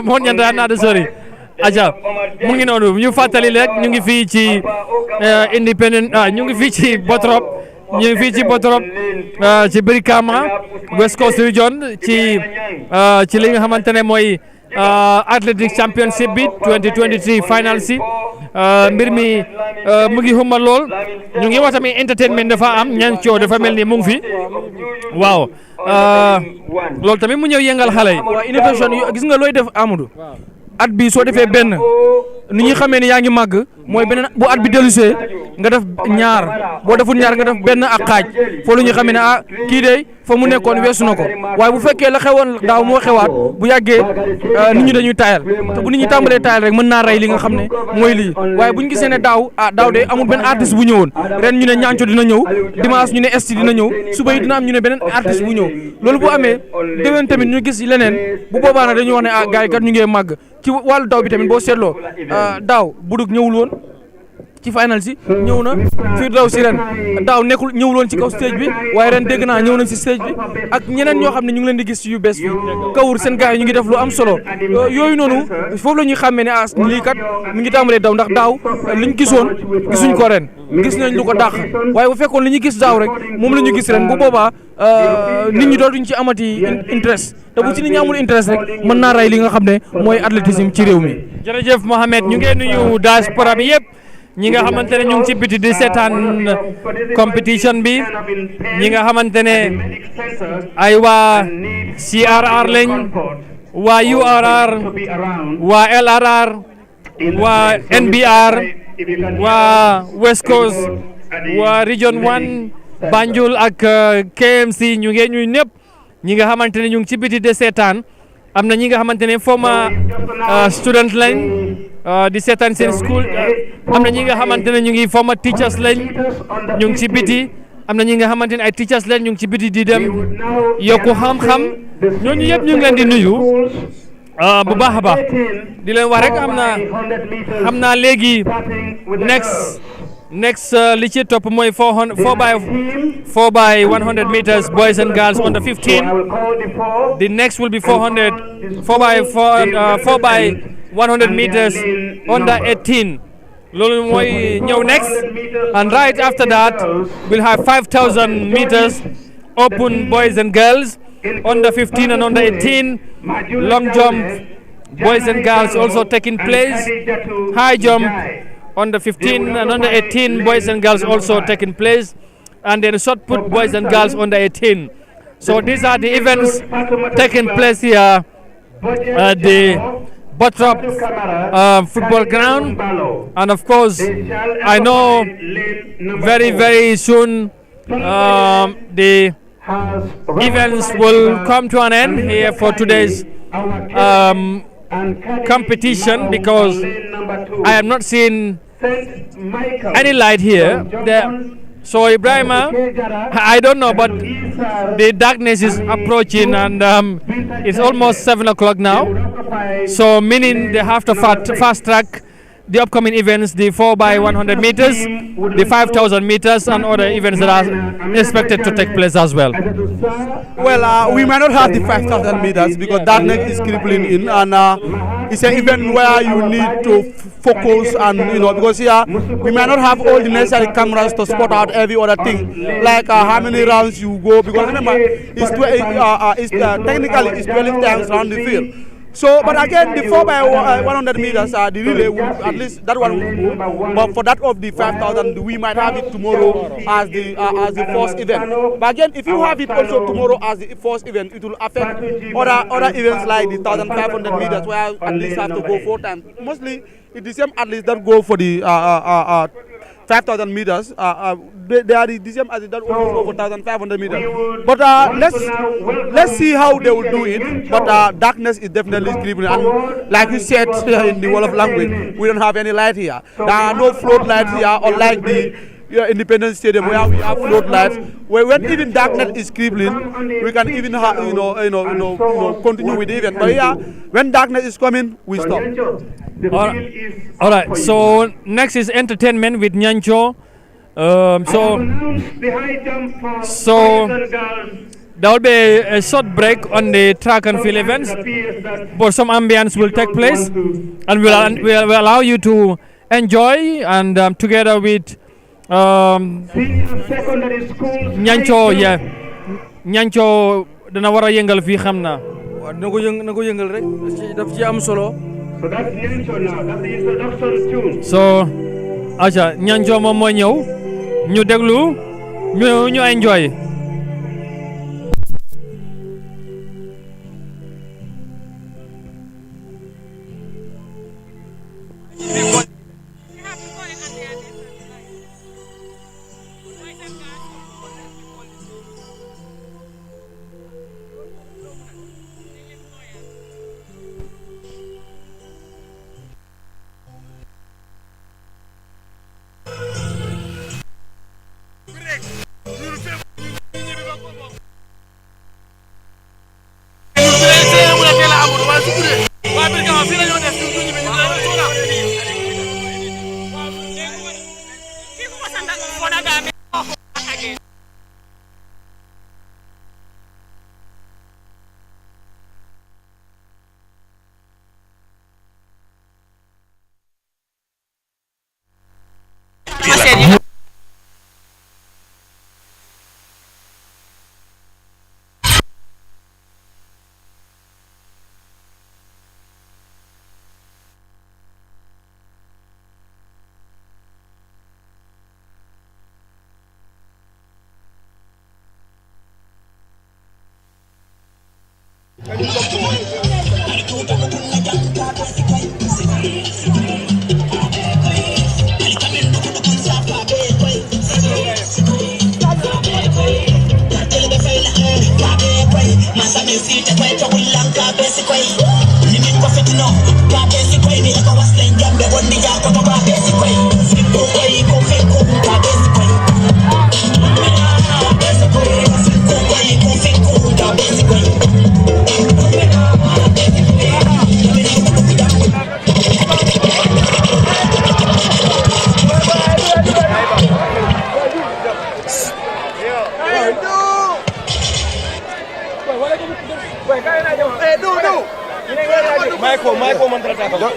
Speaker 12: moo ñeen tamit xam naa du sori aja mu ngi noonu ñu fàttali rek ñu ngi fii ci independent ñu ngi fii ci Botrop ci Brikama West Coast Region ci li nga xamante ne mooy Athletic Championship bi 2023 final si mbir mi mu ngi xumma lool ñu ngi wax tamit entertainment dafa am ñang coo dafa mel ni mu ngi fi waaw loolu tamit mu ñëw yëngal xale yi
Speaker 14: waaw innovation gis nga looy def Amadou at bi soo defee benn ni ñuy xamee ni yaa ngi màgg mooy beneen bu at bi dellusee nga def ñaar boo deful ñaar nga def benn ak xaaj foo lu ñuy xamee ne kii de fa mu nekkoon weesu na ko waaye bu fekkee la xewoon daaw moo xewaat bu yàggee nit ñi dañuy taayal te bu nit ñi tàmbalee taayal rek mën naa rey li nga xam ne mooy lii waaye bu ñu gisee ne daaw de amul benn artiste bu ñëwoon ren ñu ne ñaanco dina ñëw dimanche ñu ne esti dina ñëw suba yi dina am ñu ne beneen artiste bu ñëw loolu bu amee déwén tamit ñu gis leneen bu boobaa nag dañuy wax ne gars yi kat ñu ngi màgg ci wàllu taw bi tamit boo seetloo daaw budug ñëwul woon ci final si ñëw na fii daw si ren daaw ñëwul woon ci kaw stage bi waaye ren dégg naa ñëw nañ si stage bi ak ñeneen ñoo xam ne ñu ngi leen di gis yu bees fii kawur seen gars yi ñu ngi def lu am solo yooyu noonu foofu la ñuy xàmmee ne lii kat mi ngi tàmbalee daw ndax daaw liñ gisoon gisuñ ko ren gis nañ lu ko dàq waaye bu fekkoon li ñu gis daaw rek moom la ñu gis ren bu boobaa nit ñi dootuñ ci amati interest te bu ci nit ñi amul interest rek mën naa rey li nga xam ne mooy athlétisme ci réew mi.
Speaker 12: jërëjëf Mohamed ñu ngi nuyu diaspora bi yëpp ñi nga xamante ne ñu ngi ci biti di seetaan compétition bi ñi nga xamante ne ay waa CRR lañ waa URR waa LRR waa NBR waa West Coast waa Region 1 Banjul ak KMC ñu ngi ñuy ñëpp ñi nga xamante ne ñu ngi ci biti di seetaan am na ñi nga xamante ne former student lañ di seetaan seen school am na ñi nga xamante ne ñu ngi former teachers lañ ñu ngi ci biti am na ñi nga xamante ne ay teachers lañ ñu ngi ci biti di dem yokku xam-xam ñooñu yëpp ñu ngi leen di nuyu bu baax a baax di leen wax rek xam naa léegi next li ci topp mooy 4 by 100 meters boys and girls under 15. The next will be 4 by 100 meters under 18. loolu mooy ñëw next, and right after that we'll have 5,000 meters open boys and girls under 15 and under 18. Long jump boys and girls also taking place. High jump under 15 and under 18 boys and girls also taking place, and then shot put boys and girls under 18. So these are the events taking place here at the Bottrop football ground, and of course, I know very soon the events will come to an end here for today's competition, because I have not seen any light here. So Ibrahima, I don't know, but the darkness is approaching, and it's almost 7 o'clock now. So meaning they have to fast track the upcoming events, the 4x100 meters, the 5,000 meters, and other events that are expected to take place as well.
Speaker 15: Well, we might not have the 5,000 meters because darkness is crippling in, and it's an event where you need to focus, and because here we might not have all the necessary cameras to spot out every other thing, like how many rounds you go, because remember technically it's 12 times around the field. So, but again, the 4x100 meters, the relay, at least that one will go. But for that of the 5,000, we might have it tomorrow as the first event. But again, if you have it also tomorrow as the first event, it will affect other events like the 1,500 meters, where at least have to go 4 times. Mostly, it's the same athletes that go for the 5,000 meters. They are the same as that over 1,500 meters. But let's see how they will do it. But darkness is definitely creeping. And like you said in the world of language, we don't have any light here. There are no float lights here, unlike the Independence Stadium where we have float lights. Where when even darkness is creeping, we can even continue with the event. But here, when darkness is coming, we stop.
Speaker 12: All right. So next is entertainment with Nyancho. So there will be a short break on the track and field events, but some ambience will take place, and we'll allow you to enjoy, and together with Nyancho, Nyancho dana war a yëngal fii xam naa.
Speaker 14: waaw na ko yëngal rek daf ci am solo.
Speaker 3: So that's Nyancho now. That's the introduction tune.
Speaker 12: So acha Nyancho moom moo ñëw ñu déglu ñu enjoy.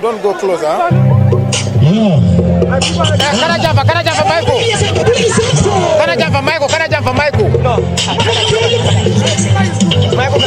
Speaker 2: Don't go closer.
Speaker 16: Kana jump Michael. Kana jump Michael. No. Michael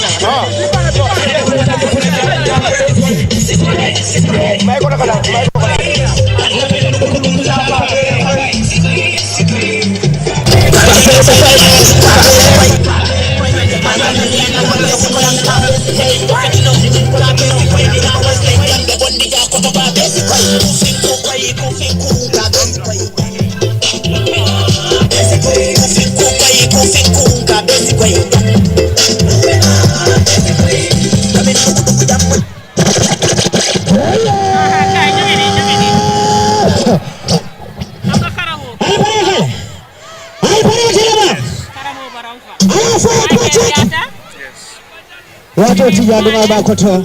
Speaker 17: Wato tiya dunga ba koto.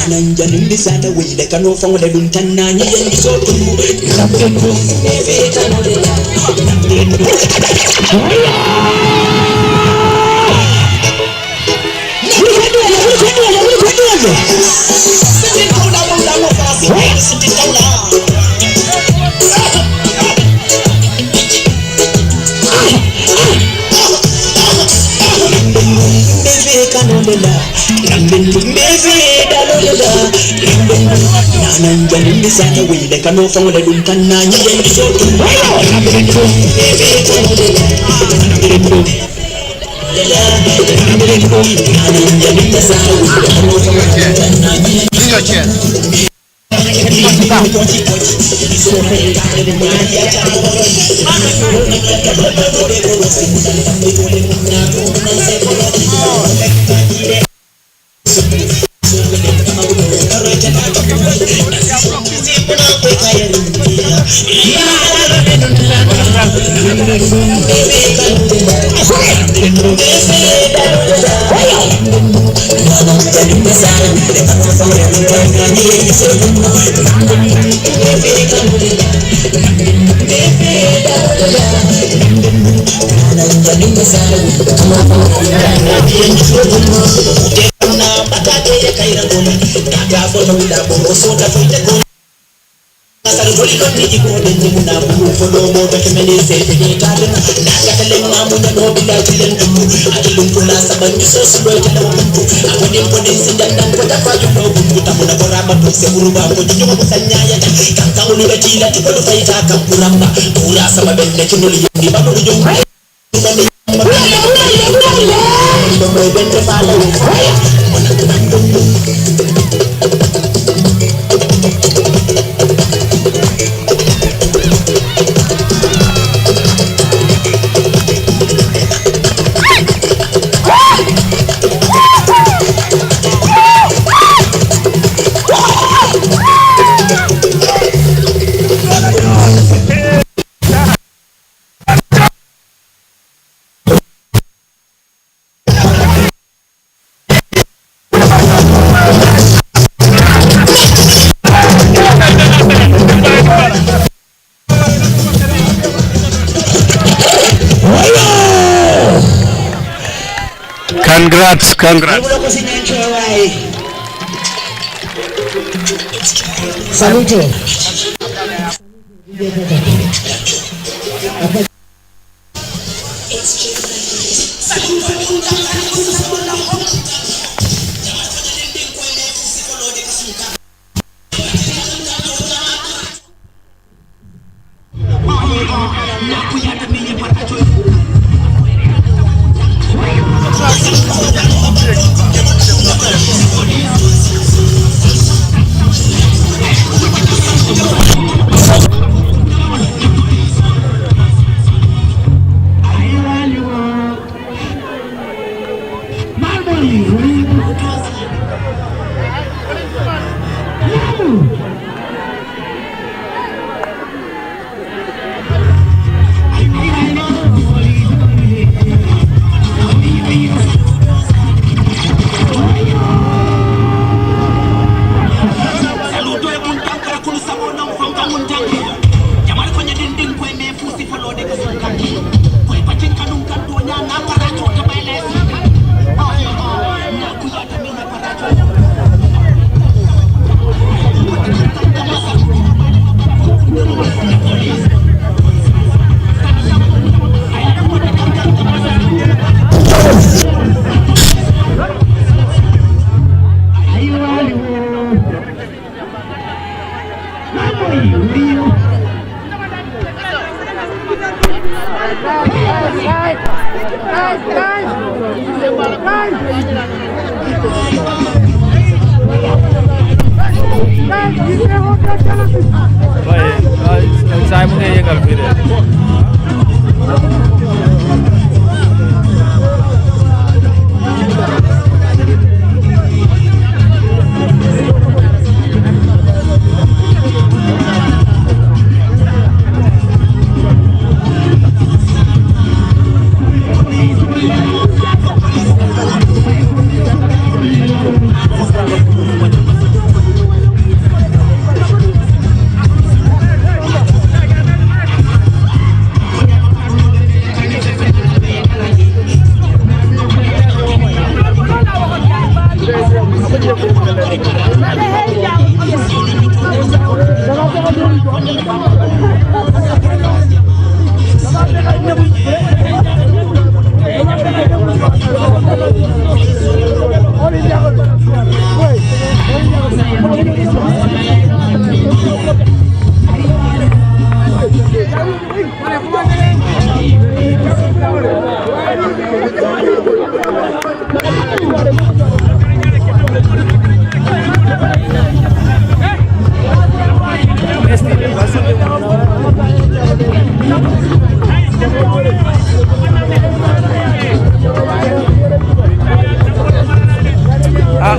Speaker 18: Nanjanin sana wile kano fango le luntan na nyen di so tumu rapendo neve kano le napendo Nanjanin sana wile kano fango le luntan na nyen di so tumu rapendo neve kano le napendo
Speaker 9: Congrats.
Speaker 17: Salute.
Speaker 12: Saya mungkin yang kalau tidak.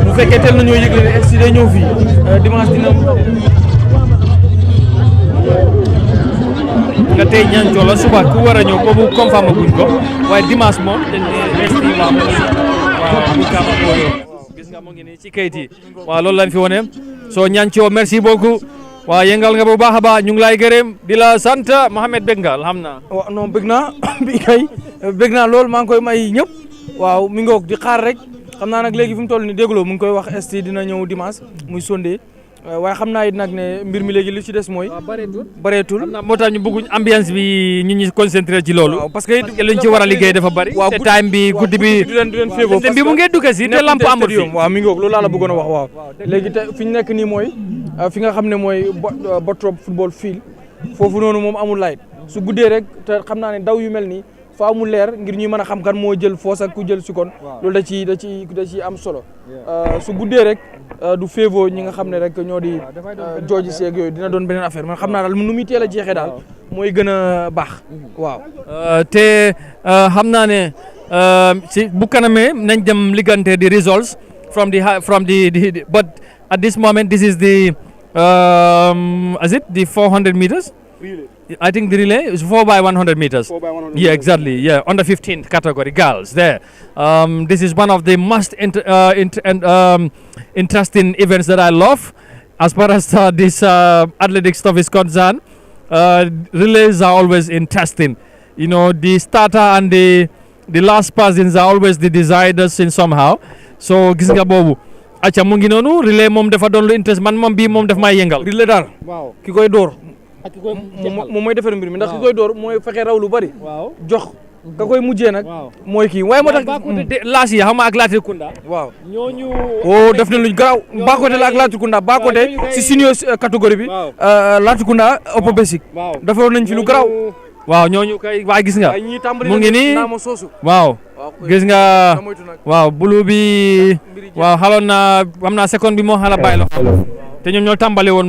Speaker 12: Bu fekkee teel nañoo yëgle ne FC day ñëw fii dimanche dina nga tey ñancoo la suba ku war a ñëw boobu confirmé guñ ko waaye dimanche moom dañ ne FC waaw bu kaama booyo gis nga mu ngi nii ci kayit yi waaw loolu lañ fi wone soo ñancoo merci beaucoup waaw yëngal nga bu baax a baax ñu ngi lay gërëm di la sant Mohamed bëgg nga xam naa
Speaker 14: waaw non bëgg naa bi kay bëgg naa loolu maa ngi koy may ñëpp waaw mi ngoog di xaar rek xam naa nag léegi fi mu toll nii dégloo mu ngi koy wax ST dina ñëw dimanche muy sondé waaye xam naa it nag ne mbir mi léegi li ci des mooy. bareetul
Speaker 12: xam naa moo tax ñu bëgguñ ambiance bi ñu ñi concentré ci loolu.
Speaker 14: waaw parce que
Speaker 12: luñ ci war a liggéey dafa bari.
Speaker 14: waaw
Speaker 12: te time bi guddi bi
Speaker 14: du leen féegoo
Speaker 12: bi mu ngi dugg si te lamp amul fi.
Speaker 14: waaw mi ngoog loolu laa la bëggoon a wax waaw. léegi te fi ñu nekk nii mooy fi nga xam ne mooy Bottrop football field foofu noonu moom amul light su guddee rek te xam naa ne daw yu mel nii faaw mu leer ngir ñuy mën a xam kan moo jël foos ak ku jël sikon loolu da ci am solo su guddee rek du féevoo ñi nga xam ne rek ñoo di jooji seeg yooyu dina doon beneen affaire man xam naa daal nu muy teel a jeexee daal mooy gën a baax waaw
Speaker 12: te xam naa ne si bu kanamee nañ dem liggante di results from the but at this moment this is the is it the 400 meters
Speaker 15: Really?
Speaker 12: I think the relay is 4 by 100 meters.
Speaker 15: 4 by 100
Speaker 12: Yeah, exactly. Yeah, under 15 category girls there. This is one of the most interesting events that I love. As far as this athletic stuff is concerned, relays are always interesting. You know, the starter and the the last persons are always the deciders in somehow. So gis nga boobu acca mu ngi noonu relais moom dafa doon lu interest man moom bii moom daf may yëngal.
Speaker 14: relais daal.
Speaker 10: waaw
Speaker 14: ki koy door.
Speaker 10: ak ki koy
Speaker 14: moom mooy defar mbir mi ndax ki koy door mooy fexe raw lu bari.
Speaker 10: waaw
Speaker 14: jox ka koy mujjee nag. mooy kii waaye moo tax.
Speaker 12: laas yi xam nga ak Latrikunda.
Speaker 14: waaw
Speaker 10: ñooñu.
Speaker 14: oh def na luñ garaaw Bakote la ak Latrikunda Bakote si senior catégorie bi. Latrikunda upper basic. defoon nañ fi lu garaaw.
Speaker 12: waaw ñooñu kay waaye gis nga. mu ngi nii waaw. gis nga waaw bulu bi waaw xaloon na am naa seconde bi moo xala bàyyi la te ñoom ñoo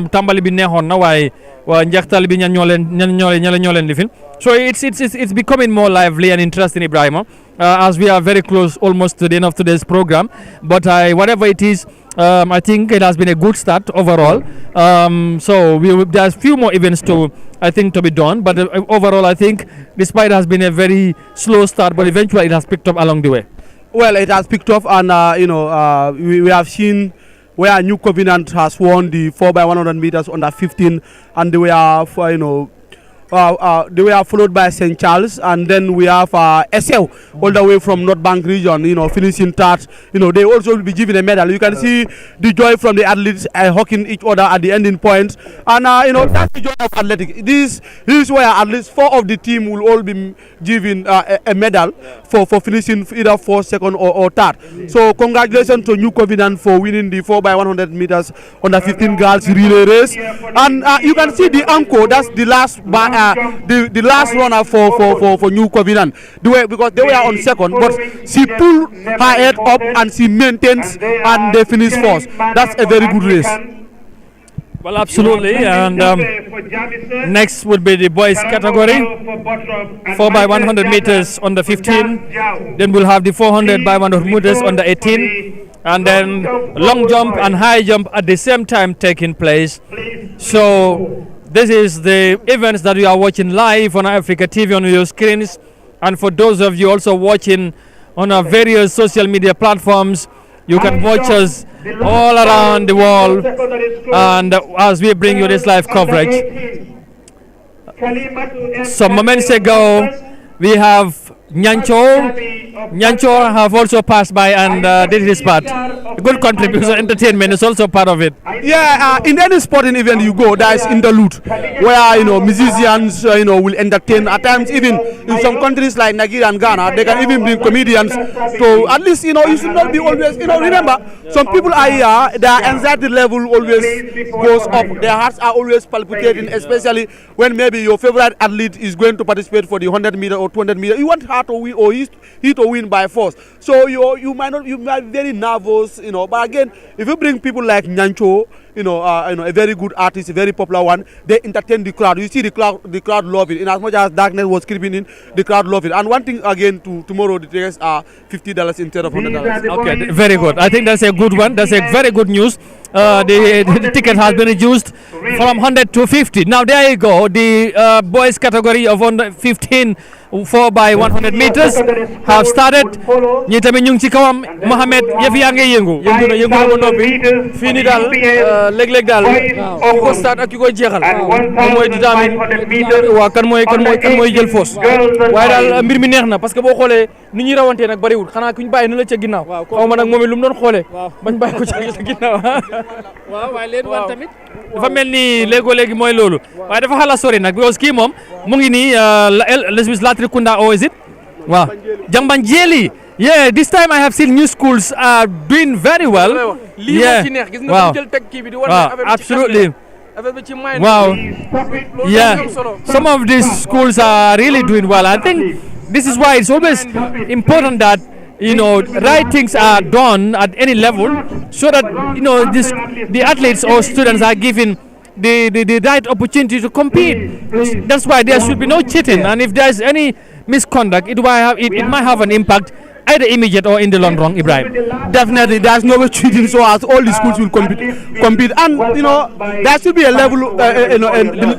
Speaker 12: tàmbali bi neexoon na waaye waa njeextal bi ñan ñoo leen lifin so it's becoming more lively and interesting Ibrahima as we are very close almost to the end of today's program but whatever it is I think it has been a good start overall so there's few more events to be done but overall I think despite it has been a very slow start but eventually it has picked up along the way.
Speaker 15: Well, it has picked up and we have seen where New Covenant has won the 4x100 meters under 15 and they were they were followed by St. Charles and then we have SL all the way from North Bank region finishing third. They also will be given a medal. You can see the joy from the athletes hugging each other at the ending point and that's the joy of athletics. This is where at least 4 of the team will all be given a medal for finishing either 4th, 2nd or 3rd. So congratulations to New Covenant for winning the 4x100 meters under 15 girls relay race and you can see the anchor, that's the last the last runner for New Covenant because they were on 2nd but she pulled her head up and she maintains and they finished 4th. That's a very good race.
Speaker 12: Well, absolutely, and next would be the boys category, 4x100 meters under 15. Then we'll have the 400 by 100 meters under 18, and then long jump and high jump at the same time taking place. So this is the events that you are watching live on Africa TV on your screens, and for those of you also watching on our various social media platforms, you can watch us all around the world and as we bring you this live coverage. Some moments ago we have Nyancho have also passed by and did his part. A good contribution, entertainment is also part of it.
Speaker 15: Yeah, in any sporting event you go, there is interlude where musicians will entertain. At times, even in some countries like Nigeria and Ghana, they can even bring comedians. So at least you should not be always. Remember, some people are here, their anxiety level always goes up. Their hearts are always palpitating, especially when maybe your favorite athlete is going to participate for the 100 meter or 200 meter. You want her to win or he to win by force. So you might be very nervous, But again, if you bring people like Nyancho, a very good artist, a very popular one, they entertain the crowd. You see the crowd love it. In as much as darkness was creeping in, the crowd love it. And one thing again, tomorrow the tickets are $50 instead of $100.
Speaker 12: Okay, very good. I think that's a good one. That's a very good news. The ticket has been reduced from 100 to 50. Now there you go. The boys category of under 15 4x100 meters have started. ñi tamit ñu ngi ci kawam Mohamed yëf yaa ngi yëngu
Speaker 14: na ba noppi fii nii daal léeg-léeg daal ki ko start ak ki koy jeexal moom mooy détermine waa kan mooy jël foos waaye daal mbir mi neex na parce que boo xoolee ni ñuy rawantee nag bariwul xanaa ku ñu bàyyi na la ca ginnaaw xaw ma nag moom it lu mu doon xoolee bañ bàyyi ko ca ginnaaw
Speaker 12: waaw waaye leen wan tamit dafa mel ni léegi mooy loolu waaye dafa xala sori nag because kii moom mu ngi nii Latrikunda or is it? Wow. Jambanjeli. Yeah, this time I have seen new schools are doing very well. Yeah. Wow. Wow. Absolutely. Wow. Yeah. Some of these schools are really doing well. I think this is why it's always important that right things are done at any level so that the athletes or students are given the right opportunity to compete. That's why there should be no cheating, and if there's any misconduct, it might have an impact either immediate or in the long run, Ibrahim?
Speaker 15: Definitely, there's no way cheating, so as all the schools will compete, and there should be a level, and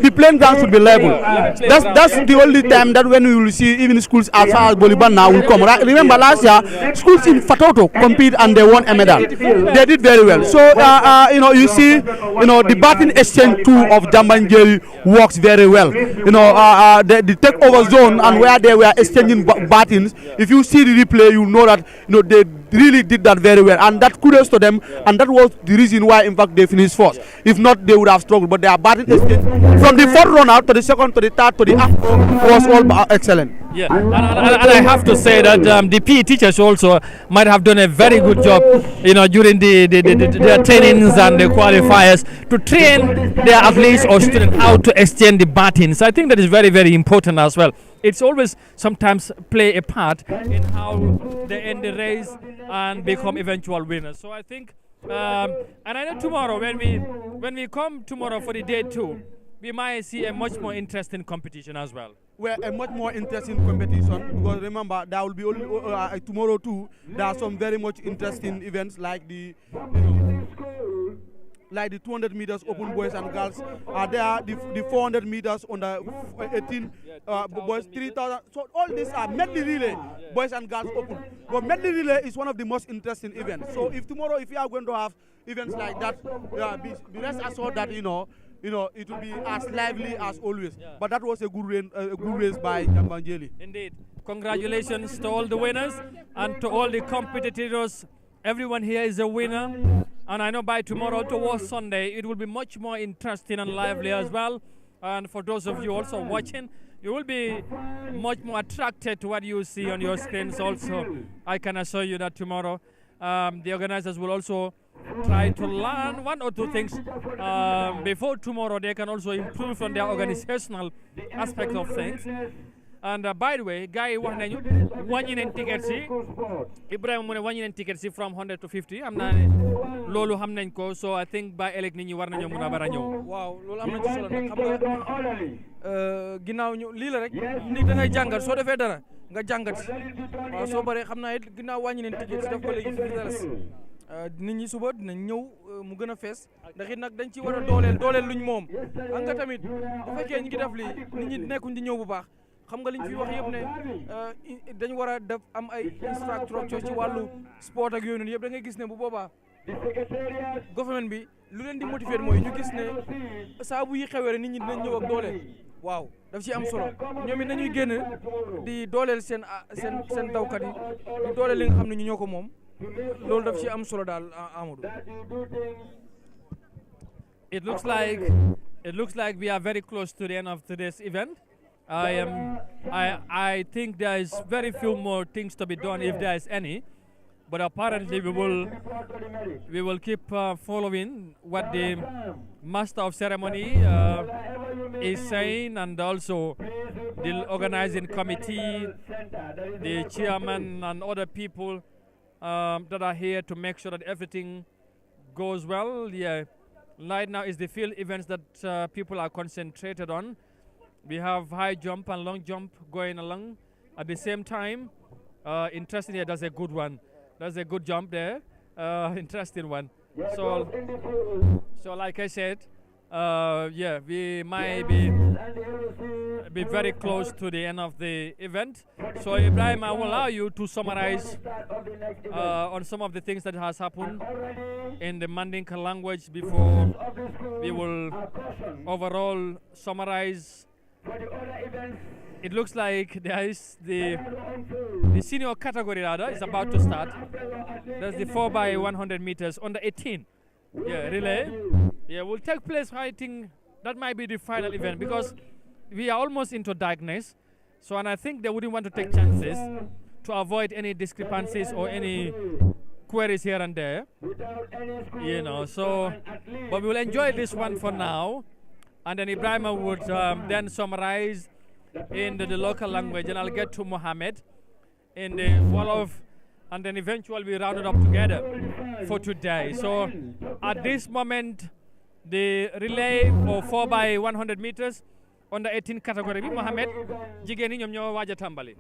Speaker 15: the playing ground should be level. That's the only time that when we will see even schools as far as Bolivar now will come. Right? Remember last year, schools in Fatoto compete and they won a medal. They did very well. So you see, the batting exchange too of Jambanjeri works very well. The takeover zone and where they were exchanging battings. If you see the replay, you know that they really did that very well, and that kudos to them, and that was the reason why in fact they finished first. If not, they would have struggled, but their batting exchange from the fourth runner to the second to the third to the after was all excellent.
Speaker 12: Yeah, and I have to say that the PE teachers also might have done a very good job, during their trainings and the qualifiers to train their athletes or students how to exchange the battings. I think that is very, very important as well. It's always sometimes play a part in how they end the race and become eventual winners. So I think, and I know tomorrow when we come tomorrow for the day 2, we might see a much more interesting competition as well.
Speaker 15: Well, a much more interesting competition, because remember there will be only tomorrow too. There are some very much interesting events like the 200 meters open boys and girls. There the 400 meters on the 18 boys, 3,000. So all these are medley relay, boys and girls open. But medley relay is one of the most interesting events. So if tomorrow, if you are going to have events like that, be rest assured that it will be as lively as always. But that was a good race by Jambanjeli.
Speaker 12: Indeed. Congratulations to all the winners and to all the competitors. Everyone here is a winner. And I know by tomorrow towards Sunday, it will be much more interesting and lively as well. And for those of you also watching, you will be much more attracted to what you see on your screens also. I can assure you that tomorrow, the organizers will also try to learn 1 or 2 things before tomorrow. They can also improve on their organizational aspects of things. And by the way, guy wax nañu wàññi nañ tickets yi Ibrahima mu ne wàññi nañ tickets yi from 100 to 50 am naa ne loolu xam nañ ko, so I think by ëllëg nit ñi war nañoo mun a bara ñëw.
Speaker 14: waaw loolu am na ci solo nag xam nga ginnaaw ñu lii la rek nit da ngay jàngat soo defee dara nga jàngat waaw soo baree xam naa it ginnaaw wàññi nañ tickets yi def ko léegi nit ñi suba dinañ ñëw mu gën a fees ndax it nag dañ ci war a dooleel luñ moom. xam nga tamit bu fekkee ñu ngi def lii nit ñi nekkuñ di ñëw bu baax. xam nga liñ fi wax yëpp ne dañu war a def am ay infrastructure ci wàllu sport ak yooyu noonu yëpp da ngay gis ne bu boobaa government bi lu leen di motiver mooy ñu gis ne saa bu yi xewee rek nit ñi dinañ ñëw ak doole. waaw daf ci am solo ñoom it nañuy génn di dooleel seen dawkat yi di dooleel li nga xam ne ñu ñoo ko moom loolu daf ci am solo daal Amadou.
Speaker 12: It looks like we are very close to the end of today's event. I think there is very few more things to be done if there is any, but apparently we will keep following what the master of ceremony is saying, and also the organizing committee, the chairman and other people that are here to make sure that everything goes well. Yeah, right now is the field events that people are concentrated on. We have high jump and long jump going along at the same time. Interesting here, that's a good one. That's a good jump there. Interesting one. So like I said, yeah, we might be very close to the end of the event. So Ibrahim, I will allow you to summarize on some of the things that has happened in the Mandinka language before we will overall summarize. It looks like there is the senior category rather is about to start. That's the 4x100 meters under 18. Yeah, relay. Yeah, will take place. I think that might be the final event because we are almost into darkness. So, and I think they wouldn't want to take chances to avoid any discrepancies or any queries here and there. So, but we will enjoy this one for now. And then Ibrahima would then summarize in the local language, and I'll get to Mohammed in the Wolof, and then eventually we round it up together for today. So at this moment, the relay for 4x100 meters on the 18 category, Mohammed, jigéen ñi ñoom ñoo waaj a tàmbali.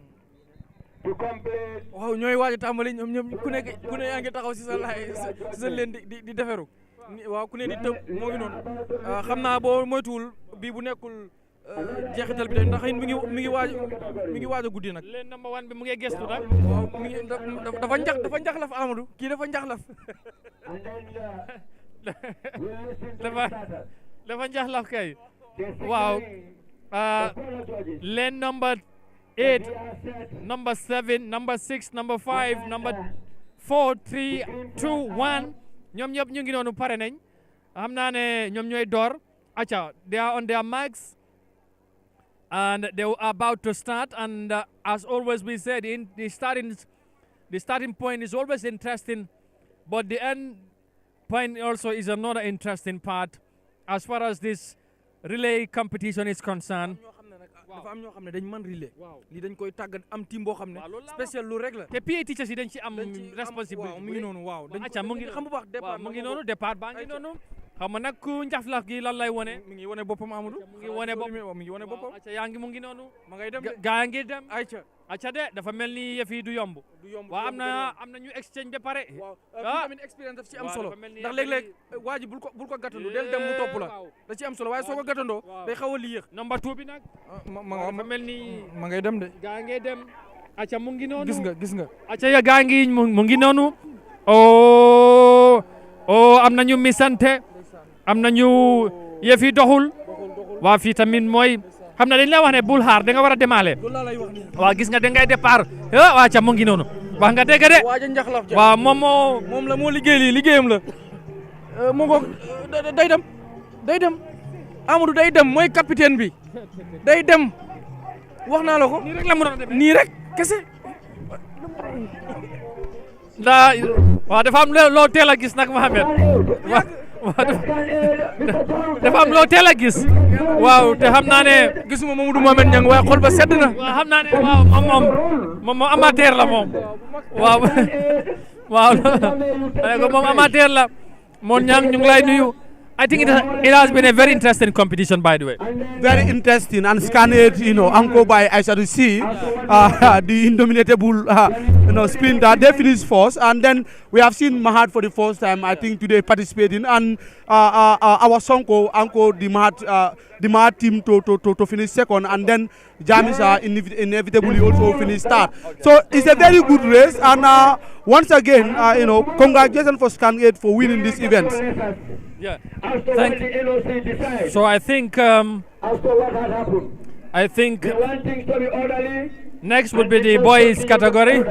Speaker 14: waaw ñooy waaj a tàmbali ñoom ku ne yaa ngi taxaw si sa laay si sa leen di deferu waaw ku ne di tëb moo ngi noonu xam naa boo moytuwul bii bu nekkul jeexital bi de ndax mi ngi waaj a guddi nag.
Speaker 12: leen number 1 bi mu ngi gëstu nag.
Speaker 14: waaw mi ngi dafa njaxlaf Amadou kii dafa njaxlaf.
Speaker 12: dafa njaxlaf kay. waaw. leen number 8, number 7, number 6, number 5, number 4, 3, 2, 1 ñoom ñëpp ñu ngi noonu pare nañ xam naa ne ñoom ñooy door acca they are on their marks and they are about to start and as always we said the starting point is always interesting but the end point also is another interesting part as far as this relay competition is concerned.
Speaker 14: dafa am ñoo xam ne dañ mën relais lii dañ koy tàggat am team boo xam ne spécial lu rek la
Speaker 12: te PE teachers yi dañ ci am responsibility
Speaker 14: mu ngi noonu waaw
Speaker 12: acca mu ngi
Speaker 14: xam bu baax départ
Speaker 12: mu ngi noonu départ baa ngi noonu xam nga nag ku njaflaf gi lan lay wone
Speaker 14: mi ngi wone boppam Amadou
Speaker 12: mu ngi wone boppam acca yaa ngi mu ngi noonu
Speaker 14: ma ngay dem
Speaker 12: gaa ngi dem
Speaker 14: acca
Speaker 12: de dafa mel ni yëf yi du yomb waaw am na ñu exchange ba pare
Speaker 14: tamit expérience daf ci am solo ndax léeg-léeg waa ji bul ko gàttandu del dem mu topp la da ci am solo waaye soo ko gàttandoo day xaw a li yéex
Speaker 12: number 2 bi nag
Speaker 14: ma
Speaker 12: mel ni
Speaker 14: ma ngay dem de
Speaker 12: gaa ngay dem acca mu ngi noonu
Speaker 14: gis nga
Speaker 12: acca ya gaa ngi mu ngi noonu am nañu misante am nañu yëf yi doxul waa fii tamit mooy xam na dañ la wax ne bul xaar da nga war a demaale waaw gis nga da ngay départ waa ca mu ngi noonu wax nga dégg de waaw moom
Speaker 14: la moo liggéey lii liggéeyam la mu ngoog day dem Amadou day dem mooy capitaine bi day dem wax naa la ko
Speaker 12: nii rek la mu doon def
Speaker 14: nii rek kese
Speaker 12: waaw dafa am loo teel a gis nag Mohamed dafa am loo teel a gis waaw te xam naa ne
Speaker 14: gisuma Mamadou Mohamed Niang waaye xol ba sedd na
Speaker 12: waaw xam naa ne waaw moom amateur la moom waaw moom amateur la moom Niang ñu ngi lay nuyu I think it has been a very interesting competition, by the way.
Speaker 15: Very interesting and scanned, anchored by Aishatu C, the indomitable, sprinter. They finished first, and then we have seen Mahat for the first time, I think, today participating, and our Sonko anchored the Mahat team to finish second, and then Jamisa inevitably also finished third. So it's a very good race, and once again, congratulations for ScanAid for winning this event.
Speaker 12: Yeah. So I think next would be the boys category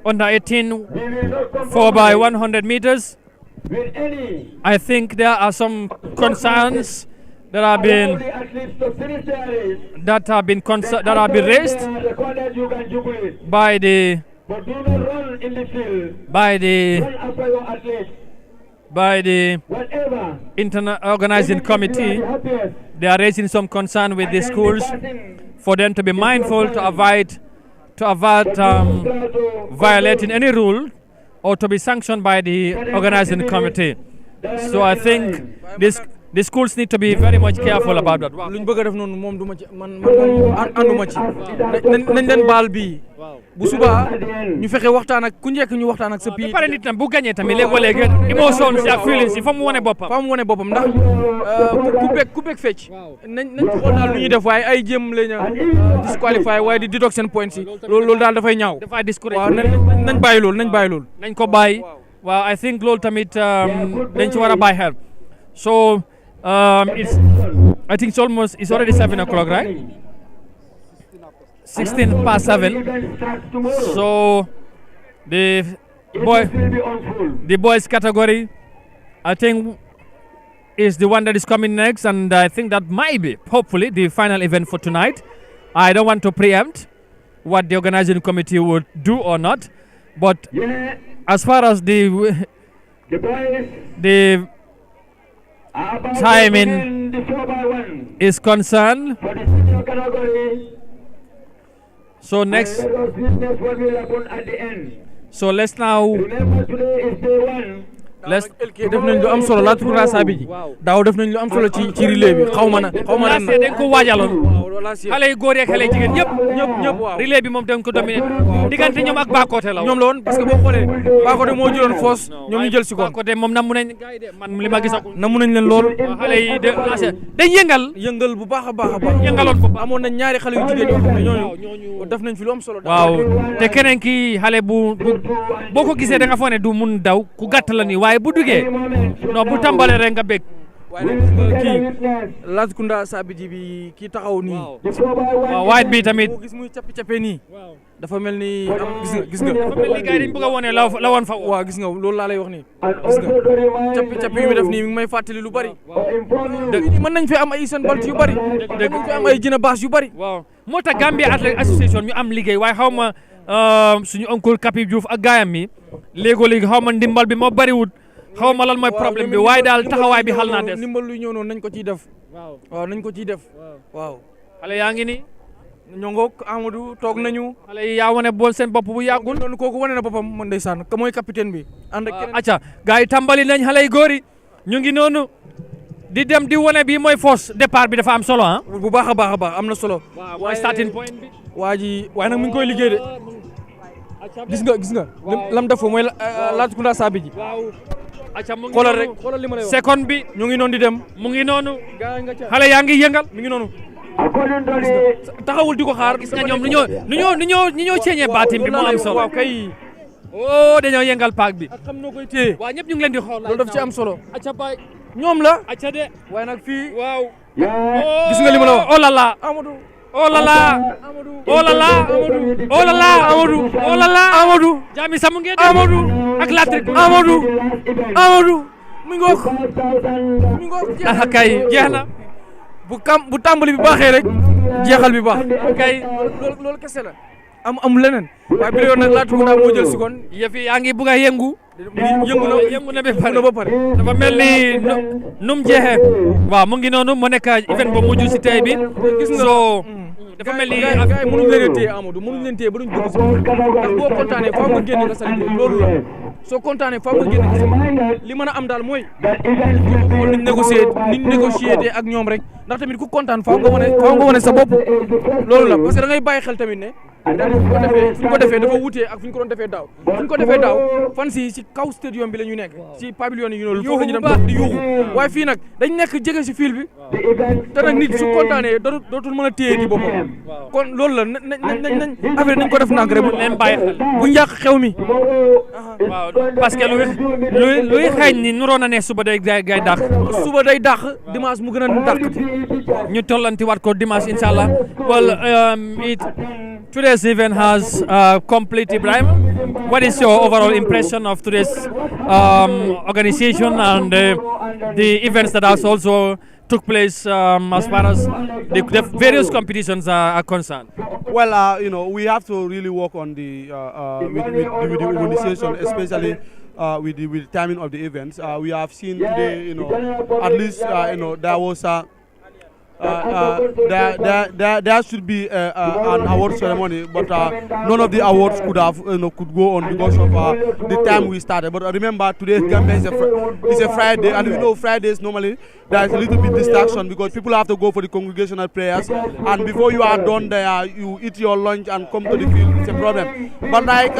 Speaker 12: under 18 4x100 meters. I think there are some concerns that have been raised by the internal organizing committee. They are raising some concern with the schools for them to be mindful to avoid violating any rule or to be sanctioned by the organizing committee. So I think the schools need to be very much careful about that.
Speaker 14: Luñ bëgg def noonu moom duma ci man ànduma ci nañ leen baal bii bu subaa ñu fexe waxtaan ak ku njëkk ñu waxtaan ak sa pi
Speaker 12: pare nit tam bu gagné tamit léeg-léeg émotion si ak feelings yi fa mu wane boppam
Speaker 14: ndax ku bekk fecc nañ xool daal lu ñuy def waaye ay jéem lañ a disqualifié waaye di dog seen points yi loolu daal dafay ñaaw
Speaker 12: dafay discourage
Speaker 14: waaw nañ bàyyi loolu
Speaker 12: nañ ko bàyyi waaw I think loolu tamit dañ ci war a bàyyi xel so I think it's already 7 o'clock, right? 16 past 7. So the boys category, I think, is the one that is coming next, and I think that might be, hopefully, the final event for tonight. I don't want to preempt what the organizing committee would do or not, but as far as the timing is concerned, so next, so let's now
Speaker 14: def nañ lu am solo laatu ko saa bi ji daaw def nañ lu am solo ci relais bi xaw ma nan
Speaker 12: dañ ko waajaloon xale yu góor yi ak xale yu jigéen ñëpp
Speaker 14: waaw
Speaker 12: relais bi moom dañ ko dominé diggante ñoom ak Bakoteh la
Speaker 14: ñoom la woon parce que boo xoolee Bakoteh moo jëloon foos ñoom ñu jël si ko
Speaker 12: Bakoteh moom namu nañ gars yi de man li ma gisagul
Speaker 14: namu nañ leen lool
Speaker 12: xale yi de dañ
Speaker 14: yëngal bu baax a baax a baax
Speaker 12: yëngaloon bu baax
Speaker 14: amoon nañ ñaari xale yu jigéen yoo xam ne ñooñu def nañ fi lu am solo
Speaker 12: waaw te keneen ki xale bu boo ko gisee da nga foog ne du mun daw ku gàtt la nii waaye bu duggee non bu tàmbalee rek nga bég
Speaker 14: waaye kii Latrikunda Sabiji bi kii taxaw nii
Speaker 12: waaw waayit bi tamit
Speaker 14: gis muy cappi-cappee nii dafa mel ni am gis nga
Speaker 12: dafa mel ni gars yi dañ bëgg a wone la woon fa
Speaker 14: waaw gis nga loolu laa lay wax nii gis nga cappi-cappi yu mu def nii mi ngi may fàttali lu bari mën nañ fi am ay Usain Bolt yu bari mën nañ fi am ay Gina Bass yu bari
Speaker 12: waaw moo tax Gambia Athletic Association ñu am liggéey waaye xaw ma suñu oncle Kapi Diouf ak gaayam mi léegi xaw ma ndimbal bi moo bariwul xaw ma lan mooy problème bi waaye daal taxawaay bi xal naa des
Speaker 14: ndimbal luy ñëw noonu nañ ko ciy def waaw nañ ko ciy def waaw
Speaker 12: xale yaa ngi ni
Speaker 14: ñoo ngoog Amadou toog nañu
Speaker 12: xale yi yaa wane bool seen bopp bu yàggul
Speaker 14: noonu kooku wane na boppam man ndeysaan ka mooy capitaine bi ànd ak keneen
Speaker 12: acca gars yi tàmbali nañ xale yi góor yi ñu ngi noonu di dem di wane bi mooy fausse départ bi dafa am solo ah
Speaker 14: bu baax a baax a baax am na solo
Speaker 12: mooy starting point bi
Speaker 14: waa ji waaye nag mu ngi koy liggéey de gis nga lam def mooy Latrikunda Sabiji xoolal rek xoolal li ma lay wax
Speaker 12: seconde bi
Speaker 14: ñu ngi noonu di dem
Speaker 12: mu ngi noonu xale yaa ngi yëngal
Speaker 14: mi ngi noonu taxawul di ko xaar
Speaker 12: gis nga ñoom ni ñoo ceeñee baatim bi moo am solo
Speaker 14: waaw kay
Speaker 12: dañoo yëngal paak bi
Speaker 14: ak xam noo koy téye
Speaker 12: waaw ñëpp ñu ngi leen di xool
Speaker 14: loolu daf ci am solo
Speaker 12: acca bay
Speaker 14: ñoom la
Speaker 12: acca de
Speaker 14: waaye nag fii
Speaker 12: waaw
Speaker 14: gis nga li ma la wax
Speaker 12: oh là là
Speaker 14: Amadou
Speaker 12: oh là là oh là là oh là là Amadou oh là là
Speaker 14: Amadou
Speaker 12: Jami Samu ngeen
Speaker 14: Amadou
Speaker 12: ak Latrick
Speaker 14: Amadou mi ngoog
Speaker 12: kay jeex na
Speaker 14: bu tàmbali bi baaxee rek jeexal bi baax
Speaker 12: kay
Speaker 14: loolu kese la amul leneen waaye bi la yoon nag Latrikunda moo jël si kon
Speaker 12: yëf yi yaa ngi bugg a yëngu yëngu na ba pare dafa mel ni num jeexee waaw mu ngi noonu mu nekk event ba mujj si tey bi
Speaker 14: gis nga
Speaker 12: so dafa mel ni
Speaker 14: gars yi mënuñ leen téye Amadou mënuñ leen téye ba duñ dugg si ndax boo kontaanee faaw nga génn nga célébrer loolu la soo kontaanee faaw nga génn nga célébrer li mën a am daal mooy xool niñ négocier ak ñoom rek ndax tamit ku kontaan faaw nga wane sa bopp loolu la parce que da ngay bàyyi xel tamit ne fu ñu ko defee dafa wutee ak fu ñu ko doon defee daaw fu ñu ko defee daaw fan si kaw stadium bi la ñu nekk si pavillon yi noonu foofu la ñu dem di yuuxu waaye fii nag dañ nekk jege si fil bi te nag nit su kontaanee dootul mën a téye di boppam kon loolu la nañ affaire nañ ko def nànk rek bu
Speaker 12: leen bàyyi xel
Speaker 14: bu njàq xew mi
Speaker 12: waaw parce que luy xeeñ ni nuroon na ne suba day dàq
Speaker 14: suba day dàq dimanche mu gën a dàq
Speaker 12: ñu tollanti waat ko dimanche inshallah well today's event has complete. Ibrahim, what is your overall impression of today's organization and the events that has also took place as far as the various competitions are concerned?
Speaker 15: Well, we have to really work on the with the organization, especially with the timing of the events. We have seen today, at least there was there should be an award ceremony, but none of the awards could have could go on because of the time we started. But remember, today Gambia is a Friday, and Fridays normally there is a little bit distraction because people have to go for the congregational prayers, and before you are done there, you eat your lunch and come to the field. It's a problem. But like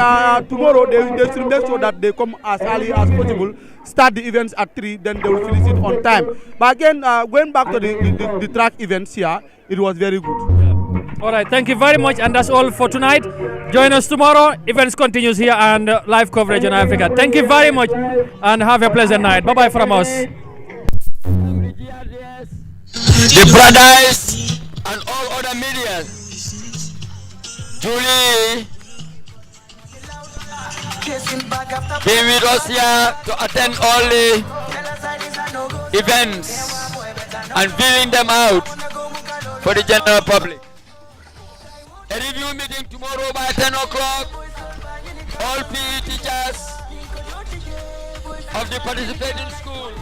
Speaker 15: tomorrow, they should make sure that they come as early as possible. Start the events at 3, then they will finish it on time. But again, going back to the track events here, it was very good.
Speaker 12: All right, thank you very much, and that's all for tonight. Join us tomorrow. Events continues here and live coverage on Africa. Thank you very much, and have a pleasant night. Bye-bye from us.
Speaker 19: The brothers and all other media, Julie, being with us here to attend all the events and viewing them out for the general public. A review meeting tomorrow by 10 o'clock. All PE teachers of the participating school